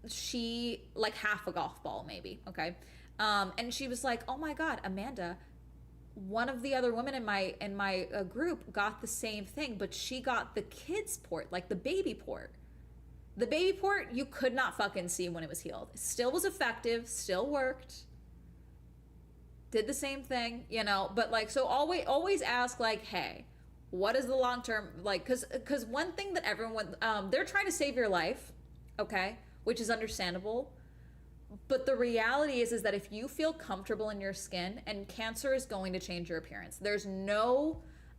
she, like half a golf ball maybe, okay? And she was like, oh my God, Amanda, one of the other women in my group got the same thing, but she got the kids port, like the baby port. The baby port, you could not fucking see when it was healed. It still was effective, still worked, did the same thing, you know, but like, so always ask like, hey, what is the long-term, like, cause one thing that everyone, they're trying to save your life, okay, which is understandable. But the reality is that if you feel comfortable in your skin, and cancer is going to change your appearance.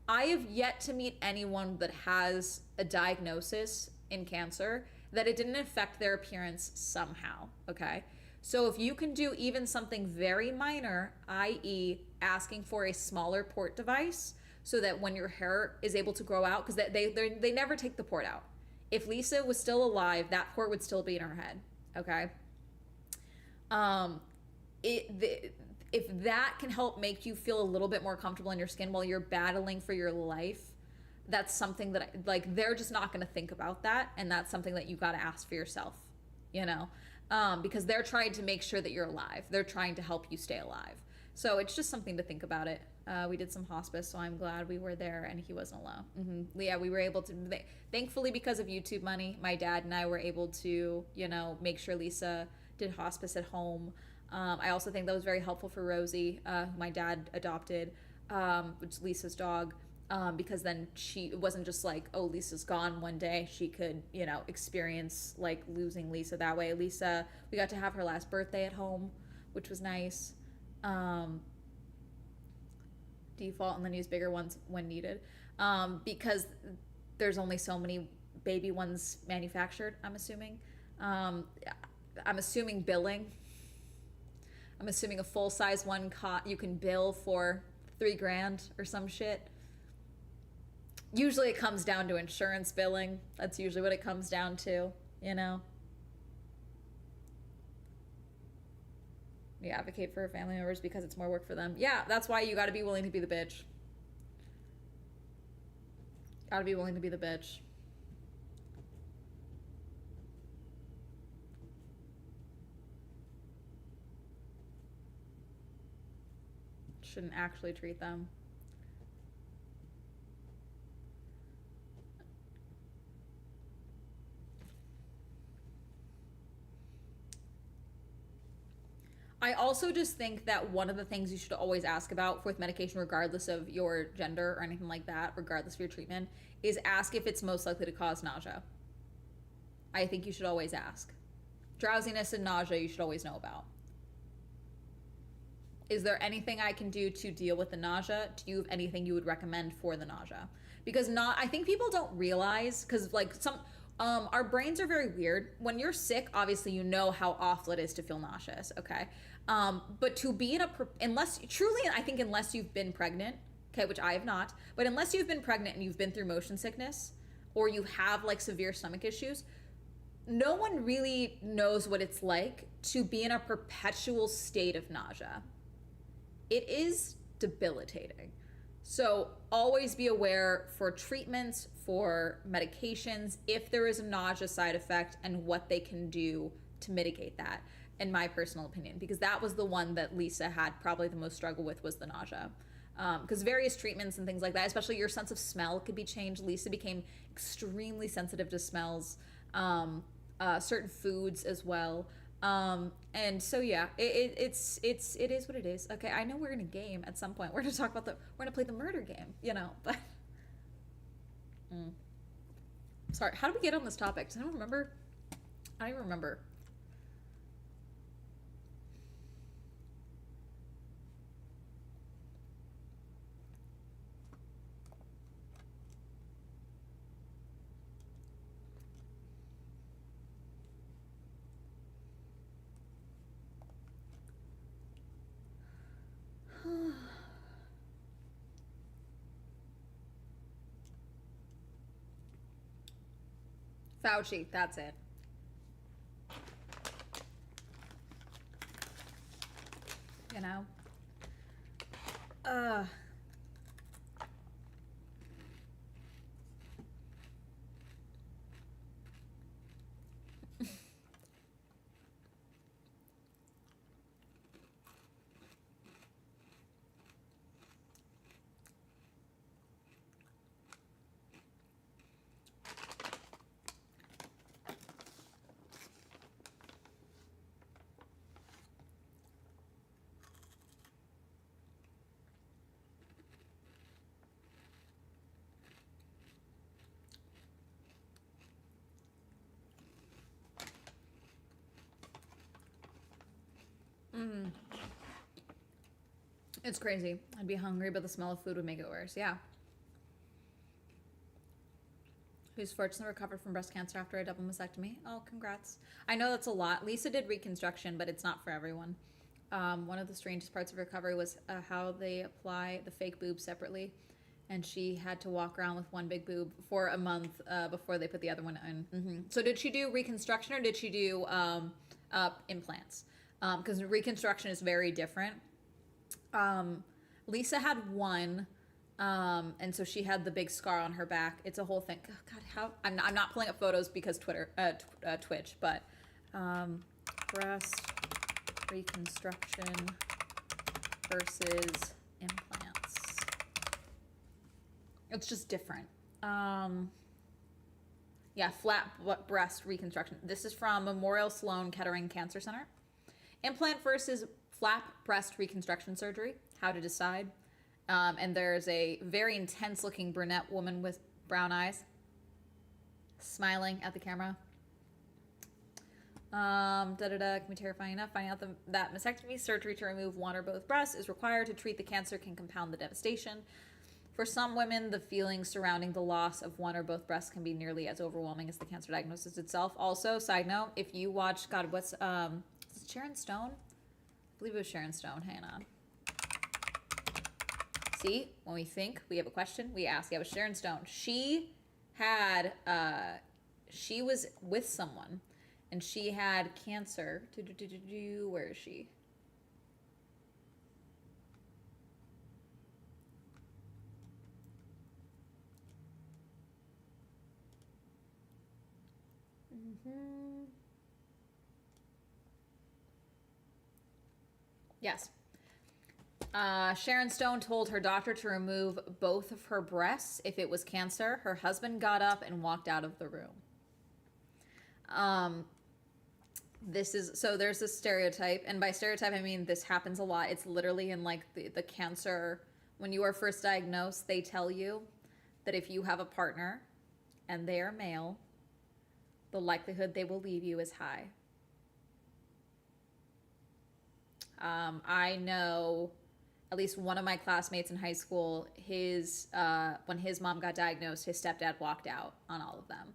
I have yet to meet anyone that has a diagnosis in cancer that it didn't affect their appearance somehow, okay? So if you can do even something very minor, i.e. asking for a smaller port device so that when your hair is able to grow out, because they never take the port out. If Lisa was still alive, that port would still be in her head, okay? If that can help make you feel a little bit more comfortable in your skin while you're battling for your life, that's something that like they're just not going to think about that, and that's something that you got to ask for yourself, you know, because they're trying to make sure that you're alive. They're trying to help you stay alive. So it's just something to think about it. We did some hospice, so I'm glad we were there and he wasn't alone. Mm-hmm. Yeah, we were able to, thankfully because of YouTube money, my dad and I were able to, you know, make sure Lisa did hospice at home. I also think that was very helpful for Rosie, who my dad adopted, which is Lisa's dog, because then it wasn't just like, oh, Lisa's gone one day. She could, you know, experience like losing Lisa that way. Lisa, we got to have her last birthday at home, which was nice. Default, and then use bigger ones when needed, because there's only so many baby ones manufactured, I'm assuming. I'm assuming billing. I'm assuming a full-size one you can bill for $3,000 or some shit. Usually it comes down to insurance billing. That's usually what it comes down to, you know. We advocate for family members because it's more work for them. Yeah, that's why you gotta be willing to be the bitch. Gotta be willing to be the bitch. Shouldn't actually treat them. I also just think that one of the things you should always ask about with medication, regardless of your gender or anything like that, regardless of your treatment, is ask if it's most likely to cause nausea. I think you should always ask. Drowsiness and nausea you should always know about. Is there anything I can do to deal with the nausea? Do you have anything you would recommend for the nausea? Because I think people don't realize, because like our brains are very weird. When you're sick, obviously you know how awful it is to feel nauseous, okay? But to be in unless you've been pregnant, okay, which I have not, but unless you've been pregnant and you've been through motion sickness, or you have like severe stomach issues, no one really knows what it's like to be in a perpetual state of nausea. It is debilitating. So always be aware for treatments, for medications, if there is a nausea side effect and what they can do to mitigate that, in my personal opinion, because that was the one that Lisa had probably the most struggle with, was the nausea. Because various treatments and things like that, especially your sense of smell could be changed. Lisa became extremely sensitive to smells, certain foods as well. And so yeah, it is what it is. Okay, I know we're gonna game at some point. We're gonna talk about we're gonna play the murder game, you know. But sorry, how did we get on this topic? Does anyone remember? I don't even remember. Fauci, that's it. You know? It's crazy. I'd be hungry, but the smell of food would make it worse. Yeah. Who's fortunately recovered from breast cancer after a double mastectomy. Oh, congrats. I know that's a lot. Lisa did reconstruction, but it's not for everyone. One of the strangest parts of recovery was how they apply the fake boob separately. And she had to walk around with one big boob for a month before they put the other one in. So did she do reconstruction or did she do implants? Because reconstruction is very different. Lisa had one, and so she had the big scar on her back. It's a whole thing. Oh, God, how I'm not pulling up photos because Twitch, but breast reconstruction versus implants. It's just different. Yeah, flat breast reconstruction. This is from Memorial Sloan Kettering Cancer Center. Implant versus flat breast reconstruction surgery, how to decide. And there's a very intense looking brunette woman with brown eyes smiling at the camera. Can be terrifying enough. Finding out that mastectomy surgery to remove one or both breasts is required to treat the cancer can compound the devastation. For some women, the feelings surrounding the loss of one or both breasts can be nearly as overwhelming as the cancer diagnosis itself. Also, side note, if you watch, God, what's, is it Sharon Stone? I believe it was Sharon Stone. Hang on. See, when we think we have a question, we ask. Yeah, it was Sharon Stone. She had, she was with someone, and she had cancer. Where is she? Yes. Sharon Stone told her doctor to remove both of her breasts if it was cancer. Her husband got up and walked out of the room. So there's this stereotype, and by stereotype I mean this happens a lot. It's literally in like the cancer, when you are first diagnosed, they tell you that if you have a partner and they are male, the likelihood they will leave you is high. I know at least one of my classmates in high school, when his mom got diagnosed, his stepdad walked out on all of them.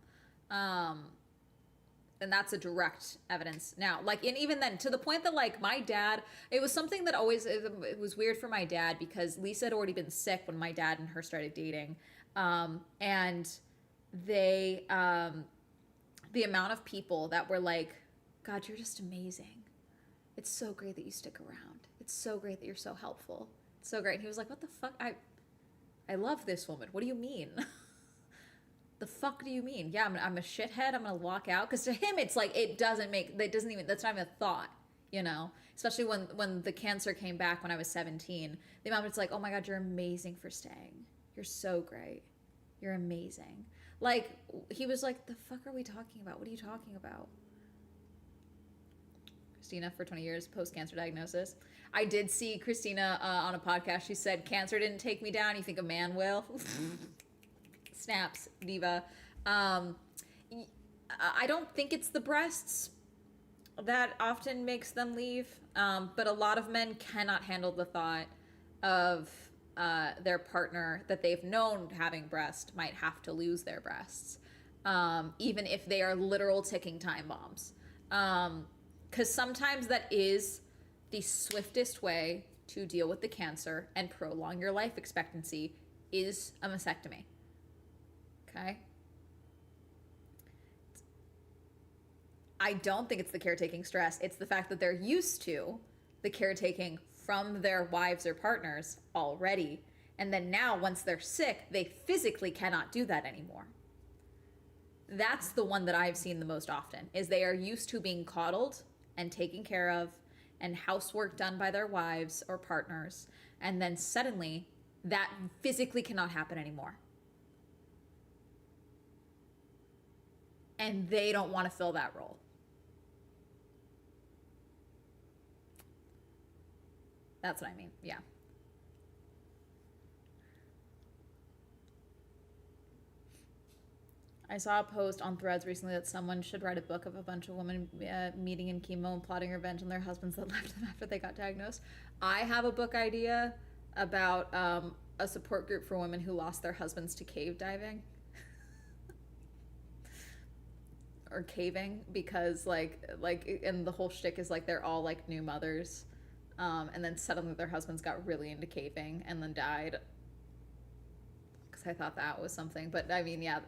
And that's a direct evidence now. Like, and even then, to the point that like my dad, it was something that always, it was weird for my dad because Lisa had already been sick when my dad and her started dating. And they, the amount of people that were like, God, you're just amazing. It's so great that you stick around. It's so great that you're so helpful. So great. And he was like, what the fuck? I love this woman. What do you mean? The fuck do you mean? Yeah, I'm a shithead. I'm gonna walk out. Because to him, it's like, that's not even a thought, you know? Especially when the cancer came back when I was 17. The amount it's like, oh my God, you're amazing for staying. You're so great. You're amazing. Like, he was like, the fuck are we talking about? What are you talking about? Christina for 20 years, post-cancer diagnosis. I did see Christina on a podcast. She said, cancer didn't take me down. You think a man will? Snaps, diva. I don't think it's the breasts that often makes them leave, but a lot of men cannot handle the thought of their partner that they've known having breast might have to lose their breasts, even if they are literal ticking time bombs. Because sometimes that is the swiftest way to deal with the cancer and prolong your life expectancy is a mastectomy. Okay? I don't think it's the caretaking stress. It's the fact that they're used to the caretaking from their wives or partners already. And then now, once they're sick, they physically cannot do that anymore. That's the one that I've seen the most often, is they are used to being coddled and taken care of and housework done by their wives or partners. And then suddenly, that physically cannot happen anymore. And they don't want to fill that role. That's what I mean, yeah. I saw a post on Threads recently that someone should write a book of a bunch of women meeting in chemo and plotting revenge on their husbands that left them after they got diagnosed. I have a book idea about a support group for women who lost their husbands to cave diving. Or caving, because like and the whole shtick is like they're all like new mothers, and then suddenly their husbands got really into caving and then died. Because I thought that was something, but I mean, yeah,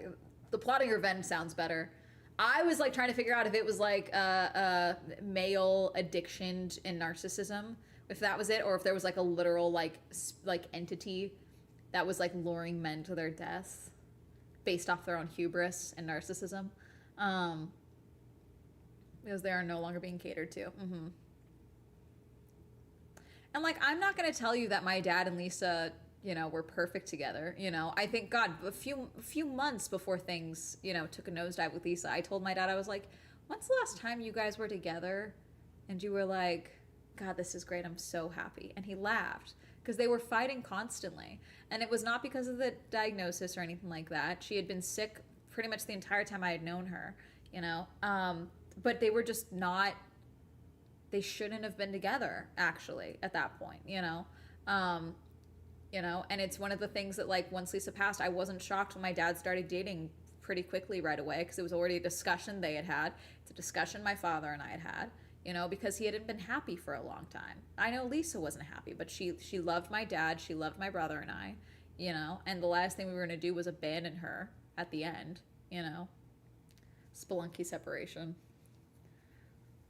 the plotting revenge sounds better. I was like trying to figure out if it was like male addiction and narcissism, if that was it, or if there was like a literal like entity that was like luring men to their deaths based off their own hubris and narcissism. Because they are no longer being catered to. Mm-hmm. And like, I'm not going to tell you that my dad and Lisa, you know, were perfect together. You know, I think, God, a few months before things, you know, took a nosedive with Lisa, I told my dad, I was like, when's the last time you guys were together and you were like, God, this is great. I'm so happy. And he laughed because they were fighting constantly. And it was not because of the diagnosis or anything like that. She had been sick pretty much the entire time I had known her, you know, but they were just not, they shouldn't have been together actually at that point, you know, and it's one of the things that like once Lisa passed, I wasn't shocked when my dad started dating pretty quickly right away, because it was already a discussion they had. It's a discussion my father and I had, you know, because he hadn't been happy for a long time. I know Lisa wasn't happy, but she loved my dad, she loved my brother and I, you know, and the last thing we were going to do was abandon her at the end, you know. Spelunky separation.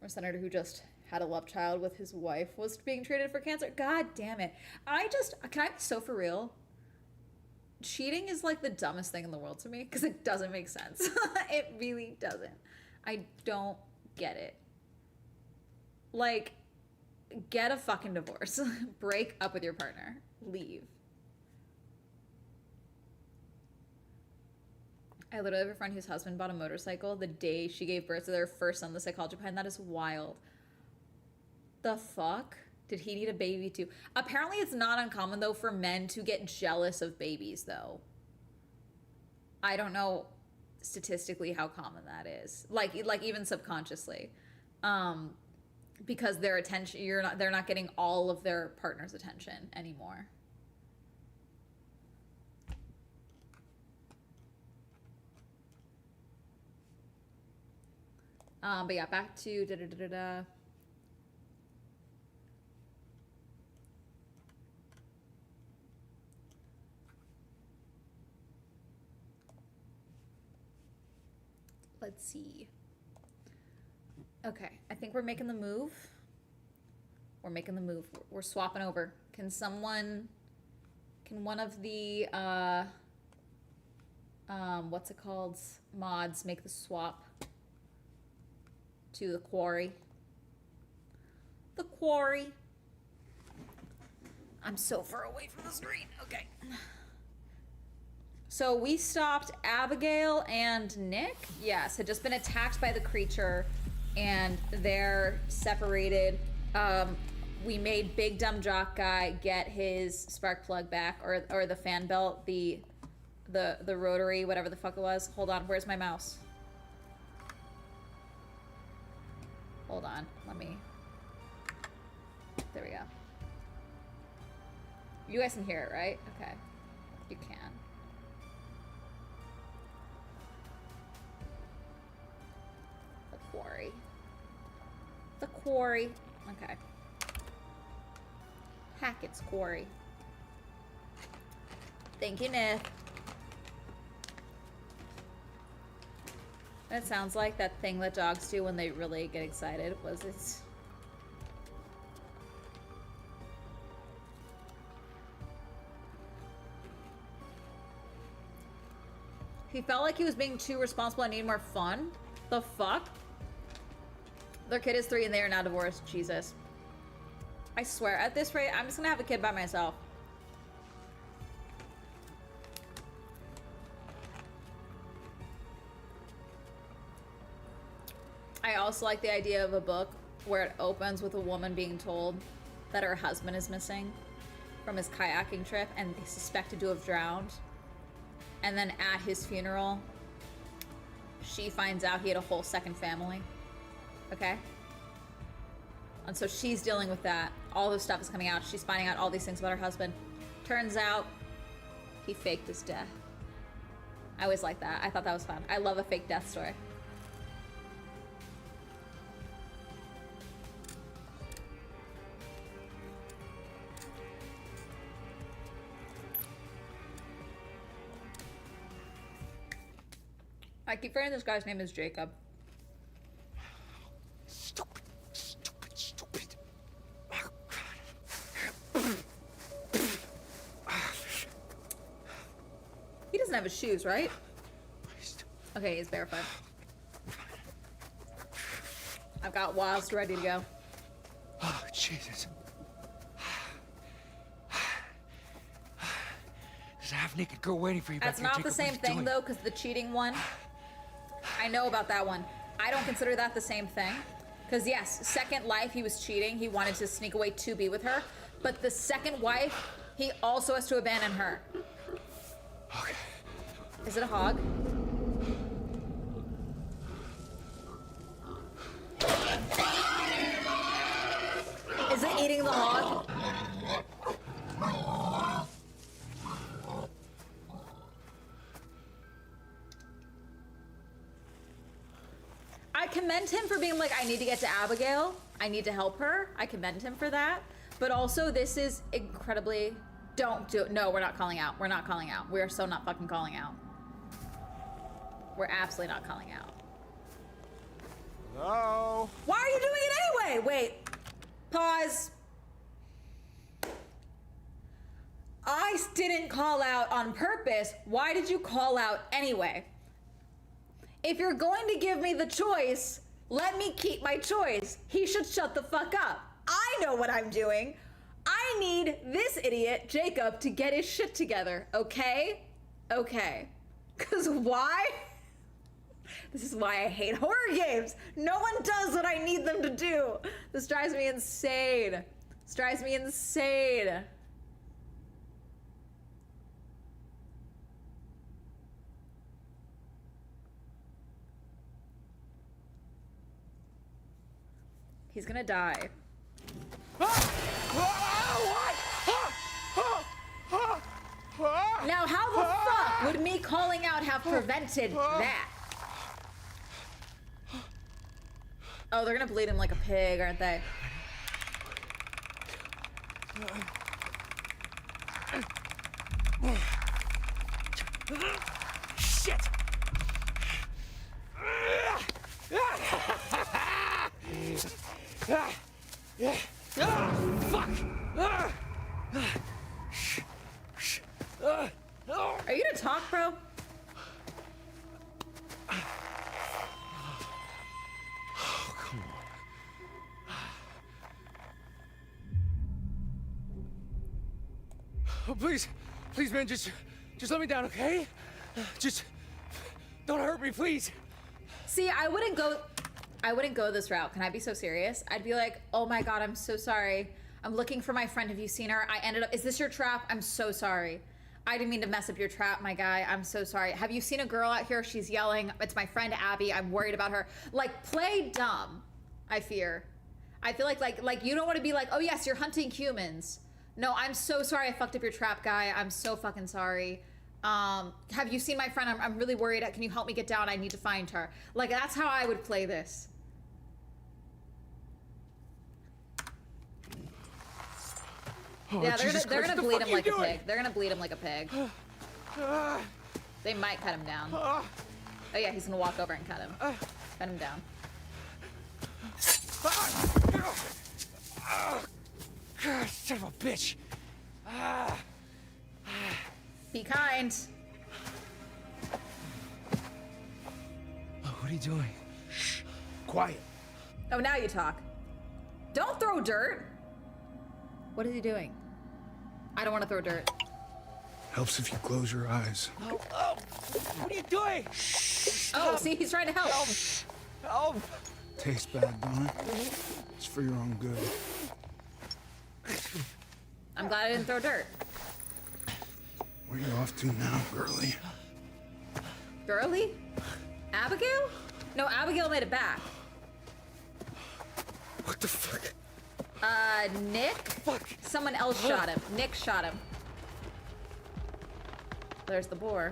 Or a senator who just had a love child with his wife was being treated for cancer. God damn it. Can I be so for real? Cheating is like the dumbest thing in the world to me because it doesn't make sense. It really doesn't. I don't get it. Like, get a fucking divorce. Break up with your partner. Leave. I literally have a friend whose husband bought a motorcycle the day she gave birth to their first son. The psychology behind that is wild. The fuck? Did he need a baby too? Apparently it's not uncommon though for men to get jealous of babies though. I don't know statistically how common that is. Like even subconsciously. Because their attention, they're not getting all of their partner's attention anymore. But yeah, back to da-da-da-da-da. Let's see. Okay, I think we're making the move. We're making the move. We're swapping over. Can one of the, what's it called? Mods make the swap to the Quarry. The Quarry. I'm so far away from the screen. Okay. So we stopped Abigail and Nick. Yes, had just been attacked by the creature and they're separated. We made Big Dumb Jock Guy get his spark plug back, or the fan belt, the rotary, whatever the fuck it was. Hold on, where's my mouse? Hold on, let me. There we go. You guys can hear it, right? Okay, you can. The Quarry. The Quarry. Okay. Hackett's Quarry. Thank you, Nith. That sounds like that thing that dogs do when they really get excited. Was it? He felt like he was being too responsible and needed more fun. The fuck? Their kid is 3 and they are now divorced. Jesus. I swear, at this rate, I'm just gonna have a kid by myself. I also like the idea of a book where it opens with a woman being told that her husband is missing from his kayaking trip and he's suspected to have drowned. And then at his funeral, she finds out he had a whole second family. Okay? And so she's dealing with that. All this stuff is coming out. She's finding out all these things about her husband. Turns out, he faked his death. I always like that. I thought that was fun. I love a fake death story. I keep forgetting this guy's name is Jacob. Stupid. Oh, God. He doesn't have his shoes, right? Okay, he's barefoot. I've got whilst ready to go. Oh, Jesus. There's a half-naked girl waiting for you back That's there, not Jacob. the same thing, though, because the cheating one, I know about that one. I don't consider that the same thing. Because, yes, second life, he was cheating. He wanted to sneak away to be with her. But the second wife, he also has to abandon her. Okay. Is it a hog? Is it eating the hog? I commend him for being like, I need to get to Abigail. I need to help her. I commend him for that. But also, this is incredibly... Don't do it. No, we're not calling out. We're not calling out. We are so not fucking calling out. We're absolutely not calling out. Hello? Why are you doing it anyway? Wait. Pause. I didn't call out on purpose. Why did you call out anyway? If you're going to give me the choice, let me keep my choice. He should shut the fuck up. I know what I'm doing. I need this idiot, Jacob, to get his shit together, okay? Okay. Because why? This is why I hate horror games. No one does what I need them to do. This drives me insane. This drives me insane. He's gonna die. Now, how the fuck would me calling out have prevented that? Oh, they're gonna bleed him like a pig, aren't they? Shit! Ah! Fuck! Ah! Are you gonna talk, bro? Oh, come on. Oh, please, please, man, just let me down, okay? Just don't hurt me, please. See, I wouldn't go this route. Can I be so serious? I'd be like, oh my God, I'm so sorry. I'm looking for my friend. Have you seen her? Is this your trap? I'm so sorry. I didn't mean to mess up your trap, my guy. I'm so sorry. Have you seen a girl out here? She's yelling. It's my friend Abby. I'm worried about her. Like, play dumb, I fear. I feel like you don't want to be like, oh yes, you're hunting humans. No, I'm so sorry I fucked up your trap, guy. I'm so fucking sorry. Have you seen my friend? I'm really worried. Can you help me get down? I need to find her. Like, that's how I would play this. Oh, Yeah, Jesus they're Christ, gonna what bleed the him fuck like are you a doing? pig. They're gonna bleed him like a pig. They might cut him down. Ah! Oh yeah, he's gonna walk over and cut him. Cut him down. God, son of a bitch. Be kind. Oh, what are you doing? Shh. Quiet. Oh, now you talk. Don't throw dirt. What is he doing? I don't want to throw dirt. Helps if you close your eyes. Oh, what are you doing? Oh, see, he's trying to help. Help! Tastes bad, don't it? It's for your own good. I'm glad I didn't throw dirt. Where you off to now, girly? Girly? Abigail? No, Abigail made it back. What the fuck? Nick? Fuck! Someone else shot him. Nick shot him. There's the boar.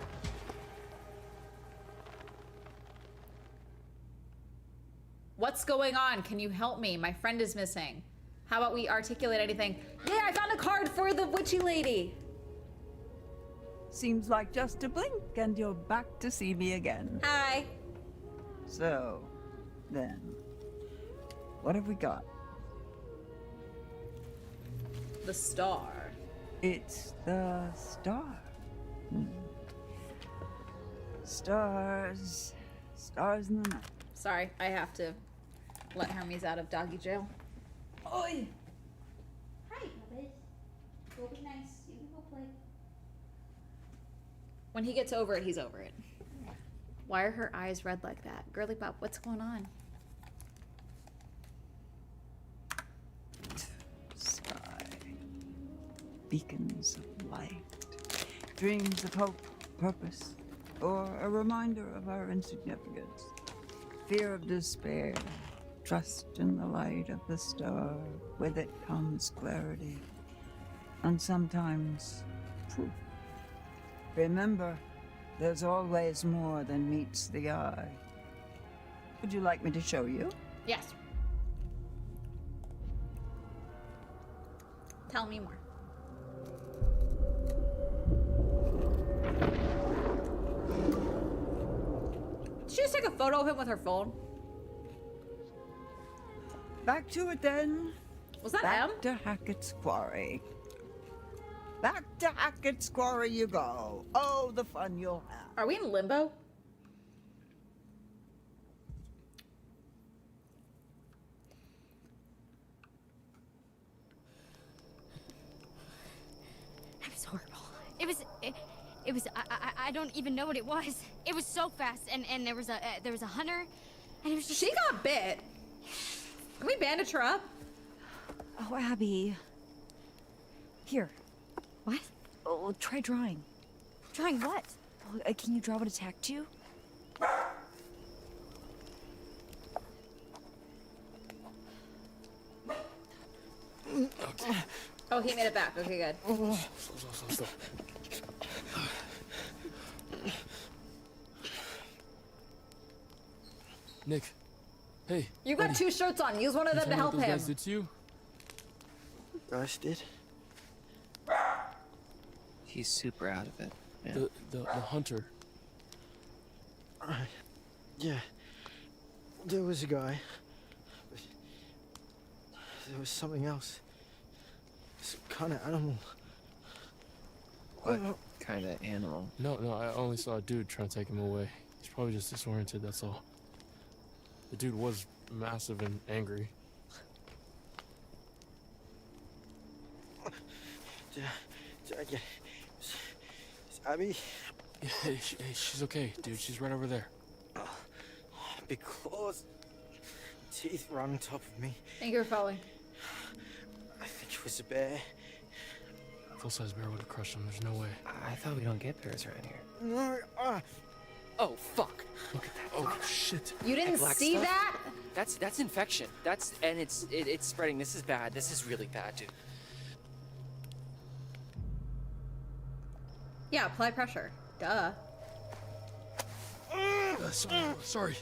What's going on? Can you help me? My friend is missing. How about we articulate anything? Yeah, I found a card for the witchy lady. Seems like just a blink and you're back to see me again. Hi. So, then, what have we got? The star. It's the star. Stars. Stars in the night. Sorry, I have to let Hermes out of doggy jail. Oi! Hi, puppet. Go be nice. You can go play. When he gets over it, he's over it. Why are her eyes red like that? Girly Pop, what's going on? Sky. Beacons of light. Dreams of hope, purpose, or a reminder of our insignificance. Fear of despair. Trust in the light of the star. With it comes clarity. And sometimes proof. Remember, there's always more than meets the eye. Would you like me to show you? Yes. Tell me more. Did she just take a photo of him with her phone? Back to it then. Was that Back him? to Hackett's Quarry. Back to Hackett's Quarry you go. Oh, the fun you'll have. Are we in limbo? It was horrible. It was. I don't even know what it was. It was so fast, and there was a hunter, and it was just. She got bit. Can we bandage her up? Oh, Abby. Here. What? Oh, try drawing. Trying what? Oh, can you draw what attacked you? Oh, he made it back. Okay, good. Slow. Nick, hey. You got two shirts on. Use one of them to help those him. guys did to you? Rush did? He's super out of it. Yeah. The hunter. Yeah. There was a guy. there was something else. Some kind of animal. What kind of animal? No, I only saw a dude trying to take him away. He's probably just disoriented, that's all. The dude was massive and angry. Did I get... Is Abby? Yeah, hey, she's okay, dude. She's right over there. Big claws. Teeth were on top of me. Thank you for following. I think it was a bear. Full-size bear would have crushed him. There's no way. I thought we don't get bears around here. No, Oh, fuck. Look at that. Oh, shit. You didn't Black see stuff? that? That's infection. It's spreading. This is bad. This is really bad, dude. Yeah, apply pressure. Duh. Sorry.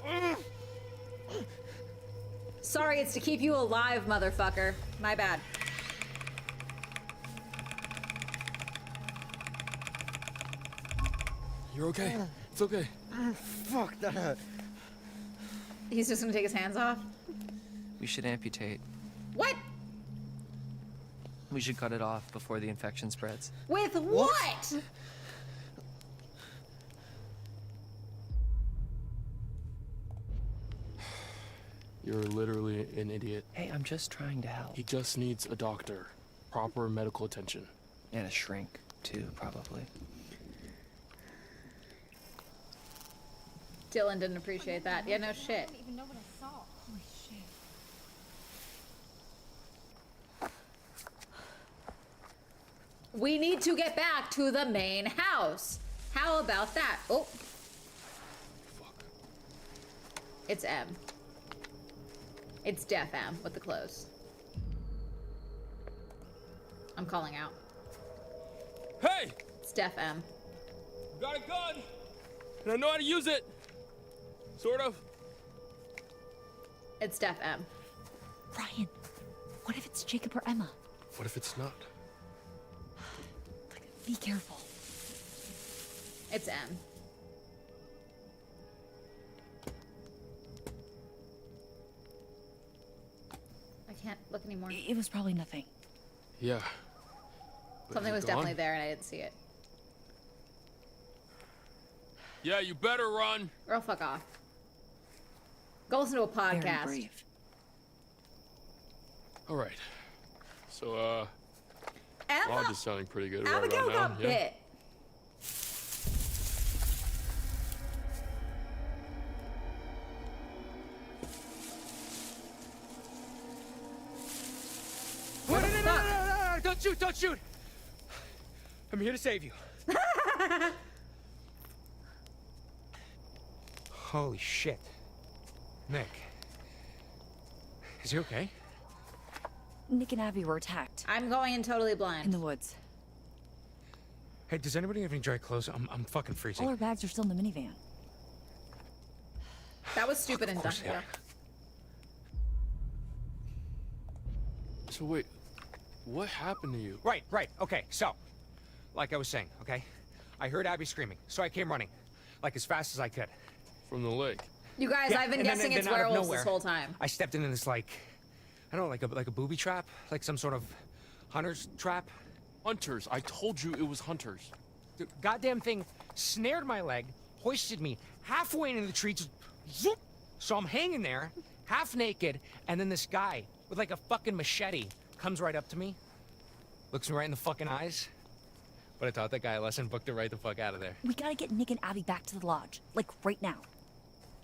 Sorry, it's to keep you alive, motherfucker. My bad. You're okay. It's okay. fuck, that hurt. He's just gonna take his hands off? We should amputate. What? We should cut it off before the infection spreads. With what? You're literally an idiot. Hey, I'm just trying to help. He just needs a doctor. Proper medical attention. And a shrink, too, probably. Dylan didn't appreciate that. Yeah, no shit. I don't even know what I saw. Holy shit. We need to get back to the main house. How about that? Oh. Fuck. It's M. It's Def M with the clothes. I'm calling out. Hey! It's Def M. Got a gun! And I know how to use it! Sort of. It's Def M. Ryan, what if it's Jacob or Emma? What if it's not? Be careful. It's M. I can't look anymore. It was probably nothing. Yeah. But Something is it was gone? definitely there and I didn't see it. Yeah, you better run. Girl, fuck off. Go listen to a Very podcast. brave. All right. So, Emma, Lodge is sounding pretty good right Abigail about now. got Yeah. bit. Wait, the fuck? no, don't shoot, don't shoot! I'm here to save you. Holy shit. Nick. Is he okay? Nick and Abby were attacked I'm going in totally in blind. the woods. Hey, does anybody have any dry clothes? I'm fucking All freezing. our bags are still in the minivan. That was stupid and dumb. course they are. So wait, what happened to you? Right, okay, so, like I was saying, okay? I heard Abby screaming, so I came running, like as fast as I could. From the lake. You guys, Yeah, I've been and then- guessing then it's out of werewolves nowhere, this whole time. I stepped into this like, I don't know, like a booby trap, like some sort of hunter's trap. Hunters. I told you it was hunters. The goddamn thing snared my leg, hoisted me halfway into the tree, just zoop. So I'm hanging there, half naked, and then this guy with like a fucking machete comes right up to me, looks me right in the fucking eyes. But I taught that guy a lesson, booked it right the fuck out of there. We gotta get Nick and Abby back to the lodge, like right now.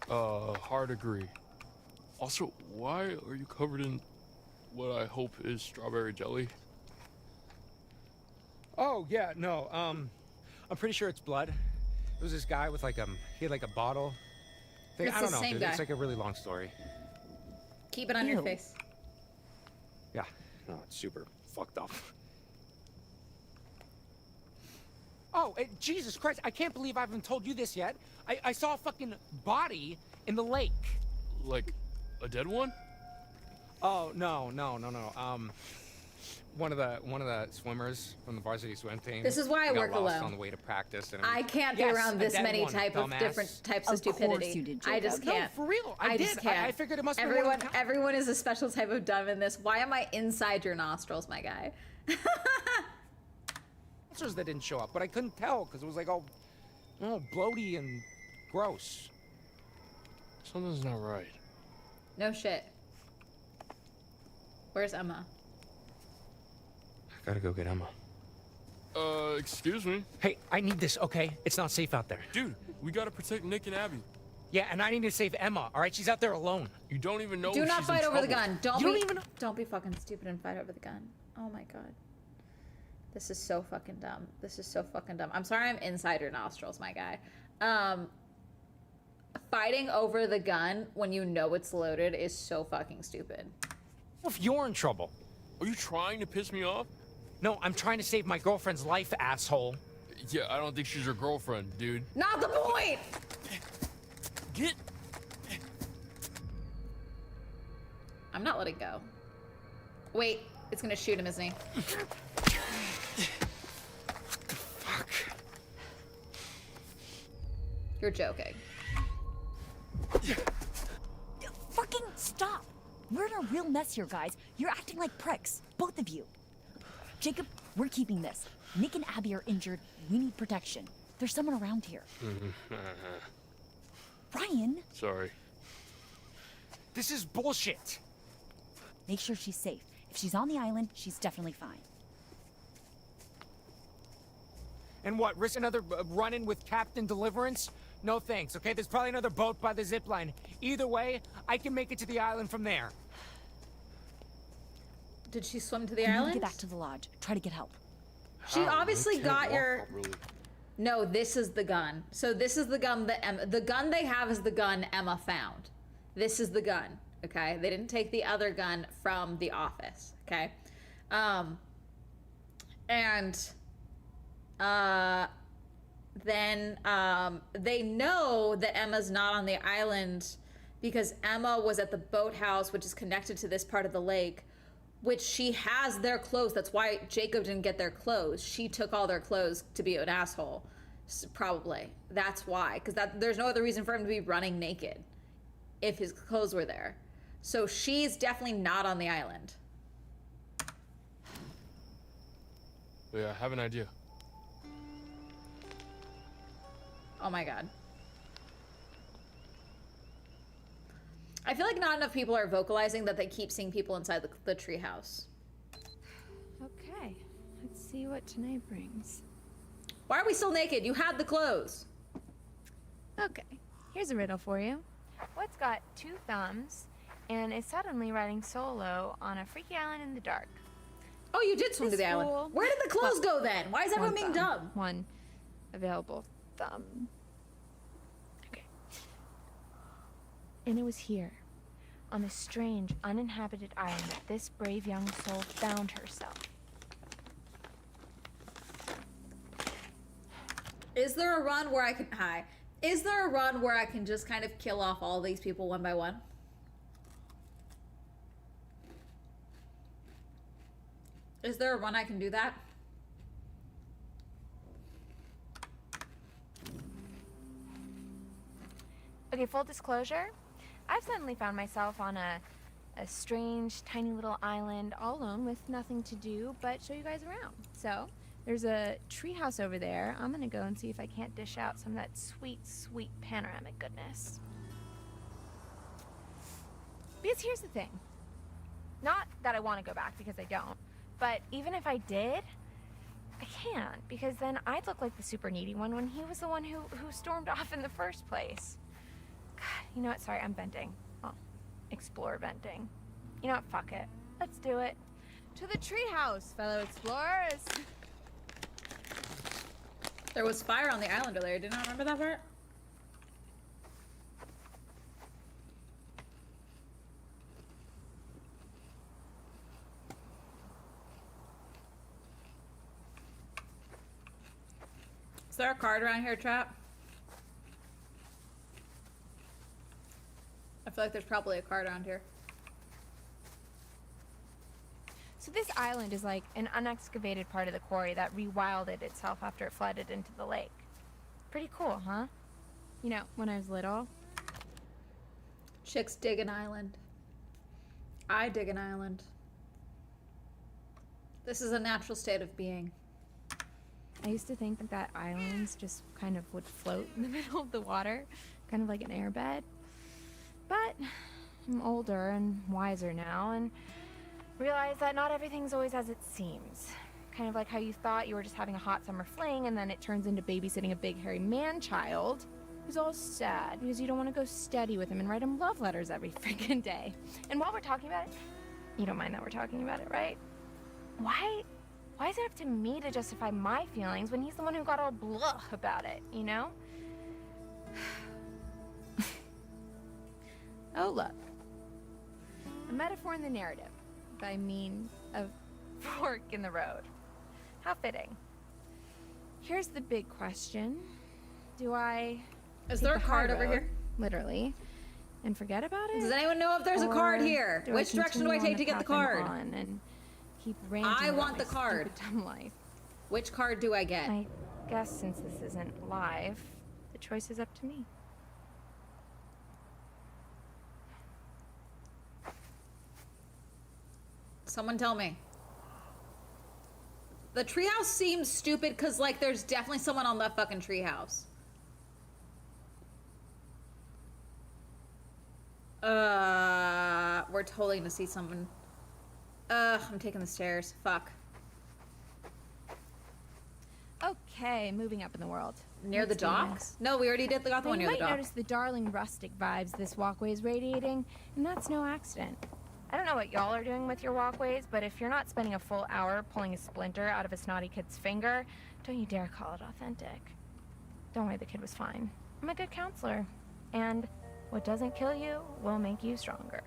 Hard agree. Also, why are you covered in what I hope is strawberry jelly? Oh, yeah, no, I'm pretty sure it's blood. It was this guy with like, he had like a bottle. Thing. It's I don't the know, same dude. guy. It's like a really long story. Keep it on your Ew. face. Yeah, no, it's super fucked up. Oh, Jesus Christ, I can't believe I haven't told you this yet. I saw a fucking body in the lake. Like, a dead one? Oh, no. one of the swimmers from the varsity swim team. This is why I got work lost alone. on the way to practice. And I can't be Yes, around a this dead many one, different dumbass. types of Of course stupidity. you did, I just Jacob. No, can't. for real. I did. just can't. I figured it must be one of everyone. the Everyone is a special type of dumb in this. Why am I inside your nostrils, my guy? answers that didn't show up, but I couldn't tell because it was like all bloaty and gross. Something's not right. No shit. Where's Emma? I gotta go get Emma. Excuse me? Hey, I need this, okay? It's not safe out there. Dude, we gotta protect Nick and Abby. Yeah, and I need to save Emma, all right? She's out there alone. You don't even know Do if not she's in fight over the trouble. gun. Don't be fucking stupid and fight over the gun. Oh my god. This is so fucking dumb. This is so fucking dumb. I'm sorry I'm inside your nostrils, my guy. Fighting over the gun when you know it's loaded is so fucking stupid. What if you're in trouble? Are you trying to piss me off? No, I'm trying to save my girlfriend's life, asshole. Yeah, I don't think she's your girlfriend, dude. Not the point! Get... I'm not letting go. Wait, it's gonna shoot him, isn't he? Fuck. You're joking. Fucking stop! We're in a real mess here, guys. You're acting like pricks, both of you. Jacob, we're keeping this. Nick and Abby are injured. We need protection. There's someone around here. Ryan! Sorry. This is bullshit. Make sure she's safe. If she's on the island, she's definitely fine. And what, risk another run-in with Captain Deliverance? No thanks, okay? There's probably another boat by the zip line. Either way, I can make it to the island from there. Did she swim to the You need to island? get back to the lodge. Try to get help. She How? obviously We can't got walk your... properly. No, this is the gun. So this is the gun that Emma... The gun they have is the gun Emma found. This is the gun, okay? They didn't take the other gun from the office, okay? Then they know that Emma's not on the island because Emma was at the boathouse, which is connected to this part of the lake, which she has their clothes. That's why Jacob didn't get their clothes. She took all their clothes to be an asshole, probably. That's why, because there's no other reason for him to be running naked if his clothes were there. So she's definitely not on the island. Yeah, I have an idea. Oh my god. I feel like not enough people are vocalizing that they keep seeing people inside the treehouse. Okay, let's see what tonight brings. Why are we still naked? You had the clothes. Okay, here's a riddle for you. What's got two thumbs and is suddenly riding solo on a freaky island in the dark? Oh, you did swim to This the island. fool- Where did the clothes Well, go then? Why is everyone being thumb. dumb? One available thumb. Okay. And it was here, on this strange, uninhabited island, that this brave young soul found herself. Is there a run where I can... Hi. Is there a run where I can just kind of kill off all these people one by one? Is there a run I can do that? Okay, full disclosure, I've suddenly found myself on a strange, tiny little island all alone with nothing to do but show you guys around. So, there's a treehouse over there. I'm gonna go and see if I can't dish out some of that sweet, sweet panoramic goodness. Because here's the thing. Not that I want to go back, because I don't. But even if I did, I can't, because then I'd look like the super needy one when he was the one who stormed off in the first place. God, you know what? Sorry, I'm venting. Well, explore venting. You know what? Fuck it. Let's do it. To the treehouse, fellow explorers. There was fire on the island earlier. Did not remember that part? Is there a card around here, Trap? I feel like there's probably a card around here. So this island is like an unexcavated part of the quarry that rewilded itself after it flooded into the lake. Pretty cool, huh? You know, when I was little. Chicks dig an island. I dig an island. This is a natural state of being. I used to think that islands just kind of would float in the middle of the water, kind of like an airbed. But I'm older and wiser now and realize that not everything's always as it seems. Kind of like how you thought you were just having a hot summer fling and then it turns into babysitting a big hairy man-child who's all sad because you don't want to go steady with him and write him love letters every freaking day. And while we're talking about it, you don't mind that we're talking about it, right? Why is it up to me to justify my feelings when he's the one who got all blah about it, you know? Oh, look. A metaphor in the narrative. I mean, a fork in the road. How fitting. Here's the big question. Do I... Is take there a the card high over road, here? Literally, and forget about it? Does anyone know if there's a card Or here? do I Which direction do I continue take on to get the path I'm card? on and keep ranting I about want my the card. stupid, dumb life? Which card do I get? I guess since this isn't live, the choice is up to me. Someone tell me. The treehouse seems stupid because, like, there's definitely someone on that fucking treehouse. We're totally gonna see someone. I'm taking the stairs. Fuck. Okay, moving up in the world. Near the Let's do dock? this. No, we already got the one You near the might dock. notice the darling rustic vibes this walkway is radiating, and that's no accident. I don't know what y'all are doing with your walkways, but if you're not spending a full hour pulling a splinter out of a snotty kid's finger, don't you dare call it authentic. Don't worry, the kid was fine. I'm a good counselor, and what doesn't kill you will make you stronger.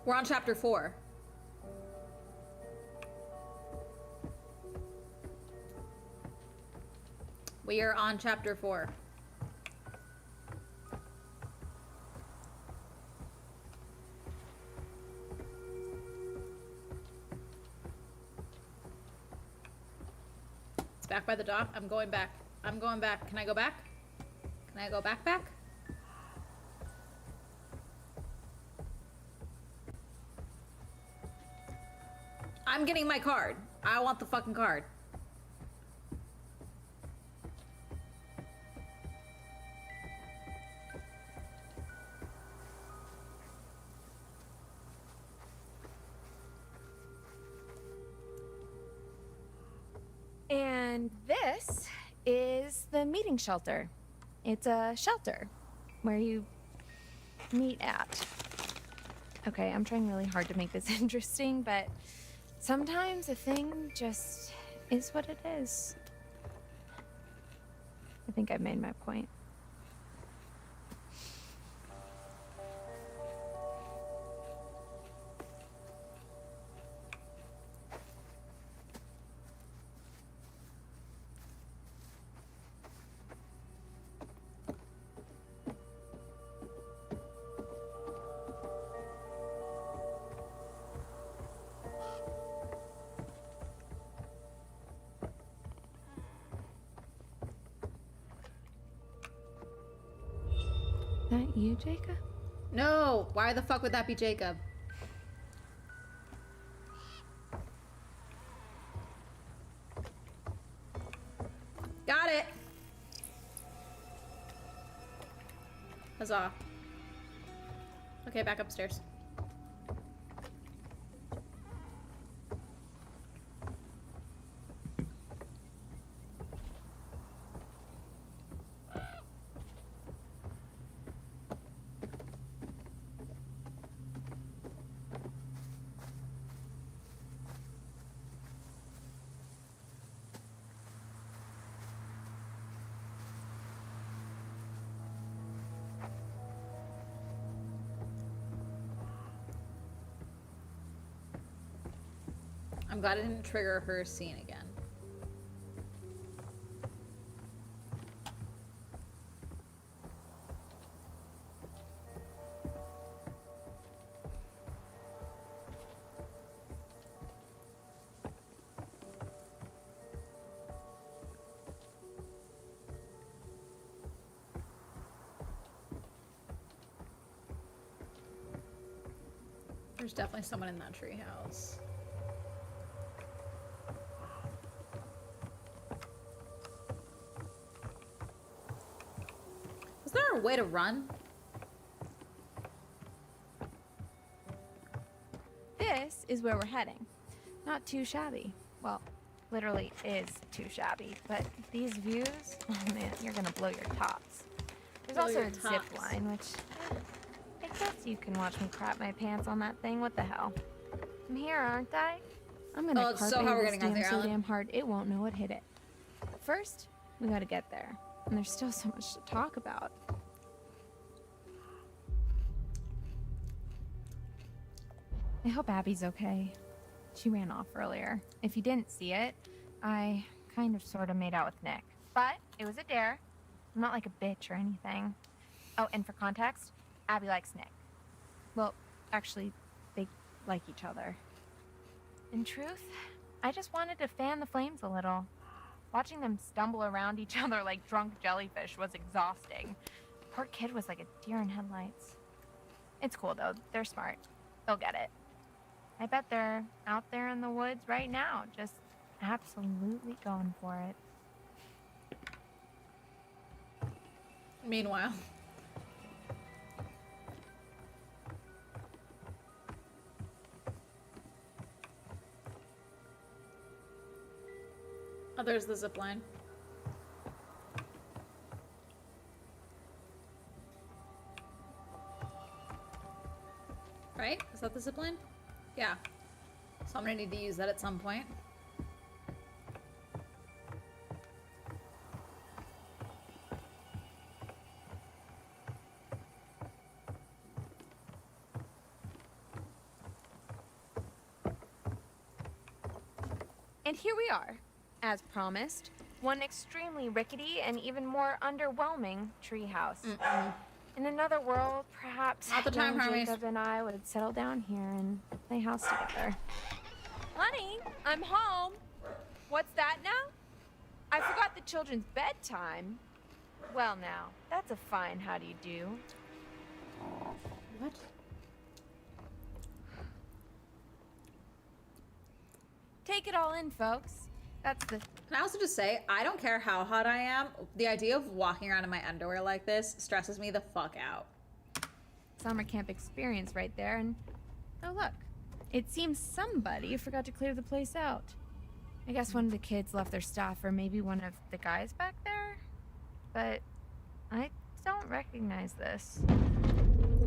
We're on chapter 4. We are on chapter 4. It's back by the dock. I'm going back. I'm going back. Can I go back? Can I go back? I'm getting my card. I want the fucking card. And this is the meeting shelter. It's a shelter where you meet at. Okay, I'm trying really hard to make this interesting, but sometimes a thing just is what it is. I think I've made my point. That you, Jacob? No! Why the fuck would that be Jacob? Got it! Huzzah. Okay, back upstairs. I'm glad I didn't trigger her scene again. There's definitely someone in that treehouse. Is there a way to run? This is where we're heading. Not too shabby. Well, literally is too shabby, but these views, oh man, you're gonna blow your tops. There's also a zip line, which I guess you can watch me crap my pants on that thing. What the hell? I'm here, aren't I? I'm gonna Oh, so how we're getting off the so island? damn hard it won't know it hit it. But first, we gotta get there, and there's still so much to talk about. I hope Abby's okay. She ran off earlier. If you didn't see it, I kind of sort of made out with Nick. But it was a dare. I'm not like a bitch or anything. Oh, and for context, Abby likes Nick. Well, actually, they like each other. In truth, I just wanted to fan the flames a little. Watching them stumble around each other like drunk jellyfish was exhausting. Poor kid was like a deer in headlights. It's cool though, they're smart. They'll get it. I bet they're out there in the woods right now, just absolutely going for it. Meanwhile. Oh, there's the zip line. Right? Is that the zip line? Yeah. So I'm gonna need to use that at some point. And here we are, as promised, one extremely rickety and even more underwhelming treehouse. In another world, perhaps Not the time, young Hermes. Jacob and I would settle down here and play house together. Honey, I'm home. What's that now? I forgot the children's bedtime. Well now, that's a fine how do you do. What? Take it all in, folks. That's the... Can I also just say, I don't care how hot I am, the idea of walking around in my underwear like this stresses me the fuck out. summer camp experience right there, and oh look, it seems somebody forgot to clear the place out. I guess one of the kids left their stuff, or maybe one of the guys back there, but I don't recognize this.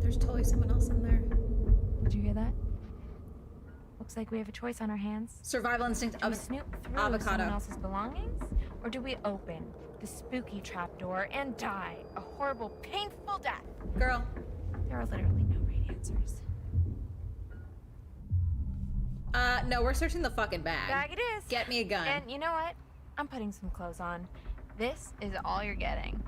There's totally someone else in there. Did you hear that? Looks like we have a choice on our hands. Survival instinct Do we snoop through avocado. someone else's belongings, or do we open the spooky trapdoor and die a horrible, painful death? Girl. There are literally no right answers. No, we're searching the fucking bag. Bag it is. Get me a gun. And you know what? I'm putting some clothes on. This is all you're getting.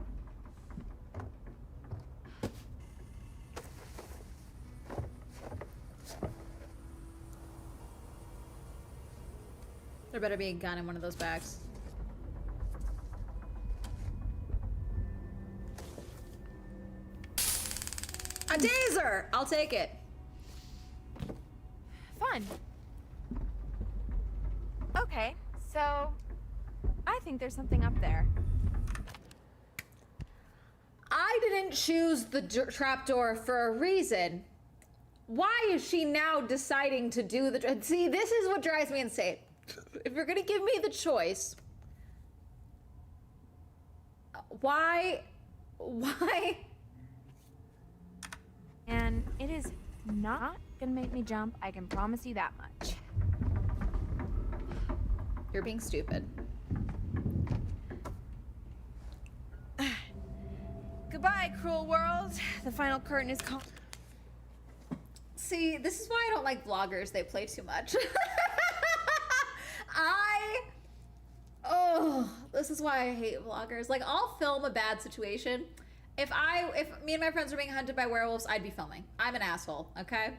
There better be a gun in one of those bags. A taser! I'll take it. Fun. Okay, so I think there's something up there. I didn't choose the trapdoor for a reason. Why is she now deciding to do the... See, this is what drives me insane. If you're gonna give me the choice, why? And it is not gonna make me jump, I can promise you that much. You're being stupid. Goodbye, cruel world. The final curtain is called. See, this is why I don't like vloggers. They play too much. This is why I hate vloggers. Like, I'll film a bad situation. If me and my friends were being hunted by werewolves, I'd be filming. I'm an asshole, okay?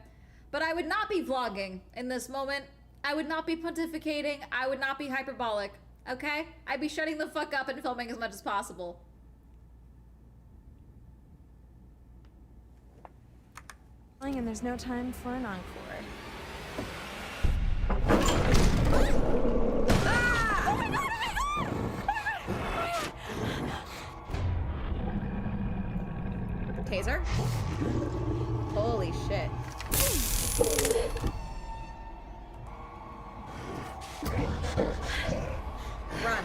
But I would not be vlogging in this moment. I would not be pontificating. I would not be hyperbolic, okay? I'd be shutting the fuck up and filming as much as possible. And there's no time for an encore. Taser? Holy shit. Run.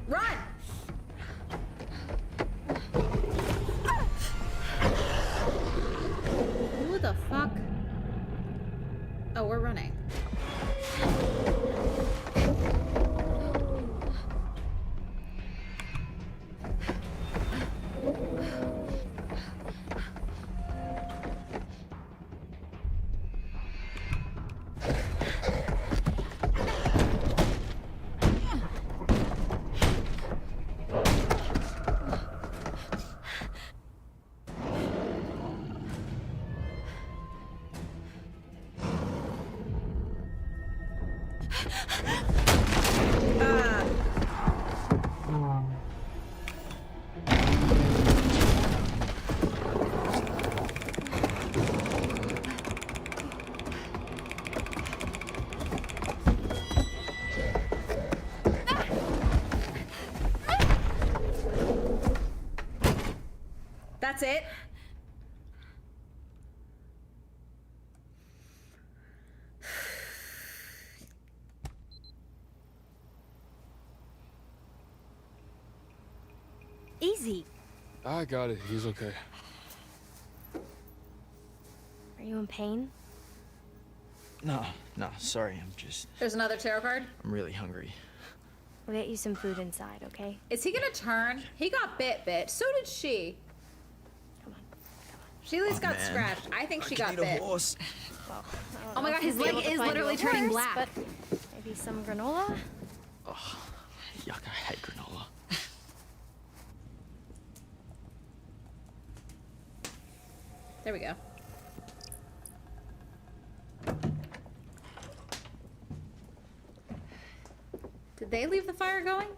Run! Who the fuck? Oh, we're running. That's it. Easy. I got it. He's okay. Are you in pain? No, sorry. There's another tarot card. I'm really hungry. We'll get you some food inside, okay? Is he gonna turn? He got bit. So did she. Come on. She at least got man. scratched. I think she got Need a bit. horse. Well, Oh my god, his leg is literally turning black. But maybe some granola? Oh, yuck! I hate granola. There we go. Did they leave the fire going?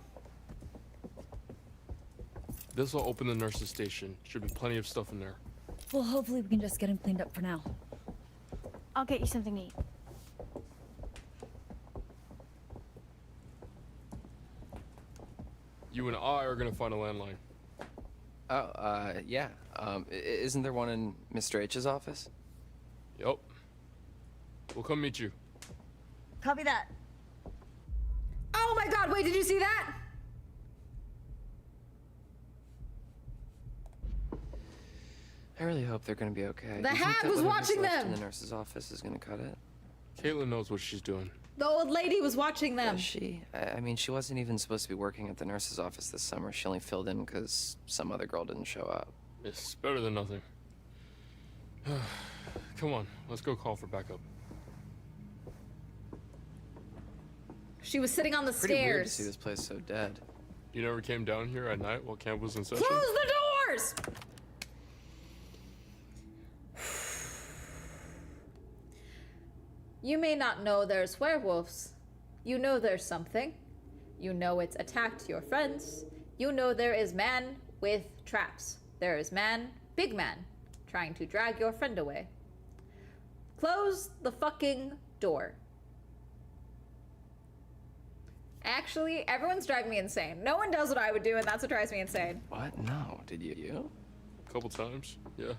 This will open the nurse's station. Should be plenty of stuff in there. Well, hopefully we can just get him cleaned up for now. I'll get you something to eat. You and I are gonna find a landline. Oh, yeah. Isn't there one in Mr. H's office? Yup. We'll come meet you. Copy that. Oh my god, wait, did you see that? I really hope they're gonna be okay. The Do you think hag that was whatever's watching left them. in the nurse's office is gonna cut it. Caitlin knows what she's doing. The old lady was watching them. Does she? I mean, she wasn't even supposed to be working at the nurse's office this summer. She only filled in because some other girl didn't show up. It's better than nothing. Come on, let's go call for backup. She was sitting on the Pretty weird to stairs. see this place so dead. You never came down here at night while camp was in session? Close the doors! You may not know there's werewolves. You know there's something. You know it's attacked your friends. You know there is man with traps. There is man, big man, trying to drag your friend away. Close the fucking door. Actually, everyone's driving me insane. No one does what I would do, and that's what drives me insane. What? No. Did you? A couple times, yeah.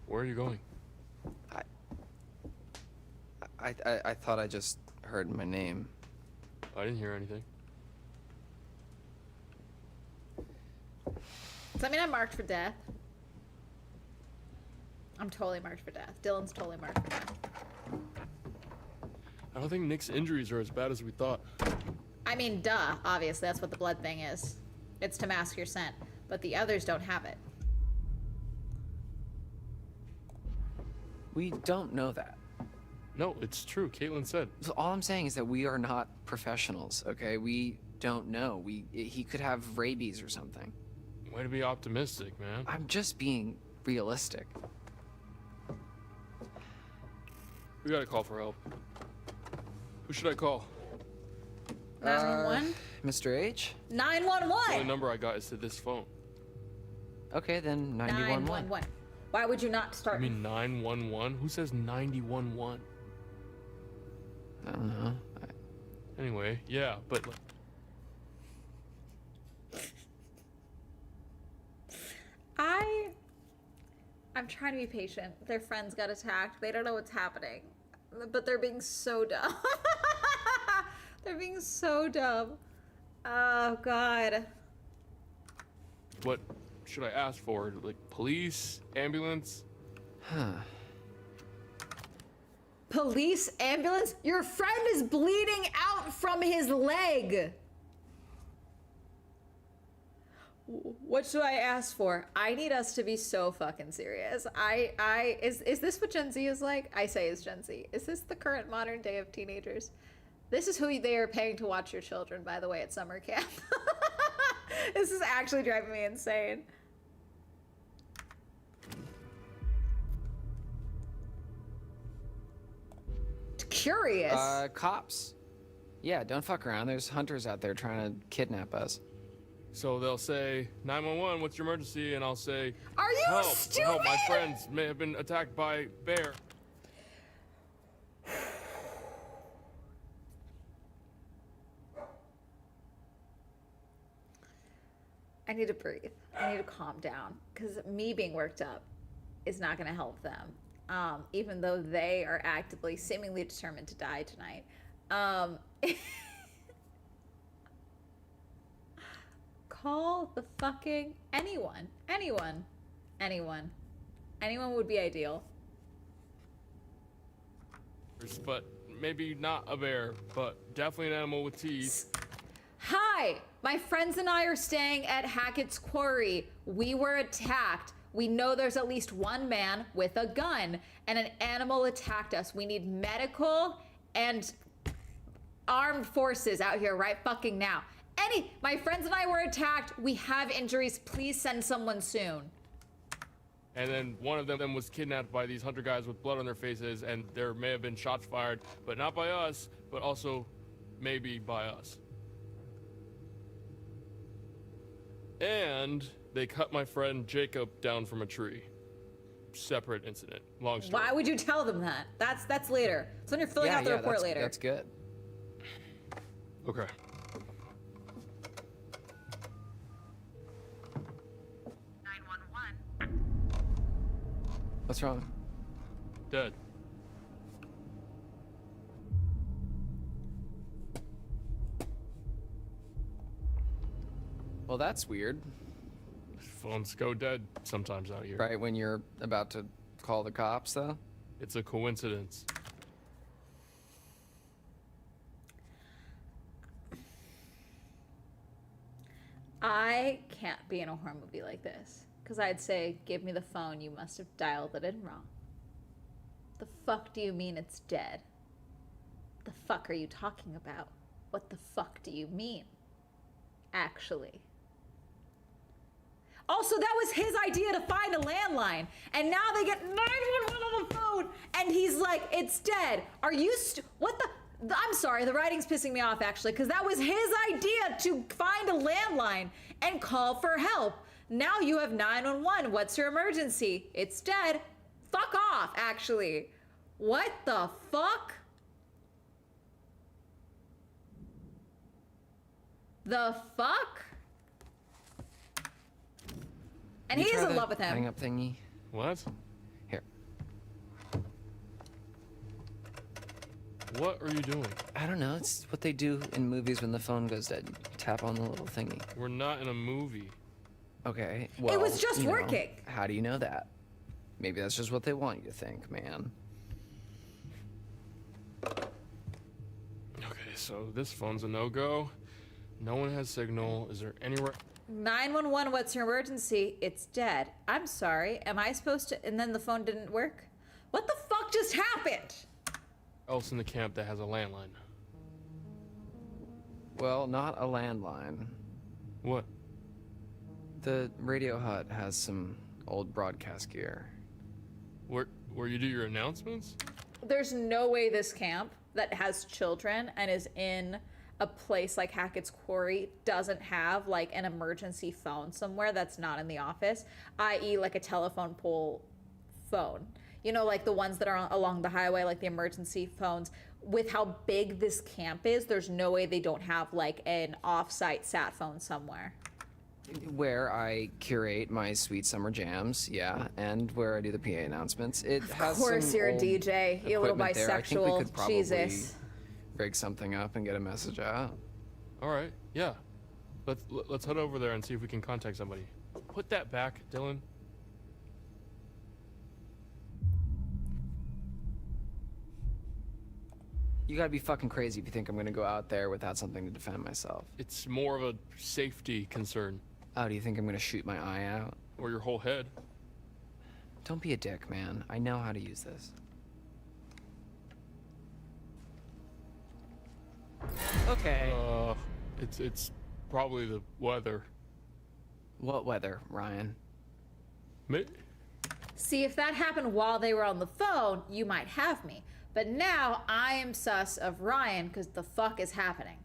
Where are you going? I thought I just heard my name. I didn't hear anything. Does that mean I'm marked for death? I'm totally marked for death. Dylan's totally marked for death. I don't think Nick's injuries are as bad as we thought. I mean, duh, obviously, that's what the blood thing is. It's to mask your scent. But the others don't have it. We don't know that. No, it's true. Caitlin said. So all I'm saying is that we are not professionals, okay? We don't know. He could have rabies or something. Way to be optimistic, man. I'm just being realistic. We gotta call for help. Who should I call? 911? Mr. H? 911! The only number I got is to this phone. Okay, then 911. 911. Why would you not start? You mean 911? Who says 911? I don't know. Anyway, yeah, but... I'm trying to be patient. Their friends got attacked. They don't know what's happening. But they're being so dumb. They're being so dumb. Oh, God. What should I ask for? Like, police? Ambulance? Huh. Police? Ambulance? Your friend is bleeding out from his leg. What should I ask for? I need us to be so fucking serious. Is this what Gen Z is like? I say is Gen Z. Is this the current modern day of teenagers? This is who they are paying to watch your children, by the way, at summer camp. This is actually driving me insane. Curious. Cops. Yeah, don't fuck around. There's hunters out there trying to kidnap us. So they'll say, 911, what's your emergency? And I'll say, are you help, stupid? help, my friends may have been attacked by bear. I need to breathe. I need to calm down, because me being worked up is not going to help them, even though they are actively, seemingly determined to die tonight. Call the fucking anyone. Anyone would be ideal. But maybe not a bear, but definitely an animal with teeth. Hi, my friends and I are staying at Hackett's Quarry. We were attacked. We know there's at least one man with a gun, and an animal attacked us. We need medical and armed forces out here right fucking now. My friends and I were attacked. We have injuries. Please send someone soon. And then one of them was kidnapped by these hunter guys with blood on their faces, and there may have been shots fired, but not by us, but also maybe by us. And they cut my friend Jacob down from a tree. Separate incident. Long story. Why would you tell them that? That's later. It's when you're filling out the report later. That's good. Okay. What's wrong? Dead. Well, that's weird. Phones go dead sometimes out here. Right when you're about to call the cops, though? It's a coincidence. I can't be in a horror movie like this. Because I'd say, give me the phone, you must have dialed it in wrong. The fuck do you mean it's dead? The fuck are you talking about? What the fuck do you mean? Actually. Also, that was his idea to find a landline. And now they get 911 on the phone. And he's like, it's dead. Are you what the? I'm sorry, the writing's pissing me off actually. Because that was his idea to find a landline and call for help. Now you have 911. What's your emergency? It's dead. Fuck off, actually. What the fuck? The fuck? And he's in love with him. Hang up thingy. What? Here. What are you doing? I don't know. It's what they do in movies when the phone goes dead. You tap on the little thingy. We're not in a movie. Okay, well, it was just you know, working. How do you know that? Maybe that's just what they want you to think, man. Okay, so this phone's a no-go. No one has signal. Is there anywhere... 911, what's your emergency? It's dead. I'm sorry. Am I supposed to... And then the phone didn't work? What the fuck just happened? Else in the camp that has a landline. Well, not a landline. What? The radio hut has some old broadcast gear. Where you do your announcements? There's no way this camp that has children and is in a place like Hackett's Quarry doesn't have like an emergency phone somewhere that's not in the office, i.e. like a telephone pole phone. You know, like the ones that are along the highway, like the emergency phones. With how big this camp is, there's no way they don't have like an off-site sat phone somewhere. Where I curate my sweet summer jams, yeah, and where I do the PA announcements. It has Of course, some you're a old DJ. You're a little equipment there. I think we bisexual. could probably Jesus. rig something up and get a message out. All right, yeah. Let's head over there and see if we can contact somebody. Put that back, Dylan. You gotta be fucking crazy if you think I'm gonna go out there without something to defend myself. It's more of a safety concern. Oh, do you think I'm gonna shoot my eye out? Or your whole head. Don't be a dick, man. I know how to use this. Okay. It's probably the weather. What weather, Ryan? See, if that happened while they were on the phone, you might have me. But now I am sus of Ryan because the fuck is happening.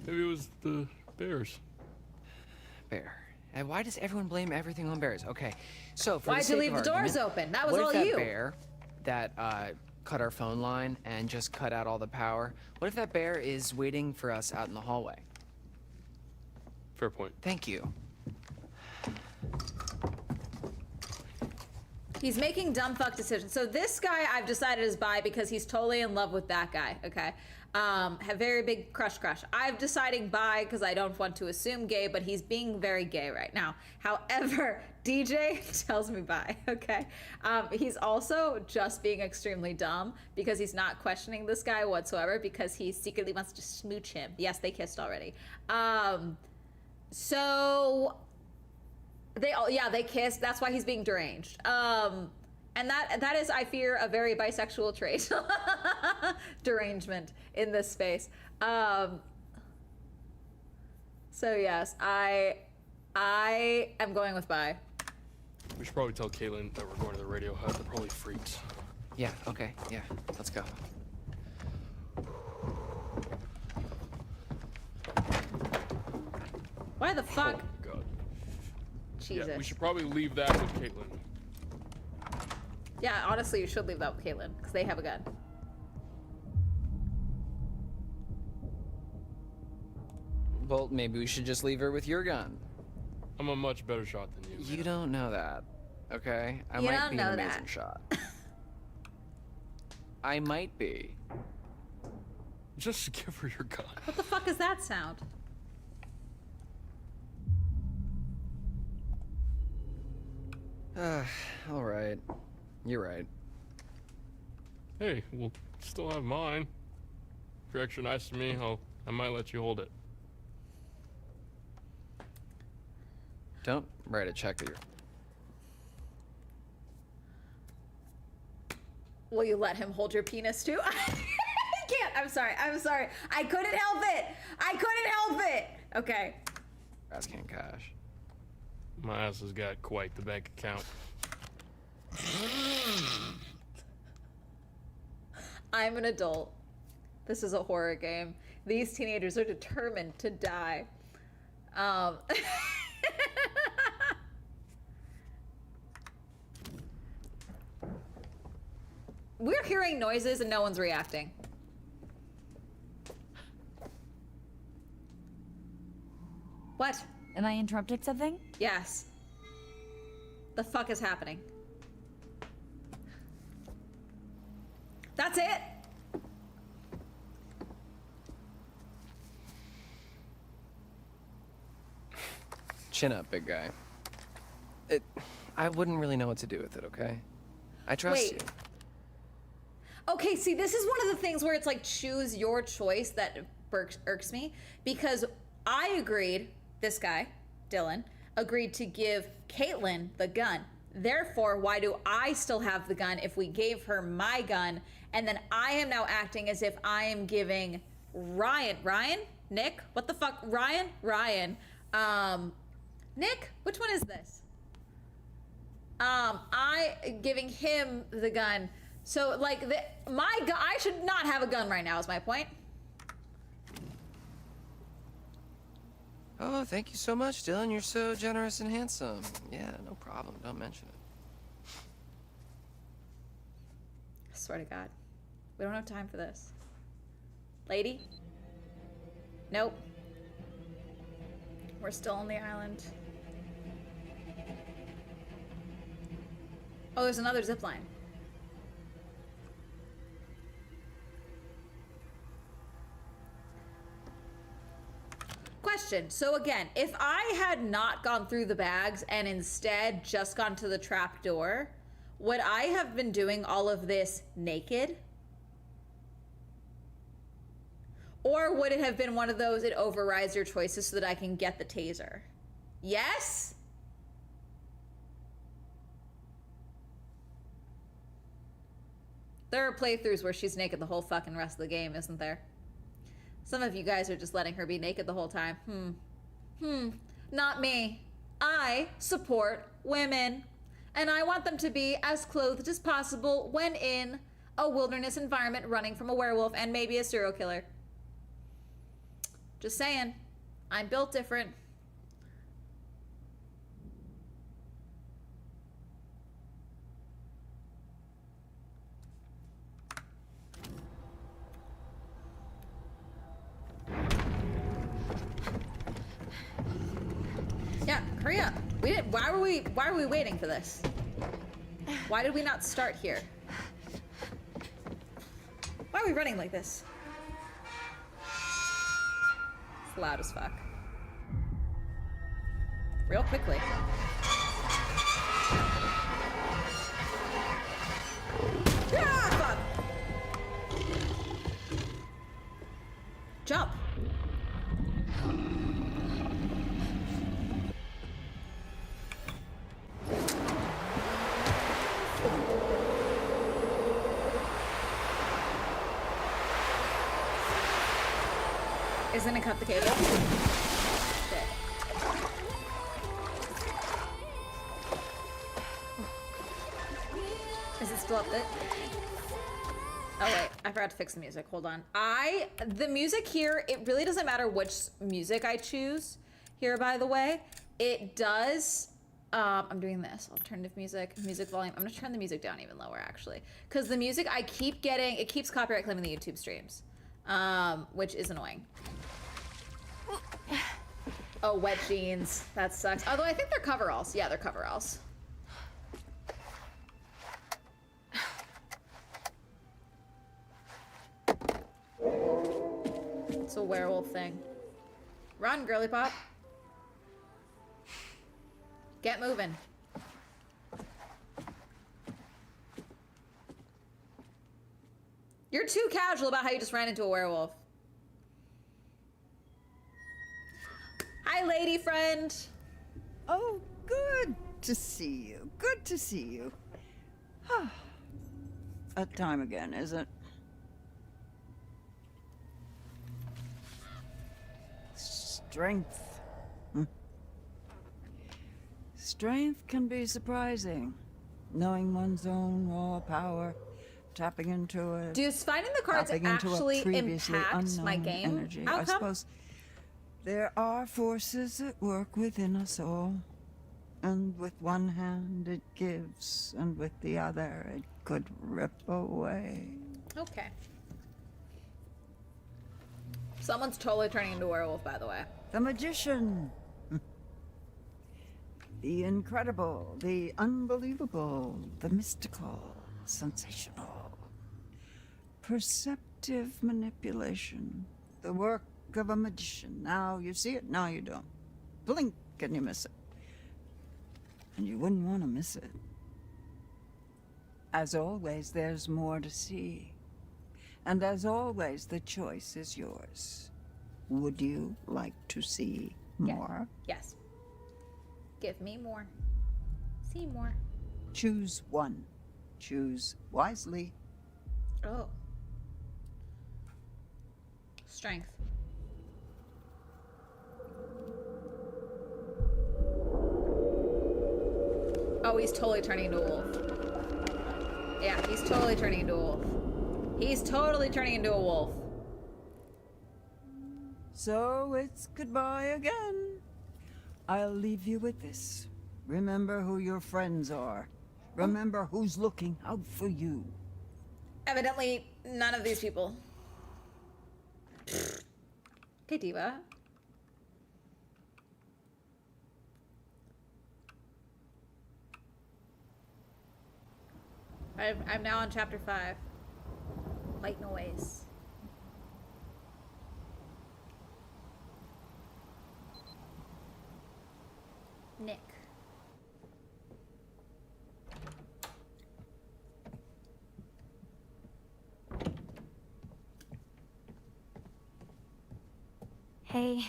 Maybe it was the bears. Bear. And why does everyone blame everything on bears? Okay, so for Why'd you leave the doors open? That was all you. What if you. that bear that cut our phone line and just cut out all the power, what if that bear is waiting for us out in the hallway? Fair point. Thank you. He's making dumb fuck decisions. So this guy I've decided is bi because he's totally in love with that guy, okay? Have very big crush. I'm deciding bi because I don't want to assume gay, but he's being very gay right now. However, DJ tells me bi, okay? He's also just being extremely dumb because he's not questioning this guy whatsoever because he secretly wants to smooch him. Yes, they kissed already. So they kissed. That's why he's being deranged. And that is, I fear, a very bisexual trait. Derangement in this space. So yes, I am going with bi. We should probably tell Caitlin that we're going to the radio hut. They're probably freaks. Yeah, okay, yeah, let's go. Why the fuck? Oh, God. Jesus. Yeah, we should probably leave that with Caitlin. Yeah, honestly, you should leave that with Caitlin, because they have a gun. Well, maybe we should just leave her with your gun. I'm a much better shot than you. You don't know that, okay? I You might don't be know an amazing that. shot. I might be. Just give her your gun. What the fuck is that sound? All right. You're right. Hey, we'll still have mine. If you're extra nice to me, I might let you hold it. Don't write a check to your... Will you let him hold your penis too? I can't. I'm sorry. I couldn't help it. Okay. Ass can't cash. My ass has got quite the bank account. I'm an adult. This is a horror game. These teenagers are determined to die. We're hearing noises and no one's reacting. What? Am I interrupting something? Yes. The fuck is happening? That's it? Chin up, big guy. I wouldn't really know what to do with it, okay? I trust Wait. you. Okay, see, this is one of the things where it's like choose your choice that irks me because I agreed, this guy, Dylan, agreed to give Caitlin the gun. Therefore, why do I still have the gun if we gave her my gun? And then I am now acting as if I am giving Nick? What the fuck? Nick? Which one is this? I giving him the gun. So, like, my gun, I should not have a gun right now is my point. Oh, thank you so much, Dylan. You're so generous and handsome. Yeah, no problem. Don't mention it. I swear to God. We don't have time for this. Lady? Nope. We're still on the island. Oh, there's another zip line. Question. So again, if I had not gone through the bags and instead just gone to the trap door, would I have been doing all of this naked? Or would it have been one of those, it overrides your choices so that I can get the taser? Yes? There are playthroughs where she's naked the whole fucking rest of the game, isn't there? Some of you guys are just letting her be naked the whole time. Not me. I support women. And I want them to be as clothed as possible when in a wilderness environment running from a werewolf and maybe a serial killer. Just saying. I'm built different. Yeah, hurry up. We didn't. Why were we waiting for this? Why did we not start here? Why are we running like this? It's loud as fuck. Real quickly. Ah, fuck! Jump. Isn't it cut the cable? Shit. Is it still up there? Oh wait, I forgot to fix the music. Hold on. The music here, it really doesn't matter which music I choose here, by the way. It does, I'm doing this. Alternative music volume. I'm gonna turn the music down even lower actually. Cause the music I keep getting, it keeps copyright claiming the YouTube streams. Which is annoying. Oh, wet jeans. That sucks. Although I think they're coveralls. Yeah, they're coveralls. It's a werewolf thing. Run, girly pop. Get moving. You're too casual about how you just ran into a werewolf. Hi, lady friend. Oh, good to see you. Good to see you. That time again, is it? Strength. Strength can be surprising. Knowing one's own raw power, tapping into it. Does finding the cards actually impact my game energy. outcome? I suppose there are forces at work within us all. And with one hand it gives, and with the other it could rip away. Okay. Someone's totally turning into a werewolf, by the way. The magician. The incredible, the unbelievable, the mystical, sensational. Perceptive manipulation. The work of a magician. Now you see it, now you don't. Blink and you miss it. And you wouldn't want to miss it. As always, there's more to see. And as always, the choice is yours. Would you like to see more? Yes. Give me more. See more. Choose one. Choose wisely. Oh. Strength. Oh, he's totally turning into a wolf. Yeah, he's totally turning into a wolf. He's totally turning into a wolf. So it's goodbye again. I'll leave you with this. Remember who your friends are. Remember who's looking out for you. Evidently, none of these people. Okay, Diva. I'm now on chapter 5. White noise. Nick. Hey,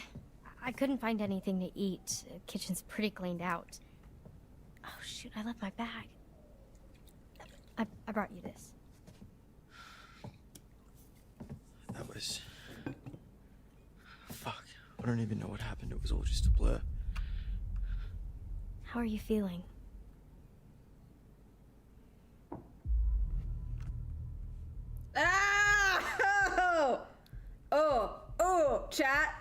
I couldn't find anything to eat. The kitchen's pretty cleaned out. Oh shoot, I left my bag. I brought you this. That was... Fuck. I don't even know what happened. It was all just a blur. How are you feeling? Ah! Oh, chat.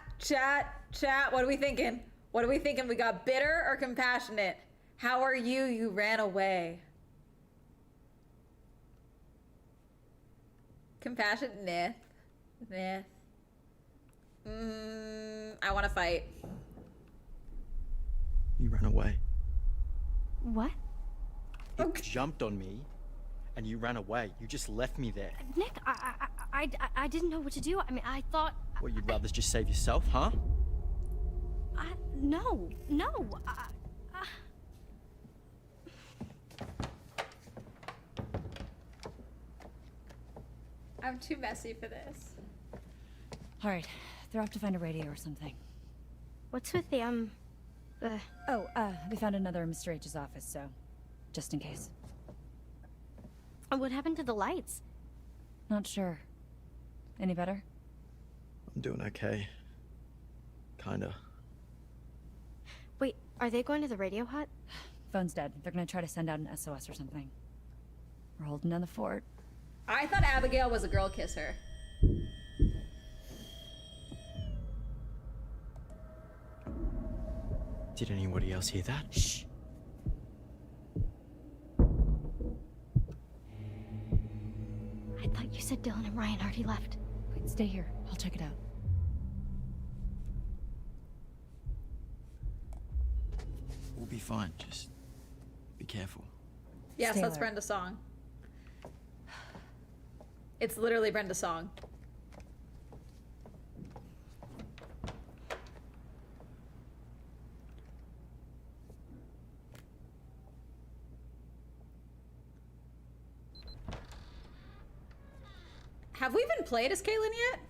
What are we thinking? What are we thinking? We got bitter or compassionate? How are you? You ran away. Compassionate? Nah. I want to fight. You ran away. What? You jumped on me, and you ran away. You just left me there. Nick, I didn't know what to do. I mean, I thought... What, you'd rather just save yourself, huh? No. I'm too messy for this. All right, they're off to find a radio or something. What's with the, we found another in Mr. H's office, so just in case. What happened to the lights? Not sure. Any better? I'm doing okay. Kinda. Wait, are they going to the radio hut? Phone's dead. They're gonna try to send out an SOS or something. We're holding down the fort. I thought Abigail was a girl kisser. Did anybody else hear that? Shh. I thought you said Dylan and Ryan already left. Wait, stay here. I'll check it out. We'll be fine. Just be careful. Yes, Stay that's alert. Brenda's song. It's literally Brenda's song. Have we even played as Caitlin yet?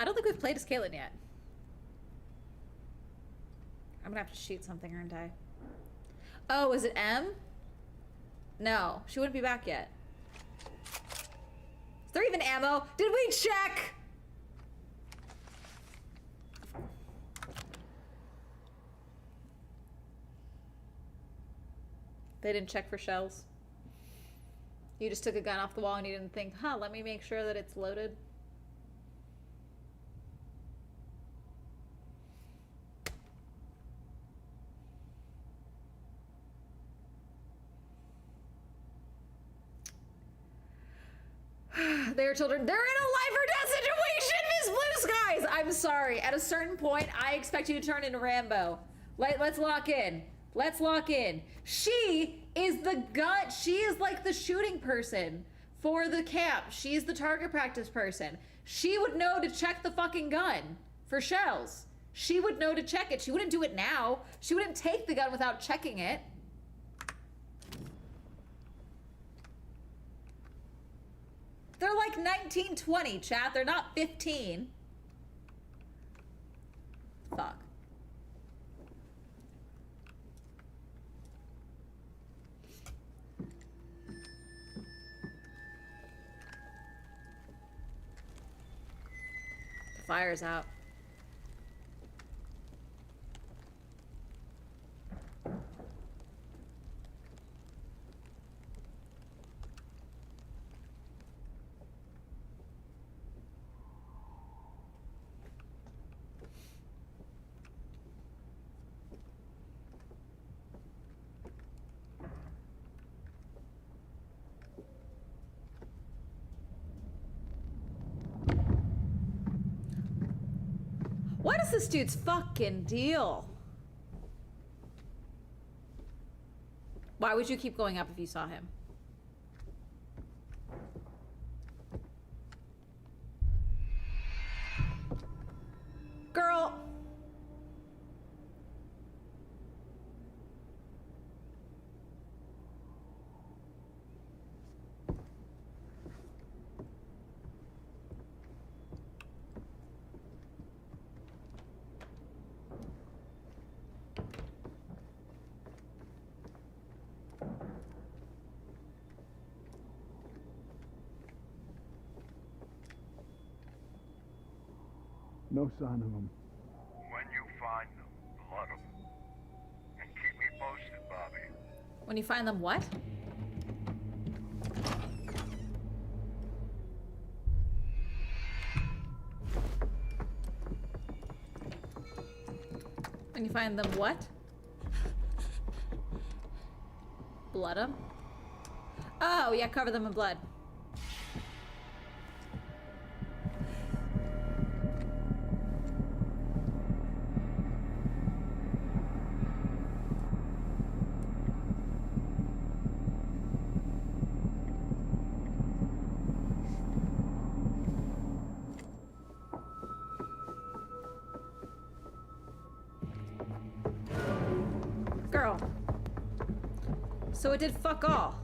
I don't think we've played as Caitlin yet. I'm gonna have to shoot something, aren't I? Oh, is it M? No, she wouldn't be back yet. Is there even ammo? Did we check? They didn't check for shells. You just took a gun off the wall and you didn't think, huh, let me make sure that it's loaded. They're children. They're in a life or death situation, Miss Blue Skies. I'm sorry. At a certain point, I expect you to turn into Rambo. Let's lock in. Let's lock in. She is the gun. She is like the shooting person for the camp. She's the target practice person. She would know to check the fucking gun for shells. She would know to check it. She wouldn't do it now. She wouldn't take the gun without checking it. They're like 19, 20, chat. They're not 15. Fuck. fire's out. What is this dude's fucking deal? Why would you keep going up if you saw him? Girl. No sign of him. When you find them, blood them. And keep me posted, Bobby. When you find them, what? When you find them, what? Blood them? Oh, yeah, cover them in blood. Girl. So it did fuck all.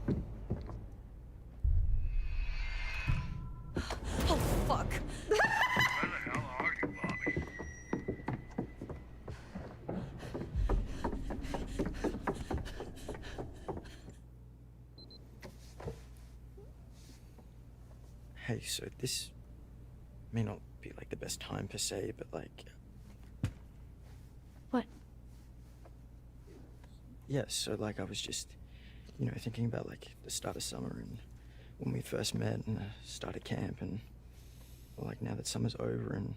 Oh, fuck. Where the hell are you, Bobby? Hey, so this may not be like the best time per se, but like... What? Yeah, so like I was just, you know, thinking about like the start of summer and when we first met and the start of camp and well, like now that summer's over and,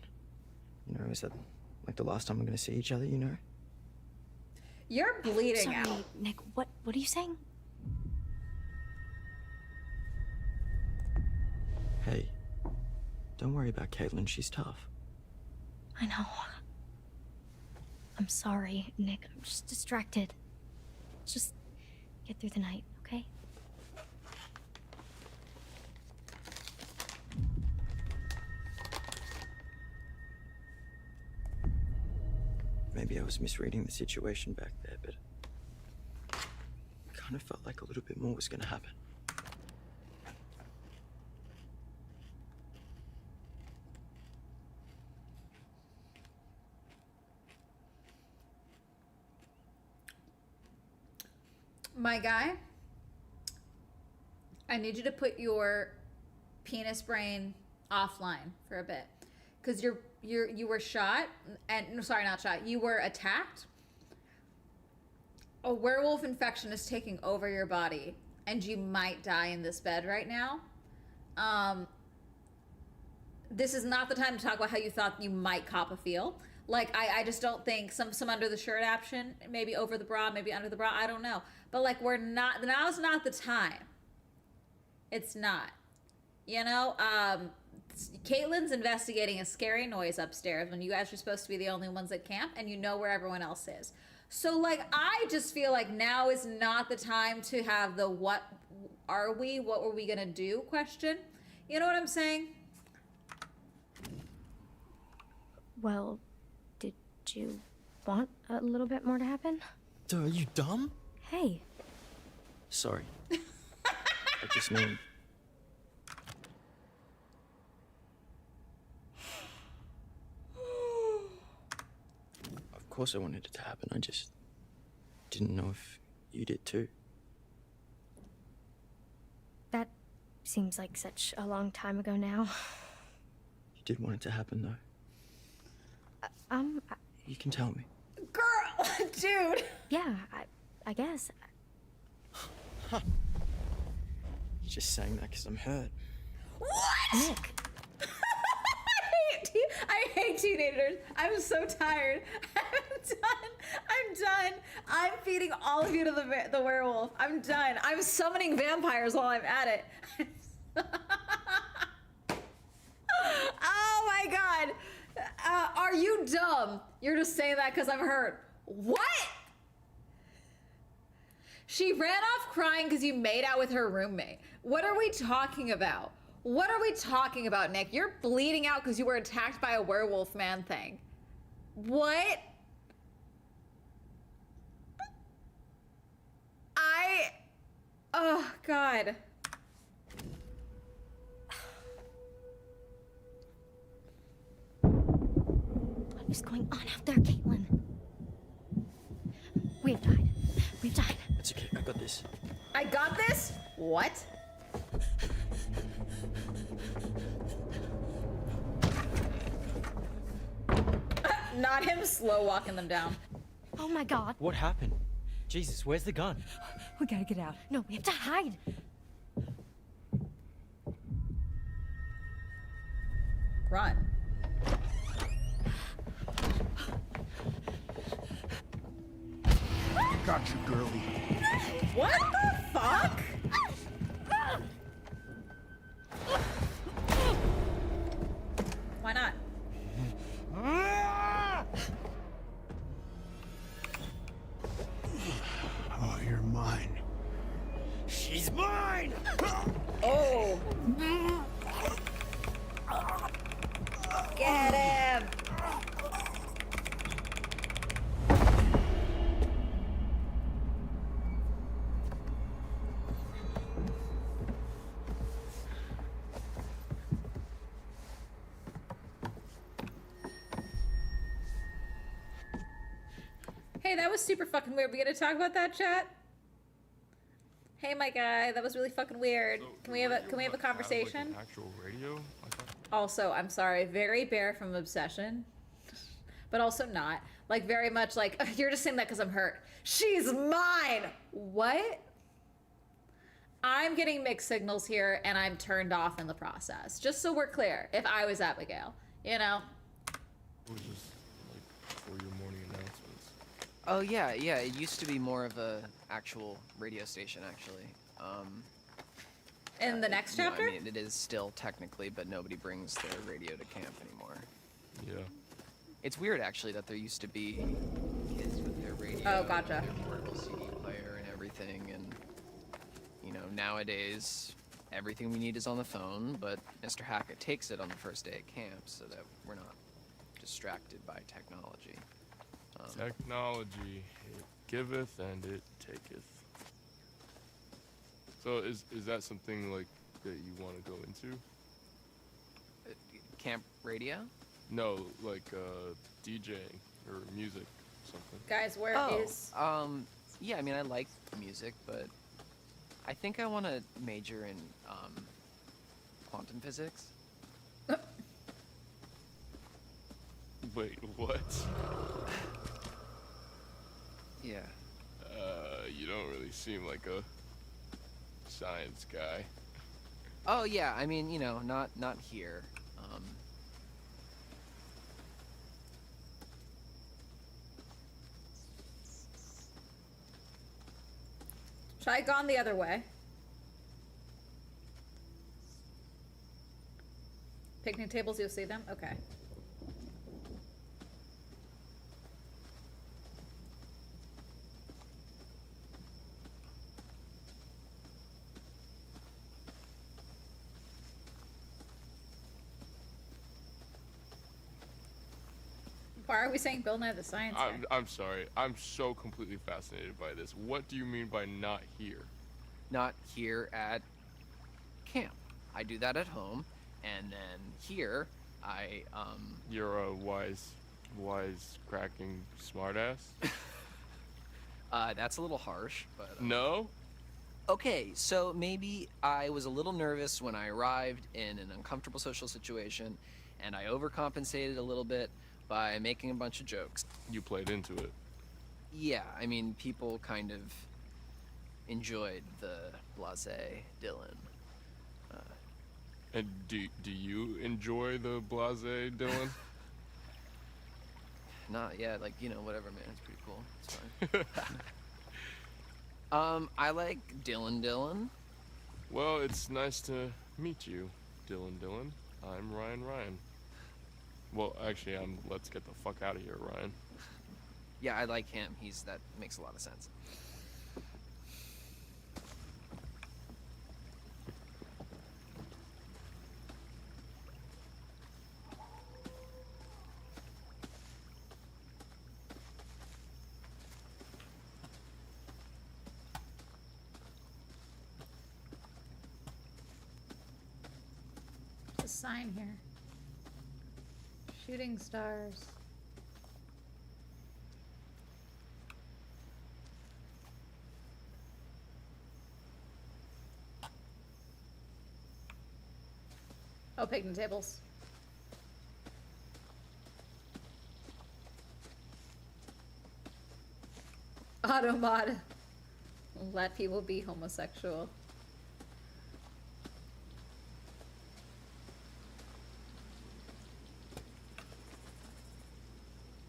you know, is that like the last time we're gonna see each other, you know? You're bleeding Sorry, out. Nick, what are you saying? Hey, don't worry about Caitlin, she's tough. I know. I'm sorry, Nick. I'm just distracted. Just get through the night, okay? Maybe I was misreading the situation back there, but it kind of felt like a little bit more was gonna happen. My guy, I need you to put your penis brain offline for a bit, because you were shot and no, sorry, not shot. You were attacked. A werewolf infection is taking over your body, and you might die in this bed right now. This is not the time to talk about how you thought you might cop a feel. Like, I just don't think some under the shirt action, maybe over the bra, maybe under the bra, I don't know. But like, now's not the time. It's not. You know, Caitlin's investigating a scary noise upstairs when you guys are supposed to be the only ones at camp and you know where everyone else is. So like, I just feel like now is not the time to have the what were we gonna do question. You know what I'm saying? Well, did you want a little bit more to happen? Duh, are you dumb? Hey. Sorry. I just mean... Of course I wanted it to happen, I just didn't know if you did too. That seems like such a long time ago now. You did want it to happen though. You can tell me. Girl, dude. Yeah, I guess. You're just saying that because I'm hurt. What? Nick. I hate teenagers. I'm so tired. I'm done. I'm feeding all of you to the werewolf. I'm done. I'm summoning vampires while I'm at it. Oh my god. Are you dumb? You're just saying that because I'm hurt. What? She ran off crying because you made out with her roommate. What are we talking about? What are we talking about, Nick? You're bleeding out because you were attacked by a werewolf man thing. What? Oh, God. What is going on out there, Caitlin? We've died. We've died. It's okay, I got this. I got this? What? Not him slow walking them down. Oh my god. What happened? Jesus, where's the gun? We gotta get out. No, we have to hide. Run. Got you, girlie. What the fuck? Why not? Oh, you're mine. She's mine! Oh. Get him! Hey, that was super fucking weird. We gonna talk about that, chat? Hey, my guy, that was really fucking weird. So Can we have a conversation? Like, an actual radio? I thought... Also, I'm sorry, very Bear from Obsession, but also not. Like, very much like, you're just saying that because I'm hurt. She's mine! What? I'm getting mixed signals here, and I'm turned off in the process. Just so we're clear, if I was Abigail, you know? It was just, like, for your morning announcements. Oh yeah, it used to be more of a actual radio station, actually. In the next chapter? I mean, it is still technically, but nobody brings their radio to camp anymore. Yeah. It's weird, actually, that there used to be kids with their radio, Oh, gotcha. their portable CD player and everything, and, you know, nowadays, everything we need is on the phone, but Mr. Hackett takes it on the first day at camp so that we're not distracted by technology. Technology, it giveth and it taketh. So is that something like that you want to go into? Camp radio? No, like DJing or music, something. Guys, where is... Yeah, I mean, I like music, but I think I want to major in quantum physics. Wait, what? Yeah. You don't really seem like a science guy. Oh yeah, I mean, you know, not here. Should I have gone the other way? Picnic tables, you'll see them? Okay. Why are we saying Bill Nye the Science Guy? I'm sorry. I'm so completely fascinated by this. What do you mean by not here? Not here at camp. I do that at home, and then here, You're a wise cracking smartass? That's a little harsh, but... No? Okay, so maybe I was a little nervous when I arrived in an uncomfortable social situation, and I overcompensated a little bit, by making a bunch of jokes. You played into it. Yeah, I mean, people kind of enjoyed the blasé Dylan. And do you enjoy the blasé Dylan? Not yet, like, you know, whatever, man. It's pretty cool. It's fine. I like Dylan. Well, it's nice to meet you, Dylan. I'm Ryan. Well, actually, let's get the fuck out of here, Ryan. Yeah, I like him. That makes a lot of sense. There's a sign here. Shooting stars. Oh, picnic tables. Automod. Let people be homosexual.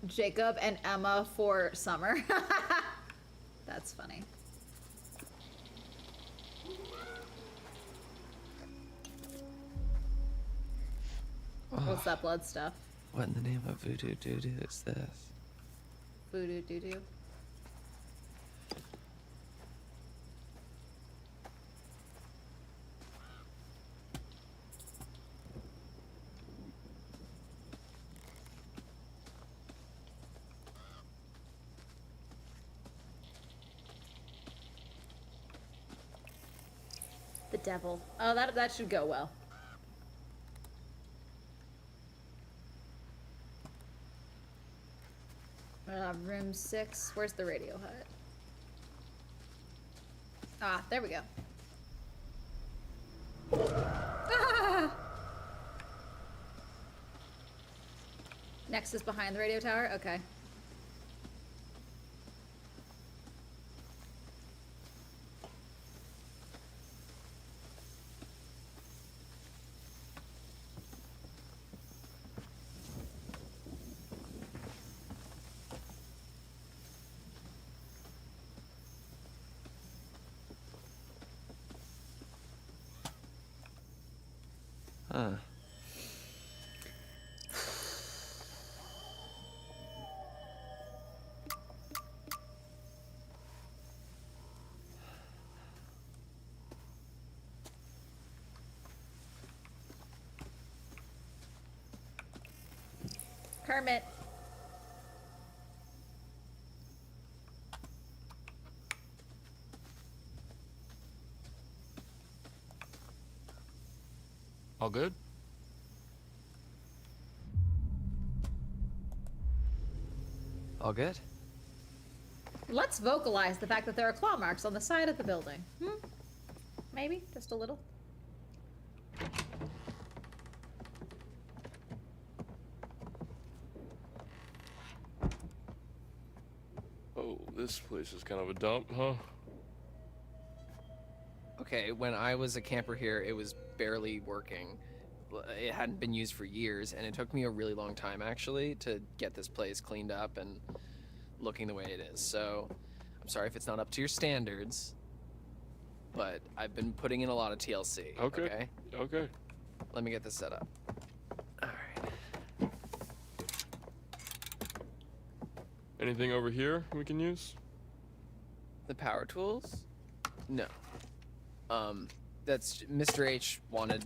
Jacob and Emma for summer. That's funny. What's that blood stuff? What in the name of voodoo doo-doo is this? Voodoo doo-doo. The devil. Oh, that should go well. Room 6. Where's the radio hut? Ah, there we go. Ah! Next is behind the radio tower? Okay. Huh. Kermit. All good? All good? Let's vocalize the fact that there are claw marks on the side of the building. Maybe? Just a little? Oh, this place is kind of a dump, huh? Okay, when I was a camper here, it was barely working. It hadn't been used for years, and it took me a really long time, actually, to get this place cleaned up and looking the way it is. So, I'm sorry if it's not up to your standards, but I've been putting in a lot of TLC. Okay. Okay. Let me get this set up. Alright. Anything over here we can use? The power tools? No. That's Mr. H wanted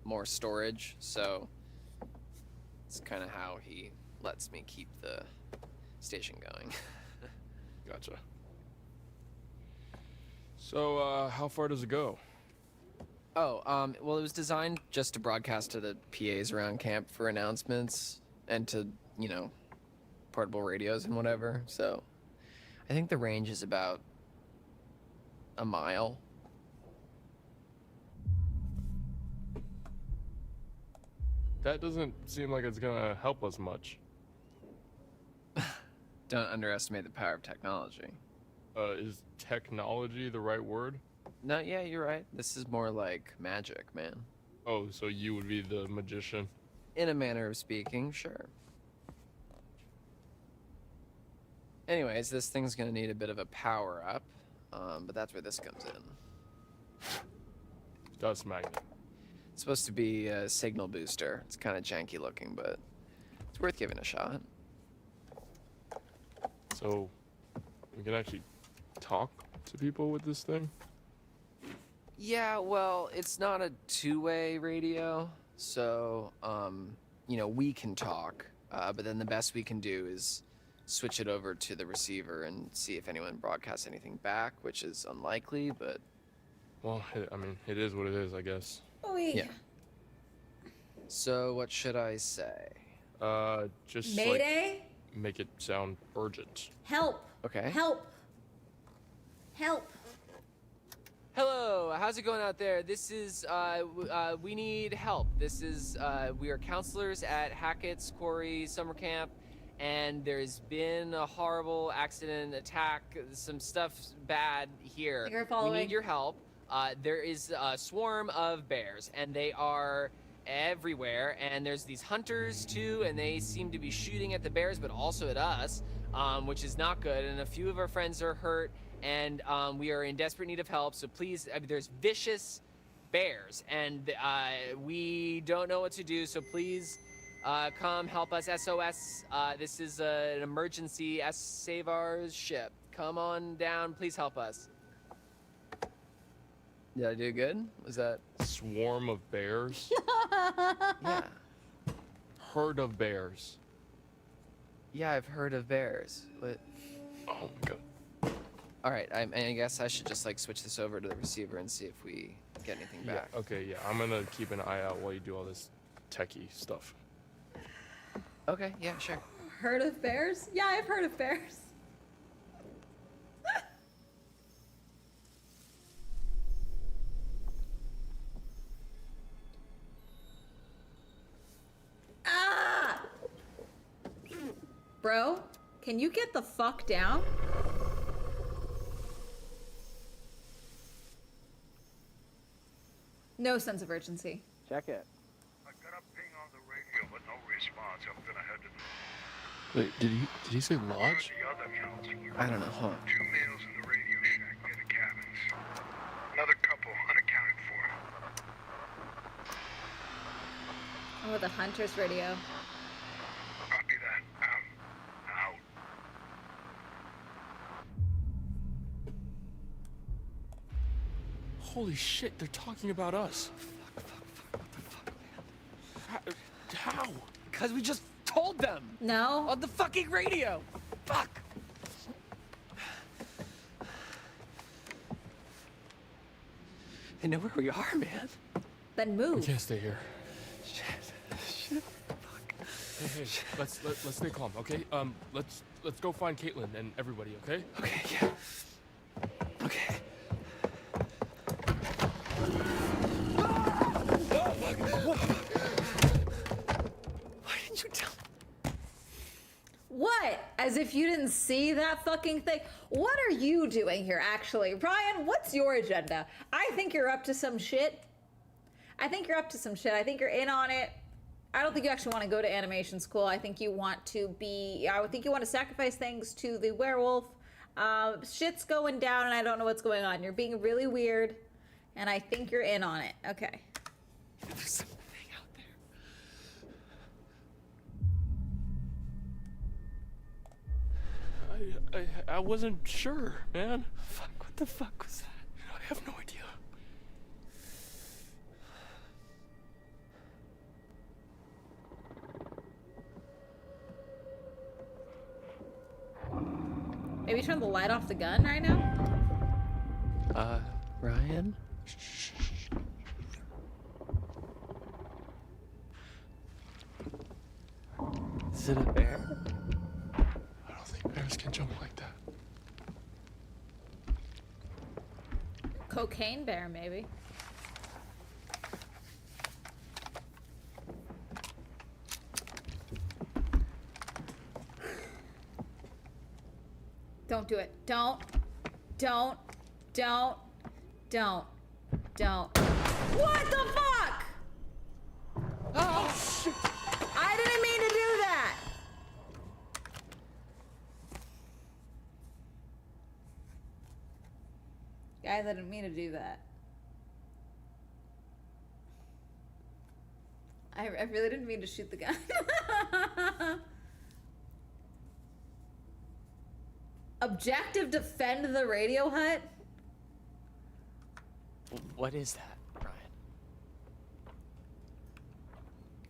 more storage, so it's kind of how he lets me keep the station going. Gotcha. So, how far does it go? Oh, well, it was designed just to broadcast to the PAs around camp for announcements and to, you know, portable radios and whatever. So, I think the range is about a mile. That doesn't seem like it's gonna help us much. Don't underestimate the power of technology. Is technology the right word? No, yeah, you're right. This is more like magic, man. Oh, so you would be the magician? In a manner of speaking, sure. Anyways, this thing's gonna need a bit of a power up, but that's where this comes in. Dust magnet. It's supposed to be a signal booster. It's kind of janky looking, but it's worth giving a shot. So, we can actually talk to people with this thing? Yeah, well, it's not a two-way radio, so, you know, we can talk, but then the best we can do is switch it over to the receiver and see if anyone broadcasts anything back, which is unlikely, but... Well, I mean, it is what it is, I guess. Yeah. So, what should I say? Just, Mayday? like, make it sound urgent. Help. Okay. Help. Help. Hello, how's it going out there? This is, we need help. This is, we are counselors at Hackett's Quarry summer camp, and there's been a horrible accident, attack, some stuff bad here. You're following. We need your help. There is a swarm of bears, and they are everywhere, and there's these hunters too, and they seem to be shooting at the bears, but also at us, which is not good, and a few of our friends are hurt, and we are in desperate need of help, so please, I mean, there's vicious bears, and we don't know what to do, so please come help us. SOS, this is an emergency. Save our ship. Come on down, please help us. Did I do good? Was that... Swarm of bears? Yeah. Herd of bears. Yeah, I've heard of bears, but... Oh, God. Alright, I guess I should just, like, switch this over to the receiver and see if we get anything back. Yeah, okay, yeah. I'm gonna keep an eye out while you do all this techie stuff. Okay, yeah, sure. Heard of bears? Yeah, I've heard of bears. Ah! Bro, can you get the fuck down? No sense of urgency. Check it. I got a ping on the radio, but no response. I'm gonna head to Wait, did he say lodge? the other counselor. I don't know, hold on. 2 males in the radio shack near the cabins. Another couple unaccounted for. Oh, the hunter's radio. Copy that. Out. Holy shit, they're talking about us. How? Because we just told them! No. On the fucking radio! Fuck! They know where we are, man. Then We move. can't stay here. Shit. Fuck. Hey, let's stay calm, okay? Let's go find Caitlin and everybody, okay? Okay, yeah. Okay. Why didn't you tell me? What? As if you didn't see that fucking thing? What are you doing here, actually? Ryan, what's your agenda? I think you're up to some shit. I think you're in on it. I don't think you actually want to go to animation school. I think you want to sacrifice things to the werewolf. Shit's going down and I don't know what's going on. You're being really weird and I think you're in on it. Okay. There's something out there. I wasn't sure, man. Fuck, what the fuck was that? I have no idea. Maybe turn the light off the gun right now? Ryan? Is it a bear? I don't think bears can jump like that. Cocaine bear, maybe. Don't do it. Don't. Don't. What the fuck? Oh, shit. I didn't mean to do that. Guys, I didn't mean to do that. I really didn't mean to shoot the gun. Objective, defend the radio hut? What is that, Brian?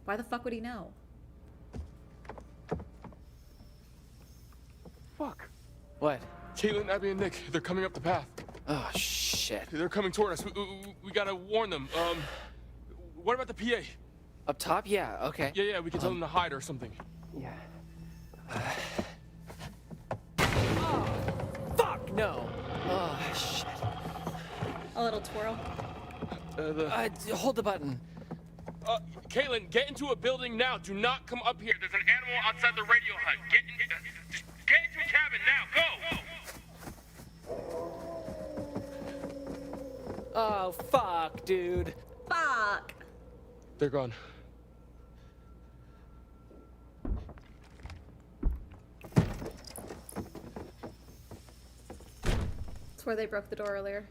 Why the fuck would he know? Fuck. What? Caitlin, Abby, and Nick, they're coming up the path. Oh, shit. They're coming toward us. We gotta warn them. What about the PA? Up top? Yeah, okay. Yeah, we can tell them to hide or something. Yeah. Oh, fuck, no. Oh, shit. A little twirl. Hold the button. Caitlin, get into a building now. Do not come up here. There's an animal outside the radio hut. Just get into a cabin now. Go! Oh, fuck, dude. Fuck. They're gone. That's where they broke the door earlier.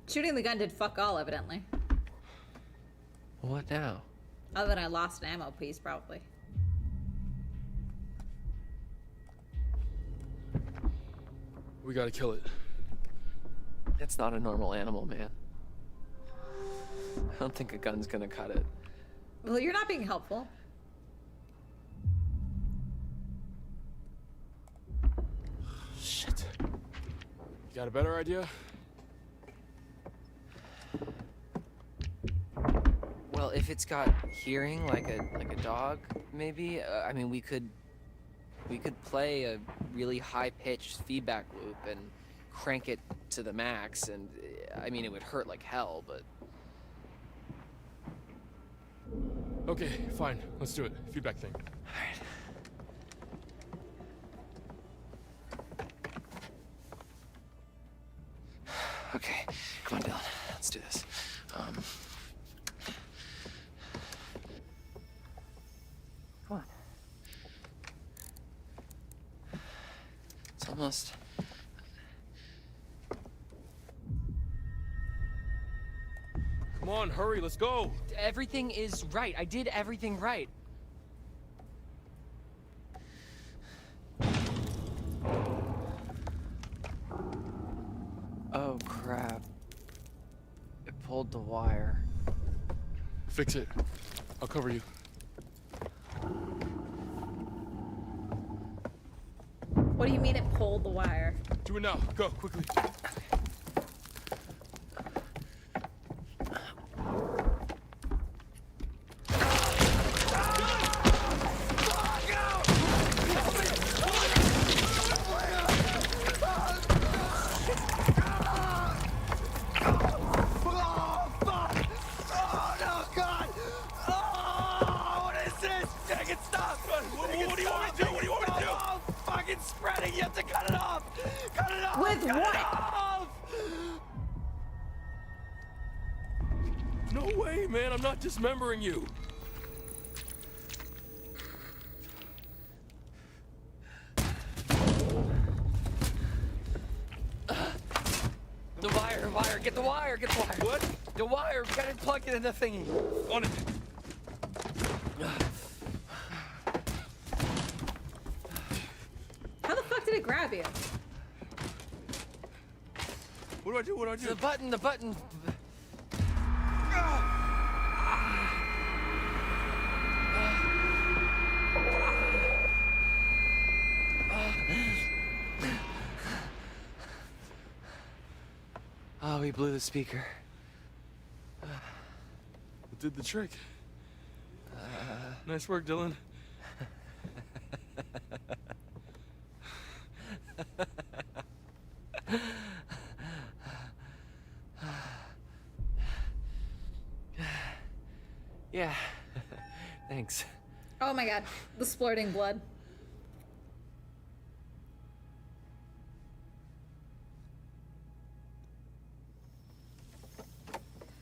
Shooting the gun did fuck all, evidently. What now? Other than I lost an ammo piece, probably. We gotta kill it. It's not a normal animal, man. I don't think a gun's gonna cut it. Well, you're not being helpful. Shit. You got a better idea? Well, if it's got hearing like a dog, maybe. I mean, we could play a really high-pitched feedback loop and crank it to the max, and I mean, it would hurt like hell, but. Okay, fine. Let's do it. Feedback thing. All right. Okay, come on, Dylan. Let's do this. Come on. It's almost. Come on, hurry. Let's go. Everything is right. I did everything right. Oh, crap. It pulled the wire. Fix it. I'll cover you. What do you mean it pulled the wire? Do it now. Go, quickly. Spreading, you have to cut it off! Cut it off! With cut what? It off! No way, man. I'm not dismembering you. The wire, get the wire, get the wire. What? The wire, we gotta plug it in the thingy. On it. How the fuck did it grab you? What do I do? What do I do? The button. Oh, we blew the speaker. It did the trick. Nice work, Dylan. Yeah. Thanks. Oh my god, the splurting blood.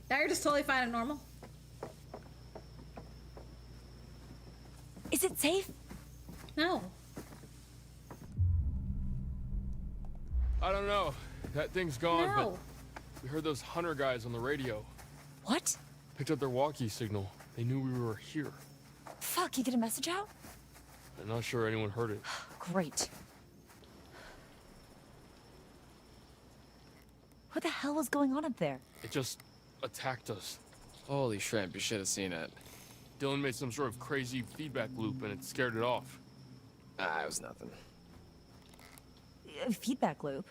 Now you're just totally fine and normal. Is it safe? No. I don't know. That thing's gone, No. but we heard those hunter guys on the radio. What? Picked up their walkie signal. They knew we were here. Fuck, you get a message out? I'm not sure anyone heard it. Great. What the hell was going on up there? It just attacked us. Holy shrimp, you should have seen it. Dylan made some sort of crazy feedback loop and it scared it off. Ah, it was nothing. A feedback loop?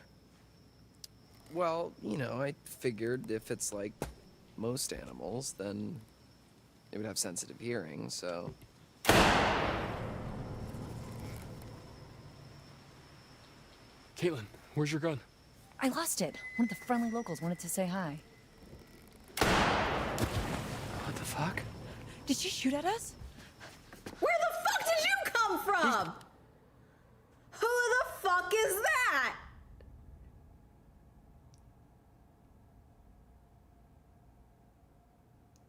Well, you know, I figured if it's like most animals, then it would have sensitive hearing, so... Caitlin, where's your gun? I lost it. One of the friendly locals wanted to say hi. What the fuck? Did you shoot at us? Where the fuck did you come from? Who the fuck is that?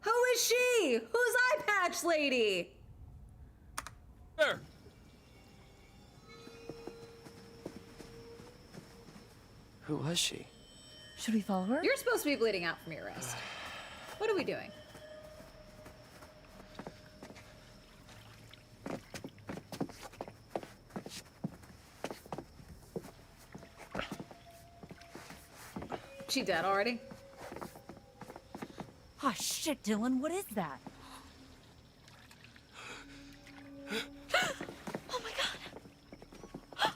Who is she? Who's Eye Patch Lady? There! Who was she? Should we follow her? You're supposed to be bleeding out from your wrist. What are we doing? She dead already? Oh shit, Dylan, what is that? Oh my god.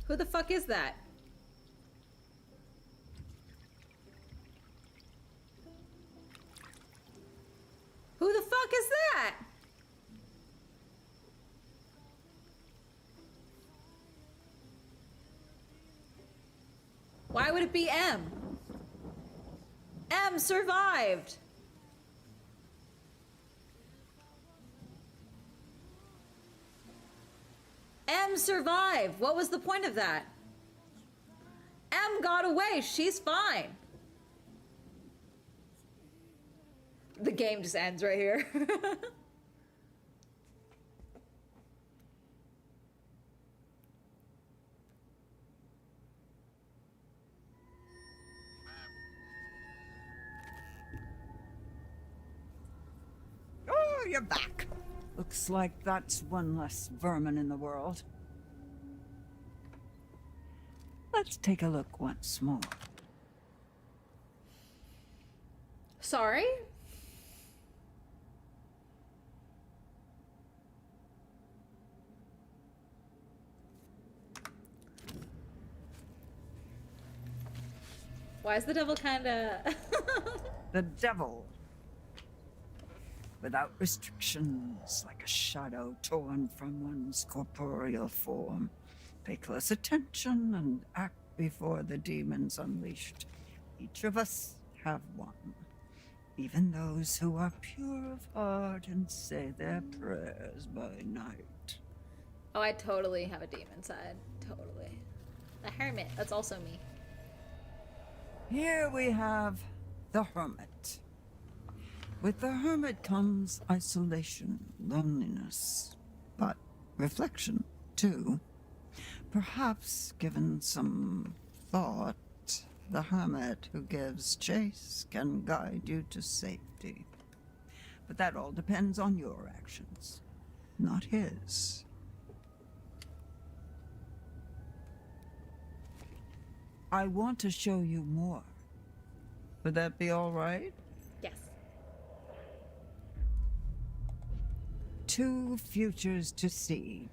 Who the fuck is that? Who the fuck is that? Why would it be M? M survived. M survived. What was the point of that? M got away. She's fine. The game just ends right here. Oh, you're back. Looks like that's one less vermin in the world. Let's take a look once more. Sorry? Why is the devil kinda... The devil. Without restrictions, like a shadow torn from one's corporeal form. Pay close attention and act before the demons unleashed. Each of us have one. Even those who are pure of heart and say their prayers by night. Oh, I totally have a demon side. Totally. The hermit. That's also me. Here we have the hermit. With the hermit comes isolation, loneliness, but reflection, too. Perhaps, given some thought, the hermit who gives chase can guide you to safety. But that all depends on your actions, not his. I want to show you more. Would that be all right? Yes. 2 futures to see,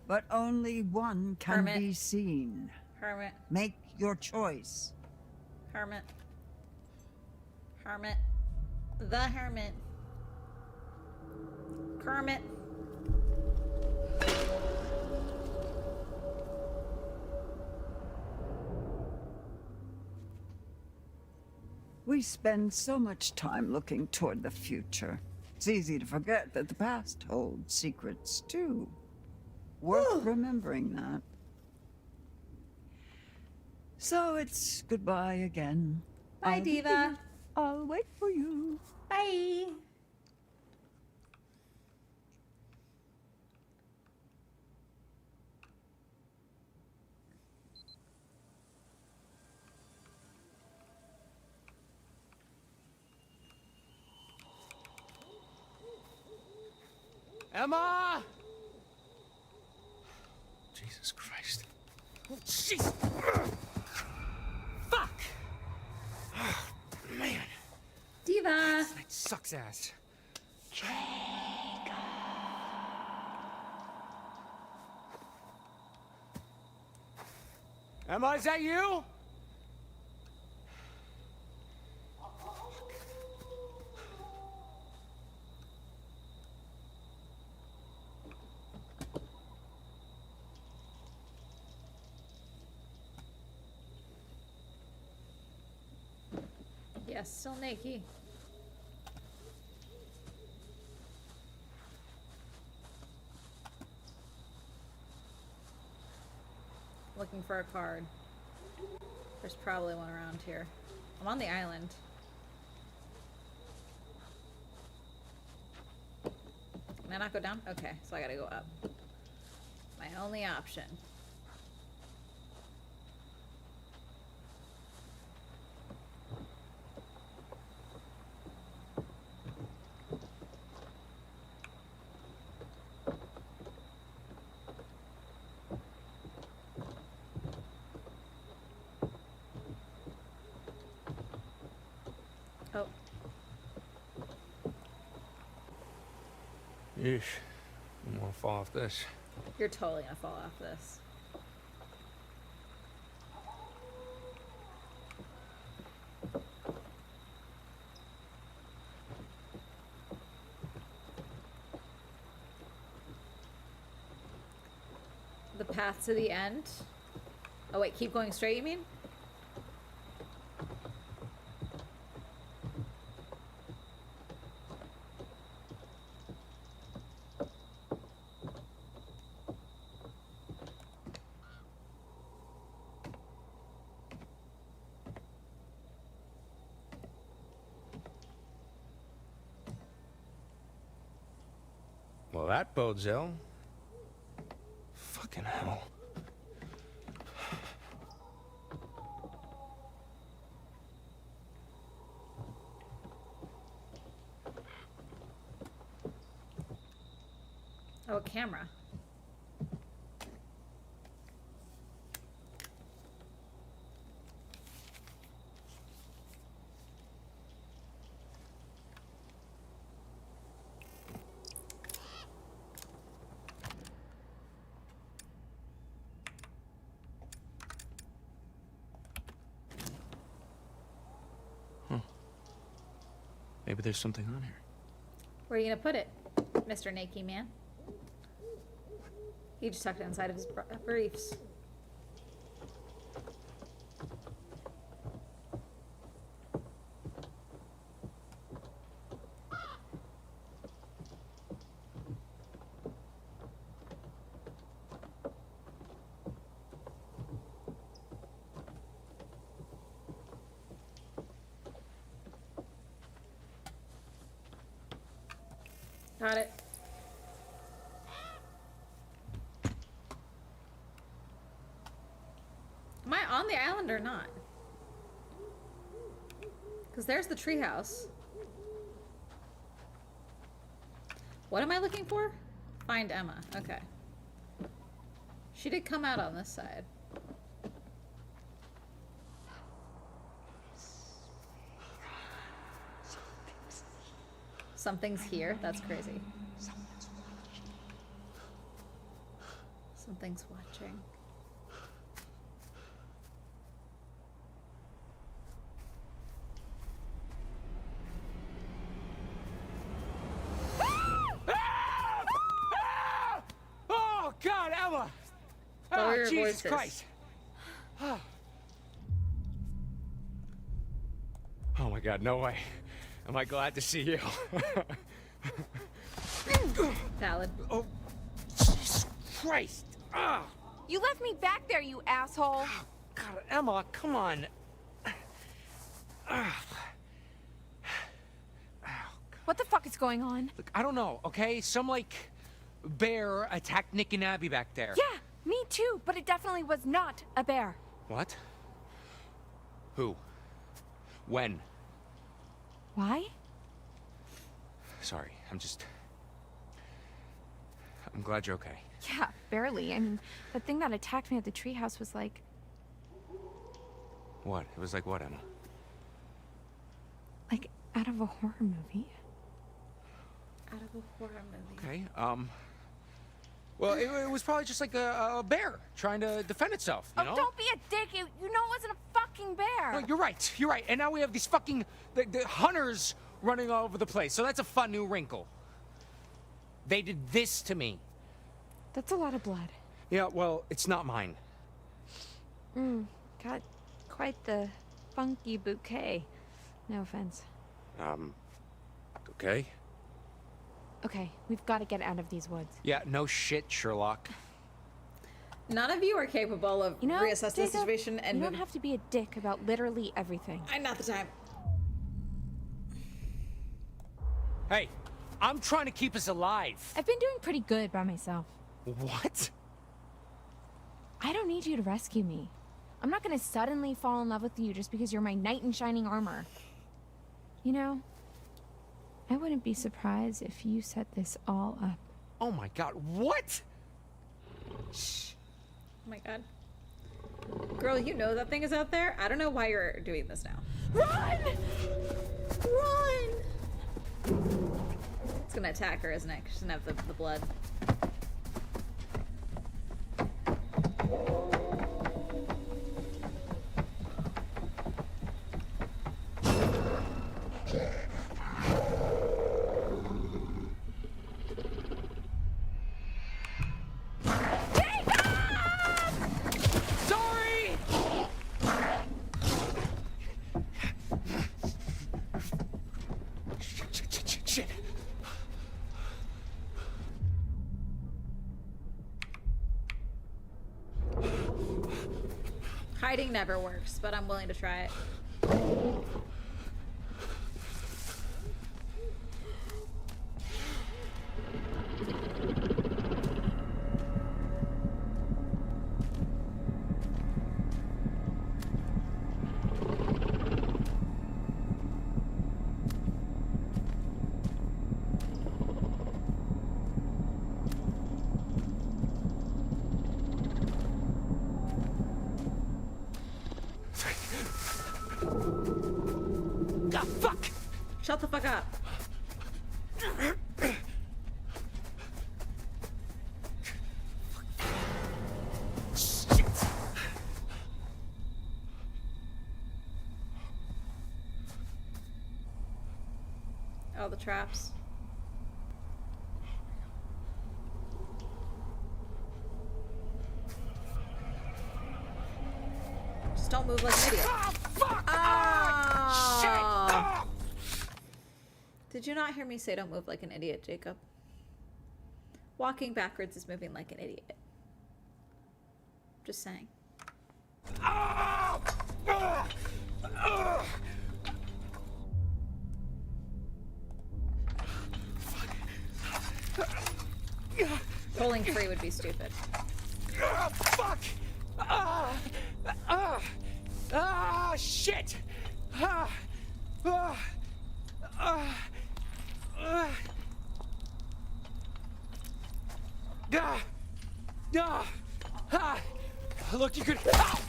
but only one can Hermit. be seen. Hermit. Make your choice. Hermit. Hermit. The hermit. Kermit. We We spend so much time looking toward the future. It's easy to forget that the past holds secrets, too. Worth remembering that. So it's goodbye again. Bye, I'll be Diva. here. I'll wait for you. Bye. Emma! Jesus Christ. Oh, jeez! Fuck! Oh, man. Diva. That sucks ass. Emma, is that you? Yes, still naked. Looking for a card. There's probably one around here. I'm on the island. Can I not go down? Okay, so I gotta go up. My only option. Oh. Yeesh. I'm gonna fall off this. You're totally gonna fall off this. The path to the end? Oh wait, keep going straight, you mean? Well, that bodes ill. Fucking hell. Oh, a camera. Maybe there's something on here. Where are you gonna put it, Mr. Nakey Man? He just tucked it inside of his briefs. Got it. Am I on the island or not? Because there's the treehouse. What am I looking for? Find Emma. Okay. She did come out on this side. Something's here? That's crazy. Something's watching. Oh, God, Emma! Lower your Jesus voices. Christ! Oh, my my God, no way. Am I glad to see you? Valid. Oh, Jesus Christ. Ah. You left me back there, you asshole. God, Emma, come on. What the fuck is going on? Look, I don't know, okay? Some, like, bear attacked Nick and Abby back there. Yeah, me too, but it definitely was not a bear. What? Who? When? Why? Sorry, I'm glad you're okay. Yeah, barely. I mean, the thing that attacked me at the treehouse was like... What? It was like what, Emma? like out of a horror movie. Out of a horror movie. Okay, well, it was probably just like a bear trying to defend itself, you know? Don't be a dick. You know it wasn't a fucking bear. No, you're right. And now we have these fucking the hunters running all over the place. So that's a fun new wrinkle. They did this to me. That's a lot of blood. Yeah, well, it's not mine. Got quite the funky bouquet. No offense. Okay. Okay, we've got to get out of these woods. Yeah, no shit, Sherlock. None of you are capable of reassess the situation and you don't have to be a dick about literally everything. I'm not the time. Hey, I'm trying to keep us alive. I've been doing pretty good by myself. What? I don't need you to rescue me. I'm not gonna suddenly fall in love with you just because you're my knight in shining armor. You know, I wouldn't be surprised if you set this all up. Oh my God, what? Shh. Oh my God. Girl, you know that thing is out there? I don't know why you're doing this now. Run! Run! It's gonna attack her, isn't it? 'Cause she doesn't have the blood. Shit. Hiding never works, but I'm willing to try it. Ah, fuck! Shut the fuck up. Shit. Oh, the traps. Just don't move like an idiot. Ah, fuck! Ah! Shit! Ah! Did you not hear me say don't move like an idiot, Jacob? Walking backwards is moving like an idiot. Just saying. Ah! Ah! Ah! Pulling free would be stupid. Ah, fuck! Ah! Ah! Ah! Shit! Ah! Ah! Ah! Ah! Ah! Ah! Ah! Look, you could. Ah!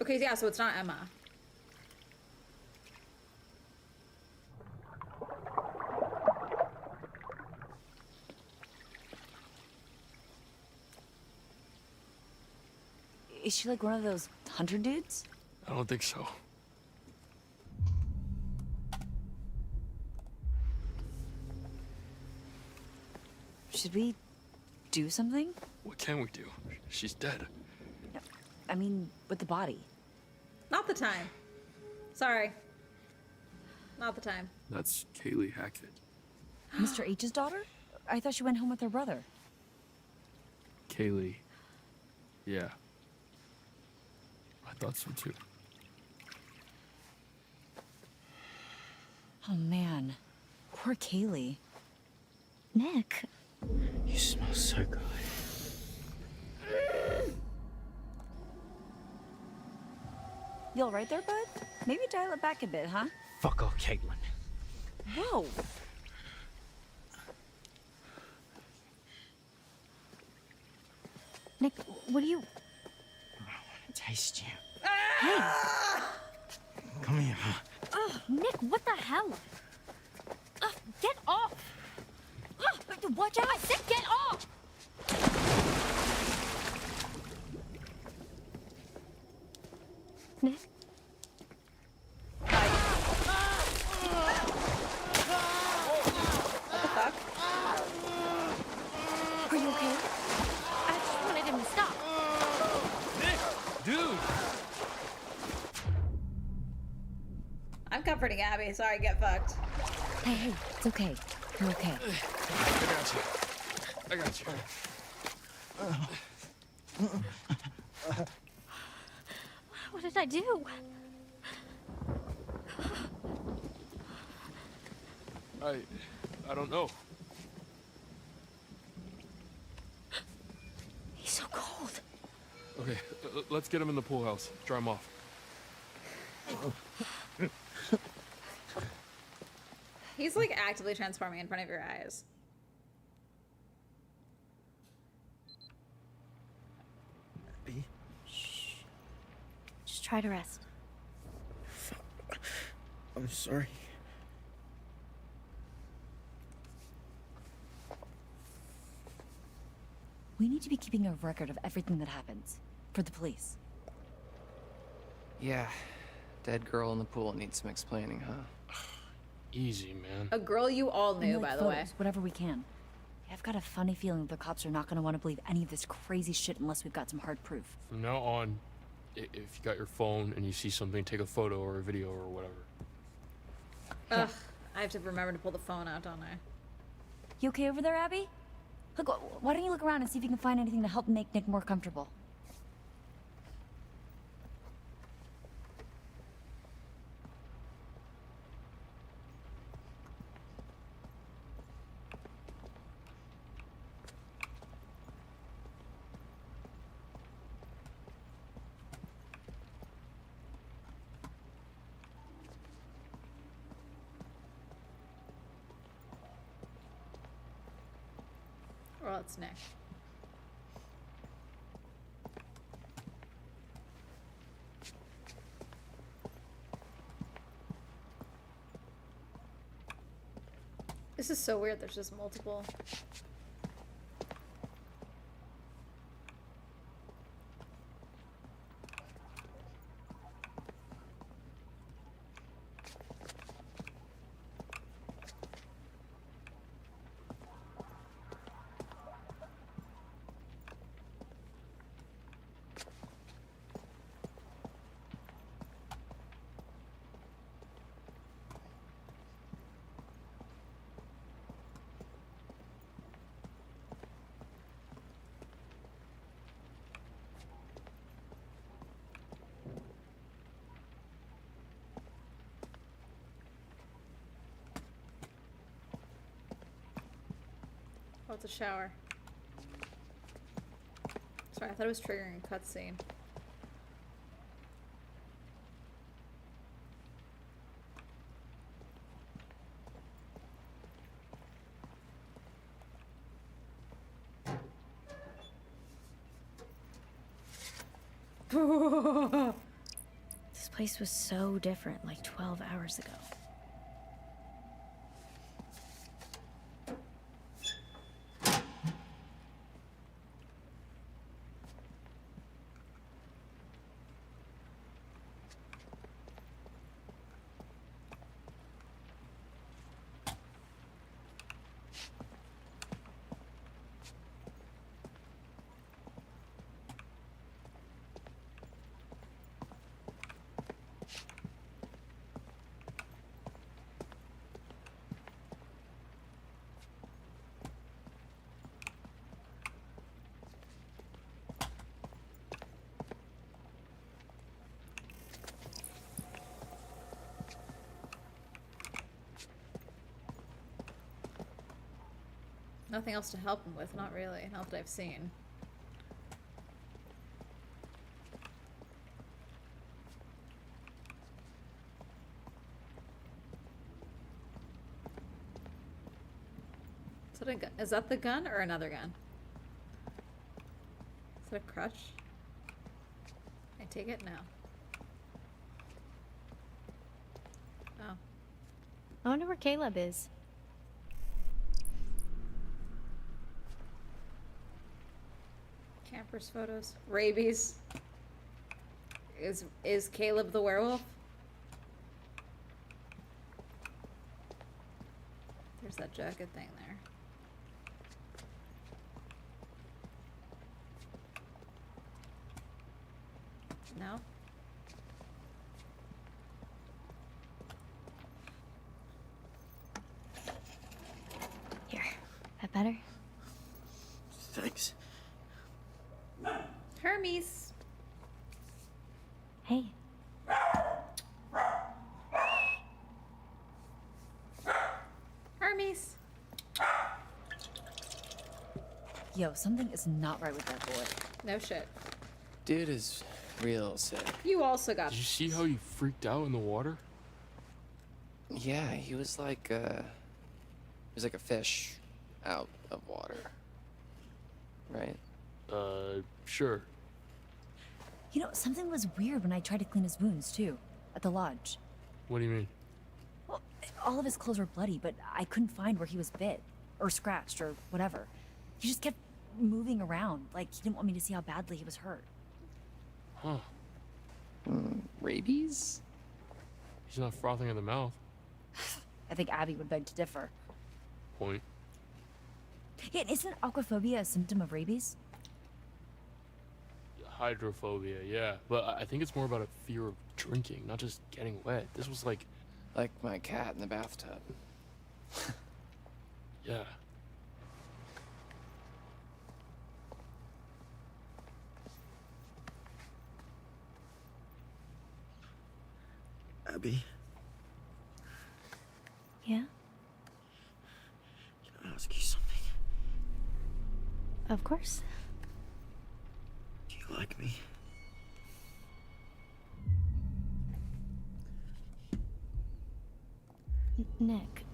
Okay, yeah, so it's not Emma. Is she like one of those hunter dudes? I don't think so. Should we do something? What can we do? She's dead. I mean, with the body. Not the time. Sorry. Not the time. That's Kaylee Hackett. Mr. H's daughter? I thought she went home with her brother. Kaylee. Yeah. I thought so too. Oh man, poor Kaylee. Nick. You smell so good. You all right there, bud? Maybe dial it back a bit, huh? Fuck off, Caitlin. Whoa. Nick, what do you... Taste you. Hey! Come here. Ugh, Nick, what the hell? Ugh, get off! Ugh, watch out! I said get off! Nick? What the fuck? Are you okay? I just wanted him to stop. Nick, dude. I'm comforting Abby. Sorry, get fucked. Hey, it's okay. You're okay. I got you. What did I do? I don't know. He's so cold. Okay, let's get him in the pool house. Dry him off. He's like actively transforming in front of your eyes. Just try to rest. I'm sorry. We need to be keeping a record of everything that happens. For the police. Yeah. Dead girl in the pool needs some explaining, huh? Easy, man. A girl you all knew, And, like, by the way. photos, whatever we can. I've got a funny feeling the cops are not going to want to believe any of this crazy shit unless we've got some hard proof. From now on, if you got your phone and you see something, take a photo or a video or whatever. Ugh, I have to remember to pull the phone out, don't I? You okay over there, Abby? Look, why don't you look around and see if you can find anything to help make Nick more comfortable? Well, it's Nick. This is so weird. There's just multiple. Oh, it's a shower. Sorry, I thought it was triggering a cutscene. This place was so different like 12 hours ago. Nothing else to help him with, not really. Not that I've seen. Is that a gun? Is that the gun or another gun? Is that a crutch? I take it now. Oh. I wonder where Caleb is. Campers photos. Rabies. Is Caleb the werewolf? There's that jacket thing there. No? Here. That better? Thanks. Hermes. Hey. Hermes. Yo, something is not right with that boy. No shit. Dude is real sick. You also got. Did you see how he freaked out in the water? Yeah, he was like a fish out of water. Right? Sure. You know, something was weird when I tried to clean his wounds, too, at the lodge. What do you mean? Well, all of his clothes were bloody, but I couldn't find where he was bit, or scratched, or whatever. He just kept moving around, like he didn't want me to see how badly he was hurt. Huh. Rabies? He's not frothing at the mouth. I think Abby would beg to differ. Point. Yeah, and isn't aquaphobia a symptom of rabies? Hydrophobia, yeah. But I think it's more about a fear of drinking, not just getting wet. This was like my cat in the bathtub. Yeah. Abby, Yeah? can I ask you something? Of course. Do you like me? Nick.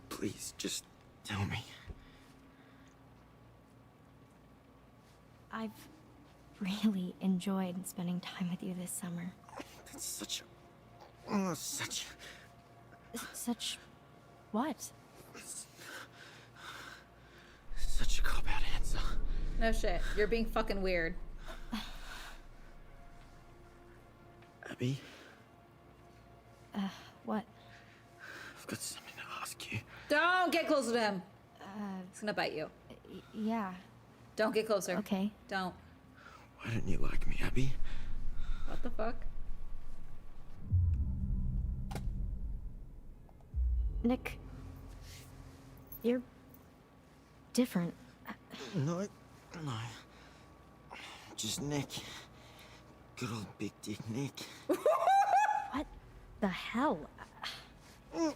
Please, just tell me. I've really enjoyed spending time with you this summer. That's such a... Oh, such... Such... what? Such a cop-out answer. No shit. You're being fucking weird. Abby, What? I've got something to ask you. Don't get closer to him. He's gonna bite you. Yeah. Don't get closer. Okay. Don't. Why don't you like me, Abby? What the fuck? Nick. You're... different. No, no. Just Nick. Good old big dick Nick. What the hell? I'm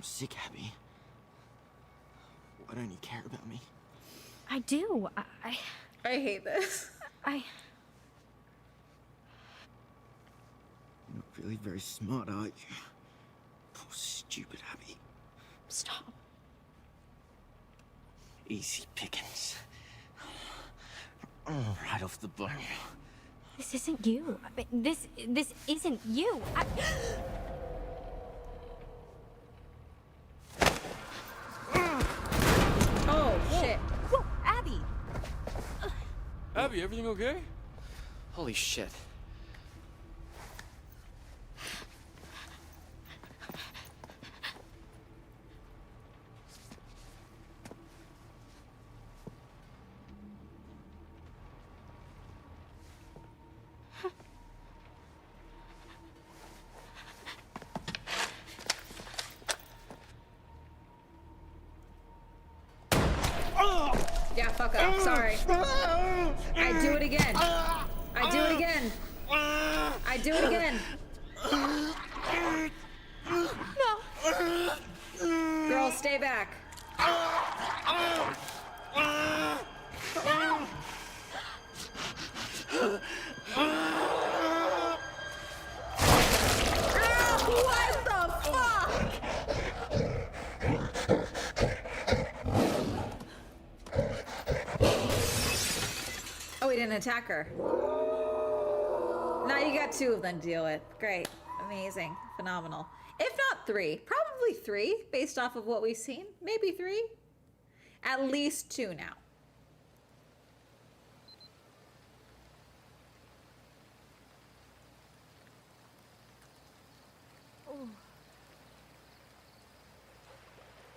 sick, Abby. Why don't you care about me? I do. I hate this. You're not really very smart, are you? Poor stupid Abby. Stop. Easy pickings. Right off the bone. This isn't you. I mean, this isn't you. Oh, shit. Whoa, Abby! Abby, everything okay? Holy shit. Yeah, fuck off. Sorry. I do it again. I do it again. I do it again. No! Girl, stay back. What the fuck? Oh, we didn't attack her. Now you got 2 of them to deal with. Great. Amazing. Phenomenal. If not 3. Probably 3, based off of what we've seen. Maybe 3. At least 2 now. Ooh.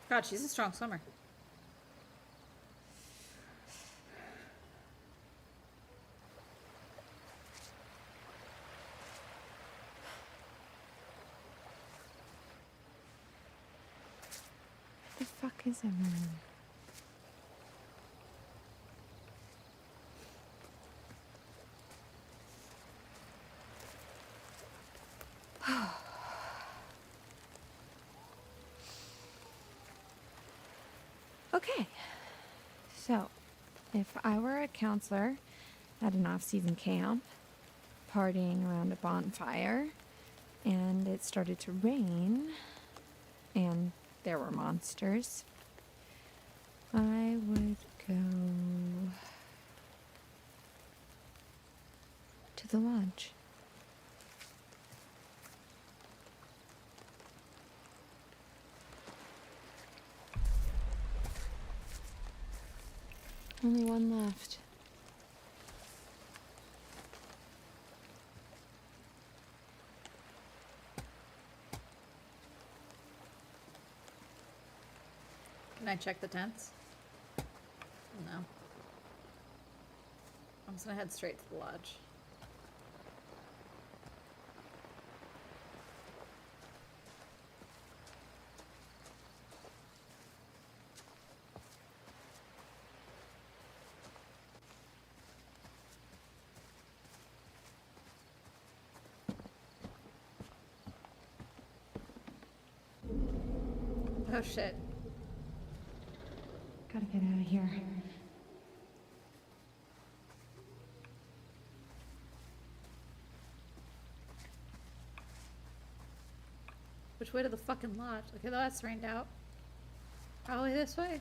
God, she's a strong swimmer. The fuck is everyone? Okay, so if I were a counselor at an off-season camp, partying around a bonfire, and it started to rain, and there were monsters, I would go to the lodge. Only one left. Can I check the tents? No. I'm just gonna head straight to the lodge. Oh shit. Gotta get out of here. Which way to the fucking lodge? Okay, that's rained out. Probably this way.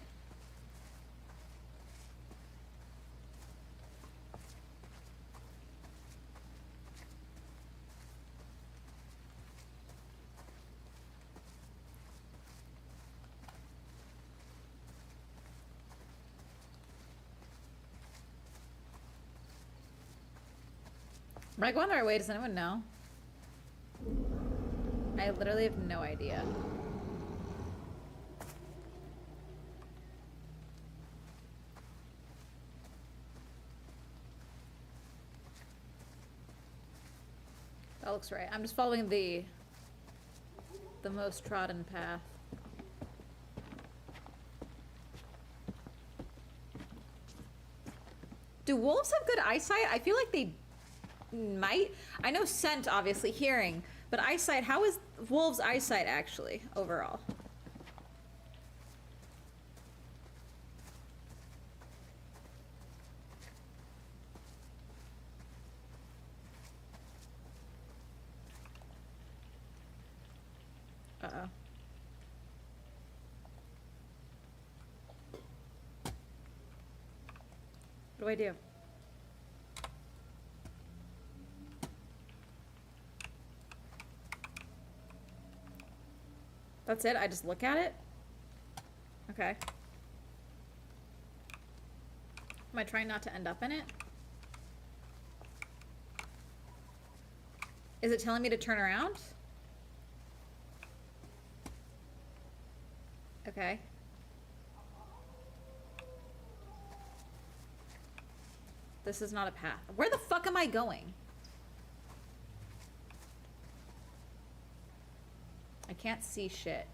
Am I going the right way? Does anyone know? I literally have no idea. That looks right. I'm just following the most trodden path. Do wolves have good eyesight? I feel like they might. I know scent, obviously, hearing, but eyesight, how is wolves' eyesight actually overall? Uh-oh. What do I do? That's it? I just look at it? Okay. Am I trying not to end up in it? Is it telling me to turn around? Okay. This is not a path. Where the fuck am I going? I can't see shit.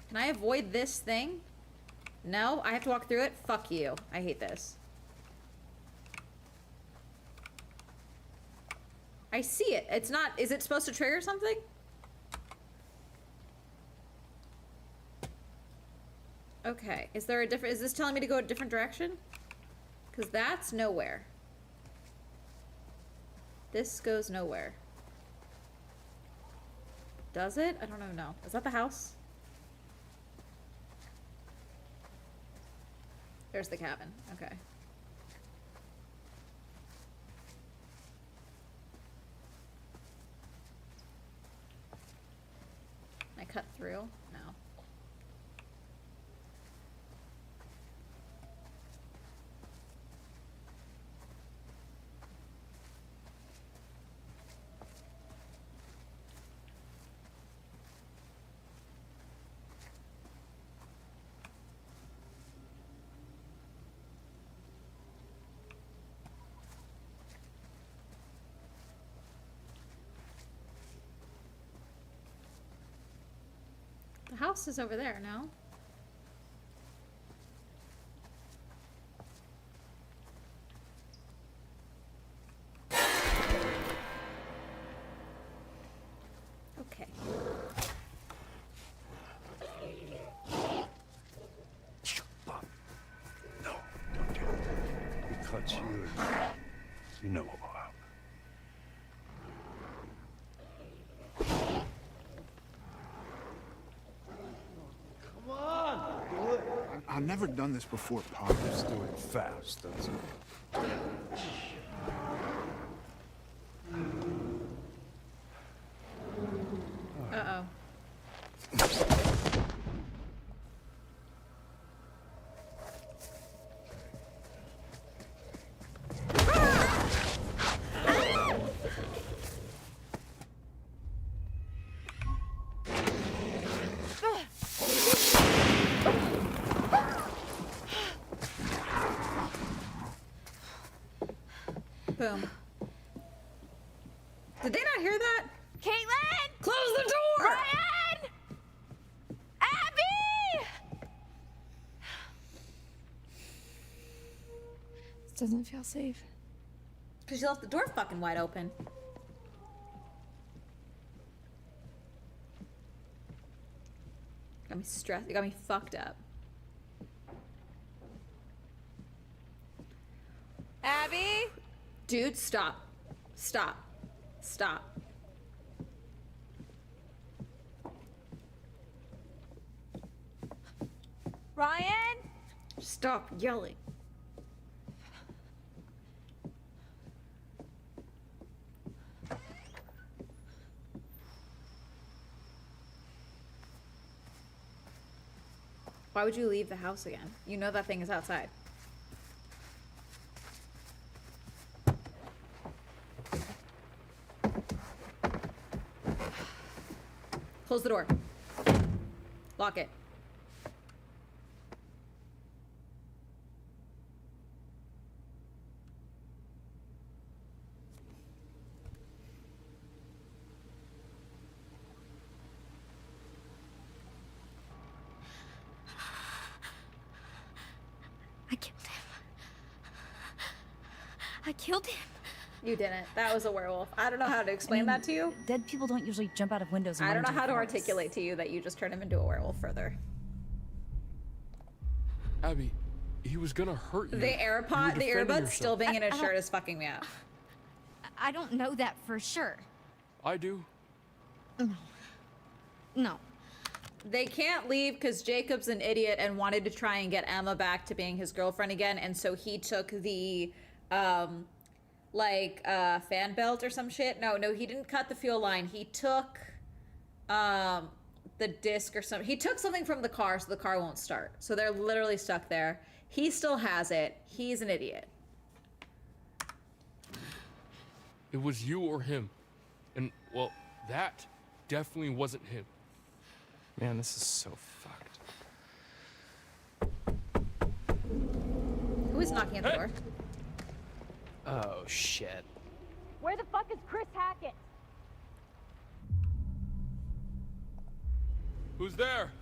Can I avoid this thing? No? I have to walk through it? Fuck you. I hate this. I see it. It's not, is it supposed to trigger something? Okay, is there a different, is this telling me to go a different direction? Because that's nowhere. This goes nowhere. Does it? I don't know, no. Is that the house? There's the cabin, okay. I cut through? No. The house is over there, no? Okay. Bob. No, don't do it. He cuts you know what will happen. Come on! Do it! I've never done this before, Pop. Just do it fast, that's all. Uh-oh. Boom. Did they not hear that? Caitlin! Close the door! Ryan! Abby! This doesn't feel safe. Because you left the door fucking wide open. Got me stressed. It got me fucked up. Abby? Dude, stop. Stop. Stop. Ryan? Stop yelling. Why would you leave the house again? You know that thing is outside. Close the door. Lock it. I killed him. I killed him. You didn't. That was a werewolf. I don't know how to explain that to you. Dead people don't usually jump out of windows. And I don't run know into how to the forest. articulate to you that you just turned him into a werewolf further. Abby, he was gonna hurt you. The AirPod, the earbuds still being in his I shirt don't- is fucking me up. I don't know that for sure. I do. No. They can't leave because Jacob's an idiot and wanted to try and get Emma back to being his girlfriend again, and so he took the fan belt or some shit. No, he didn't cut the fuel line. He took the disc or something. He took something from the car so the car won't start. So they're literally stuck there. He still has it. He's an idiot. It was you or him. And, well, that definitely wasn't him. Man, this is so fucked. Who is knocking at the door? Oh, shit. Where the fuck is Chris Hackett? Who's there?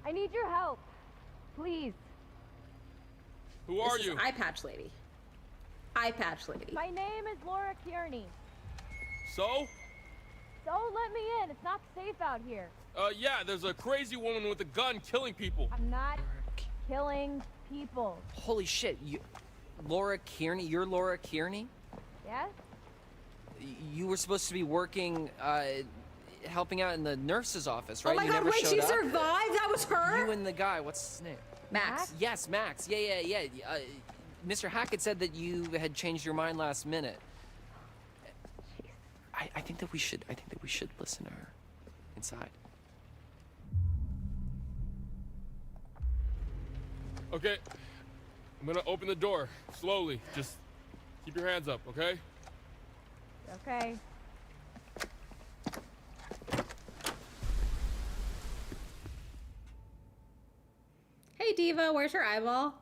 I need your help. Please. Who are This is you? Eye Patch Lady. Eye Patch Lady. My name is Laura Kearney. So? So let me in. It's not safe out here. Yeah, there's a crazy woman with a gun killing people. I'm not killing people. Holy shit, Laura Kearney? You're Laura Kearney? Yes? You were supposed to be working, helping out in the nurse's office, right? Oh my You god, never wait, showed she up? survived? That was her? You and the guy, what's his name? Max. Yes, Max. Yeah. Mr. Hackett said that you had changed your mind last minute. I think that we should listen to her inside. Okay, I'm gonna open the door slowly. Just keep your hands up, okay? Okay. Hey, Diva, where's your eyeball?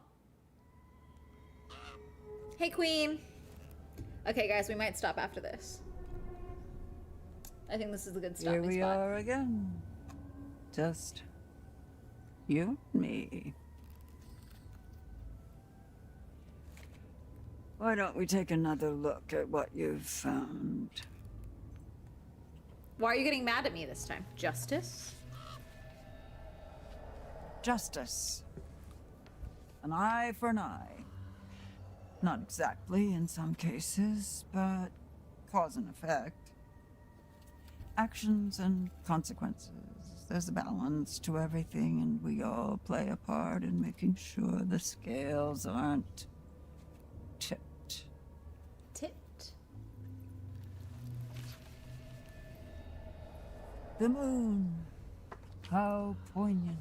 Hey, Queen. Okay, guys, we might stop after this. I think this is a good stopping Here we spot. are again. Just you and me. Why don't we take another look at what you've found? Why are you getting mad at me this time? Justice? Justice. An eye for an eye. Not exactly in some cases, but cause and effect. Actions and consequences. There's a balance to everything, and we all play a part in making sure the scales aren't tipped. Tipped? The moon. How poignant.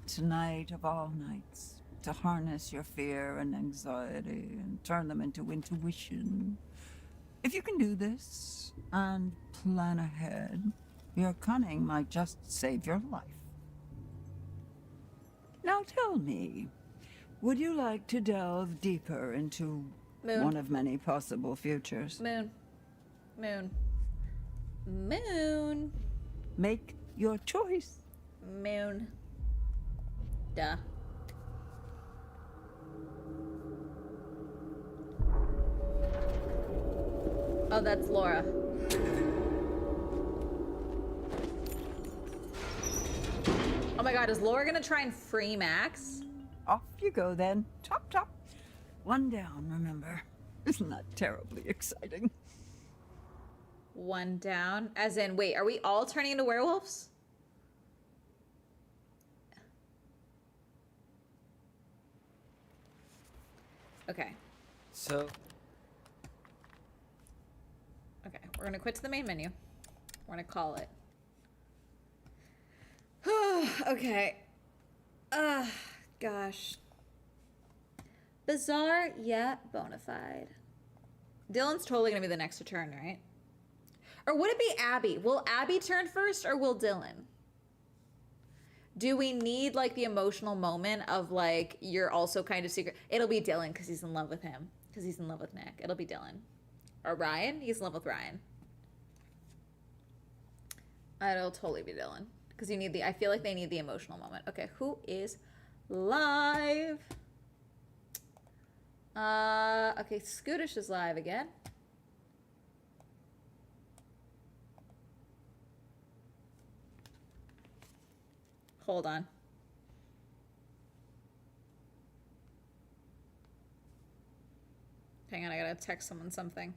Tonight of all nights. To harness your fear and anxiety and turn them into intuition. If you can do this and plan ahead, your cunning might just save your life. Now tell me, would you like to delve deeper into Moon. one of many possible futures? Moon. Moon. Moon. Make your choice. Moon. Duh. Oh, that's Laura. Oh my god, is Laura gonna try and free Max? Off you go then. Chop, chop. One down, remember. Isn't that terribly exciting? One down. As in, wait, are we all turning into werewolves? Okay. So, Okay, we're gonna quit to the main menu. We're gonna call it. Okay. Gosh. Bizarre yet bona fide. Dylan's totally gonna be the next to turn, right? Or would it be Abby? Will Abby turn first or will Dylan? Do we need like the emotional moment of like, you're also kind of secret? It'll be Dylan because he's in love with him. Because he's in love with Nick. It'll be Dylan. Or Ryan? He's in love with Ryan. It'll totally be Dylan. Because you need the, I feel like they need the emotional moment. Okay, who is live? Okay, Scootish is live again. Hold on. Hang on, I gotta text someone something.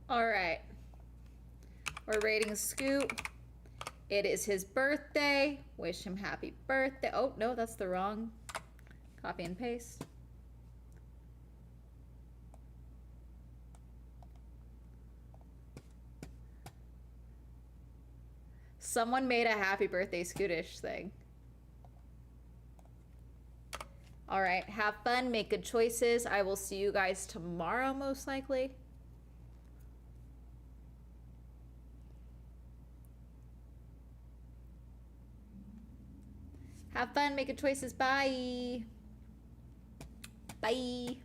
All right. We're rating Scoot. It is his birthday. Wish him happy birthday. Oh, no, that's the wrong. Copy and paste. Someone made a happy birthday Scootish thing. All right, have fun, make good choices. I will see you guys tomorrow, most likely. Have fun, make good choices. Bye. Bye.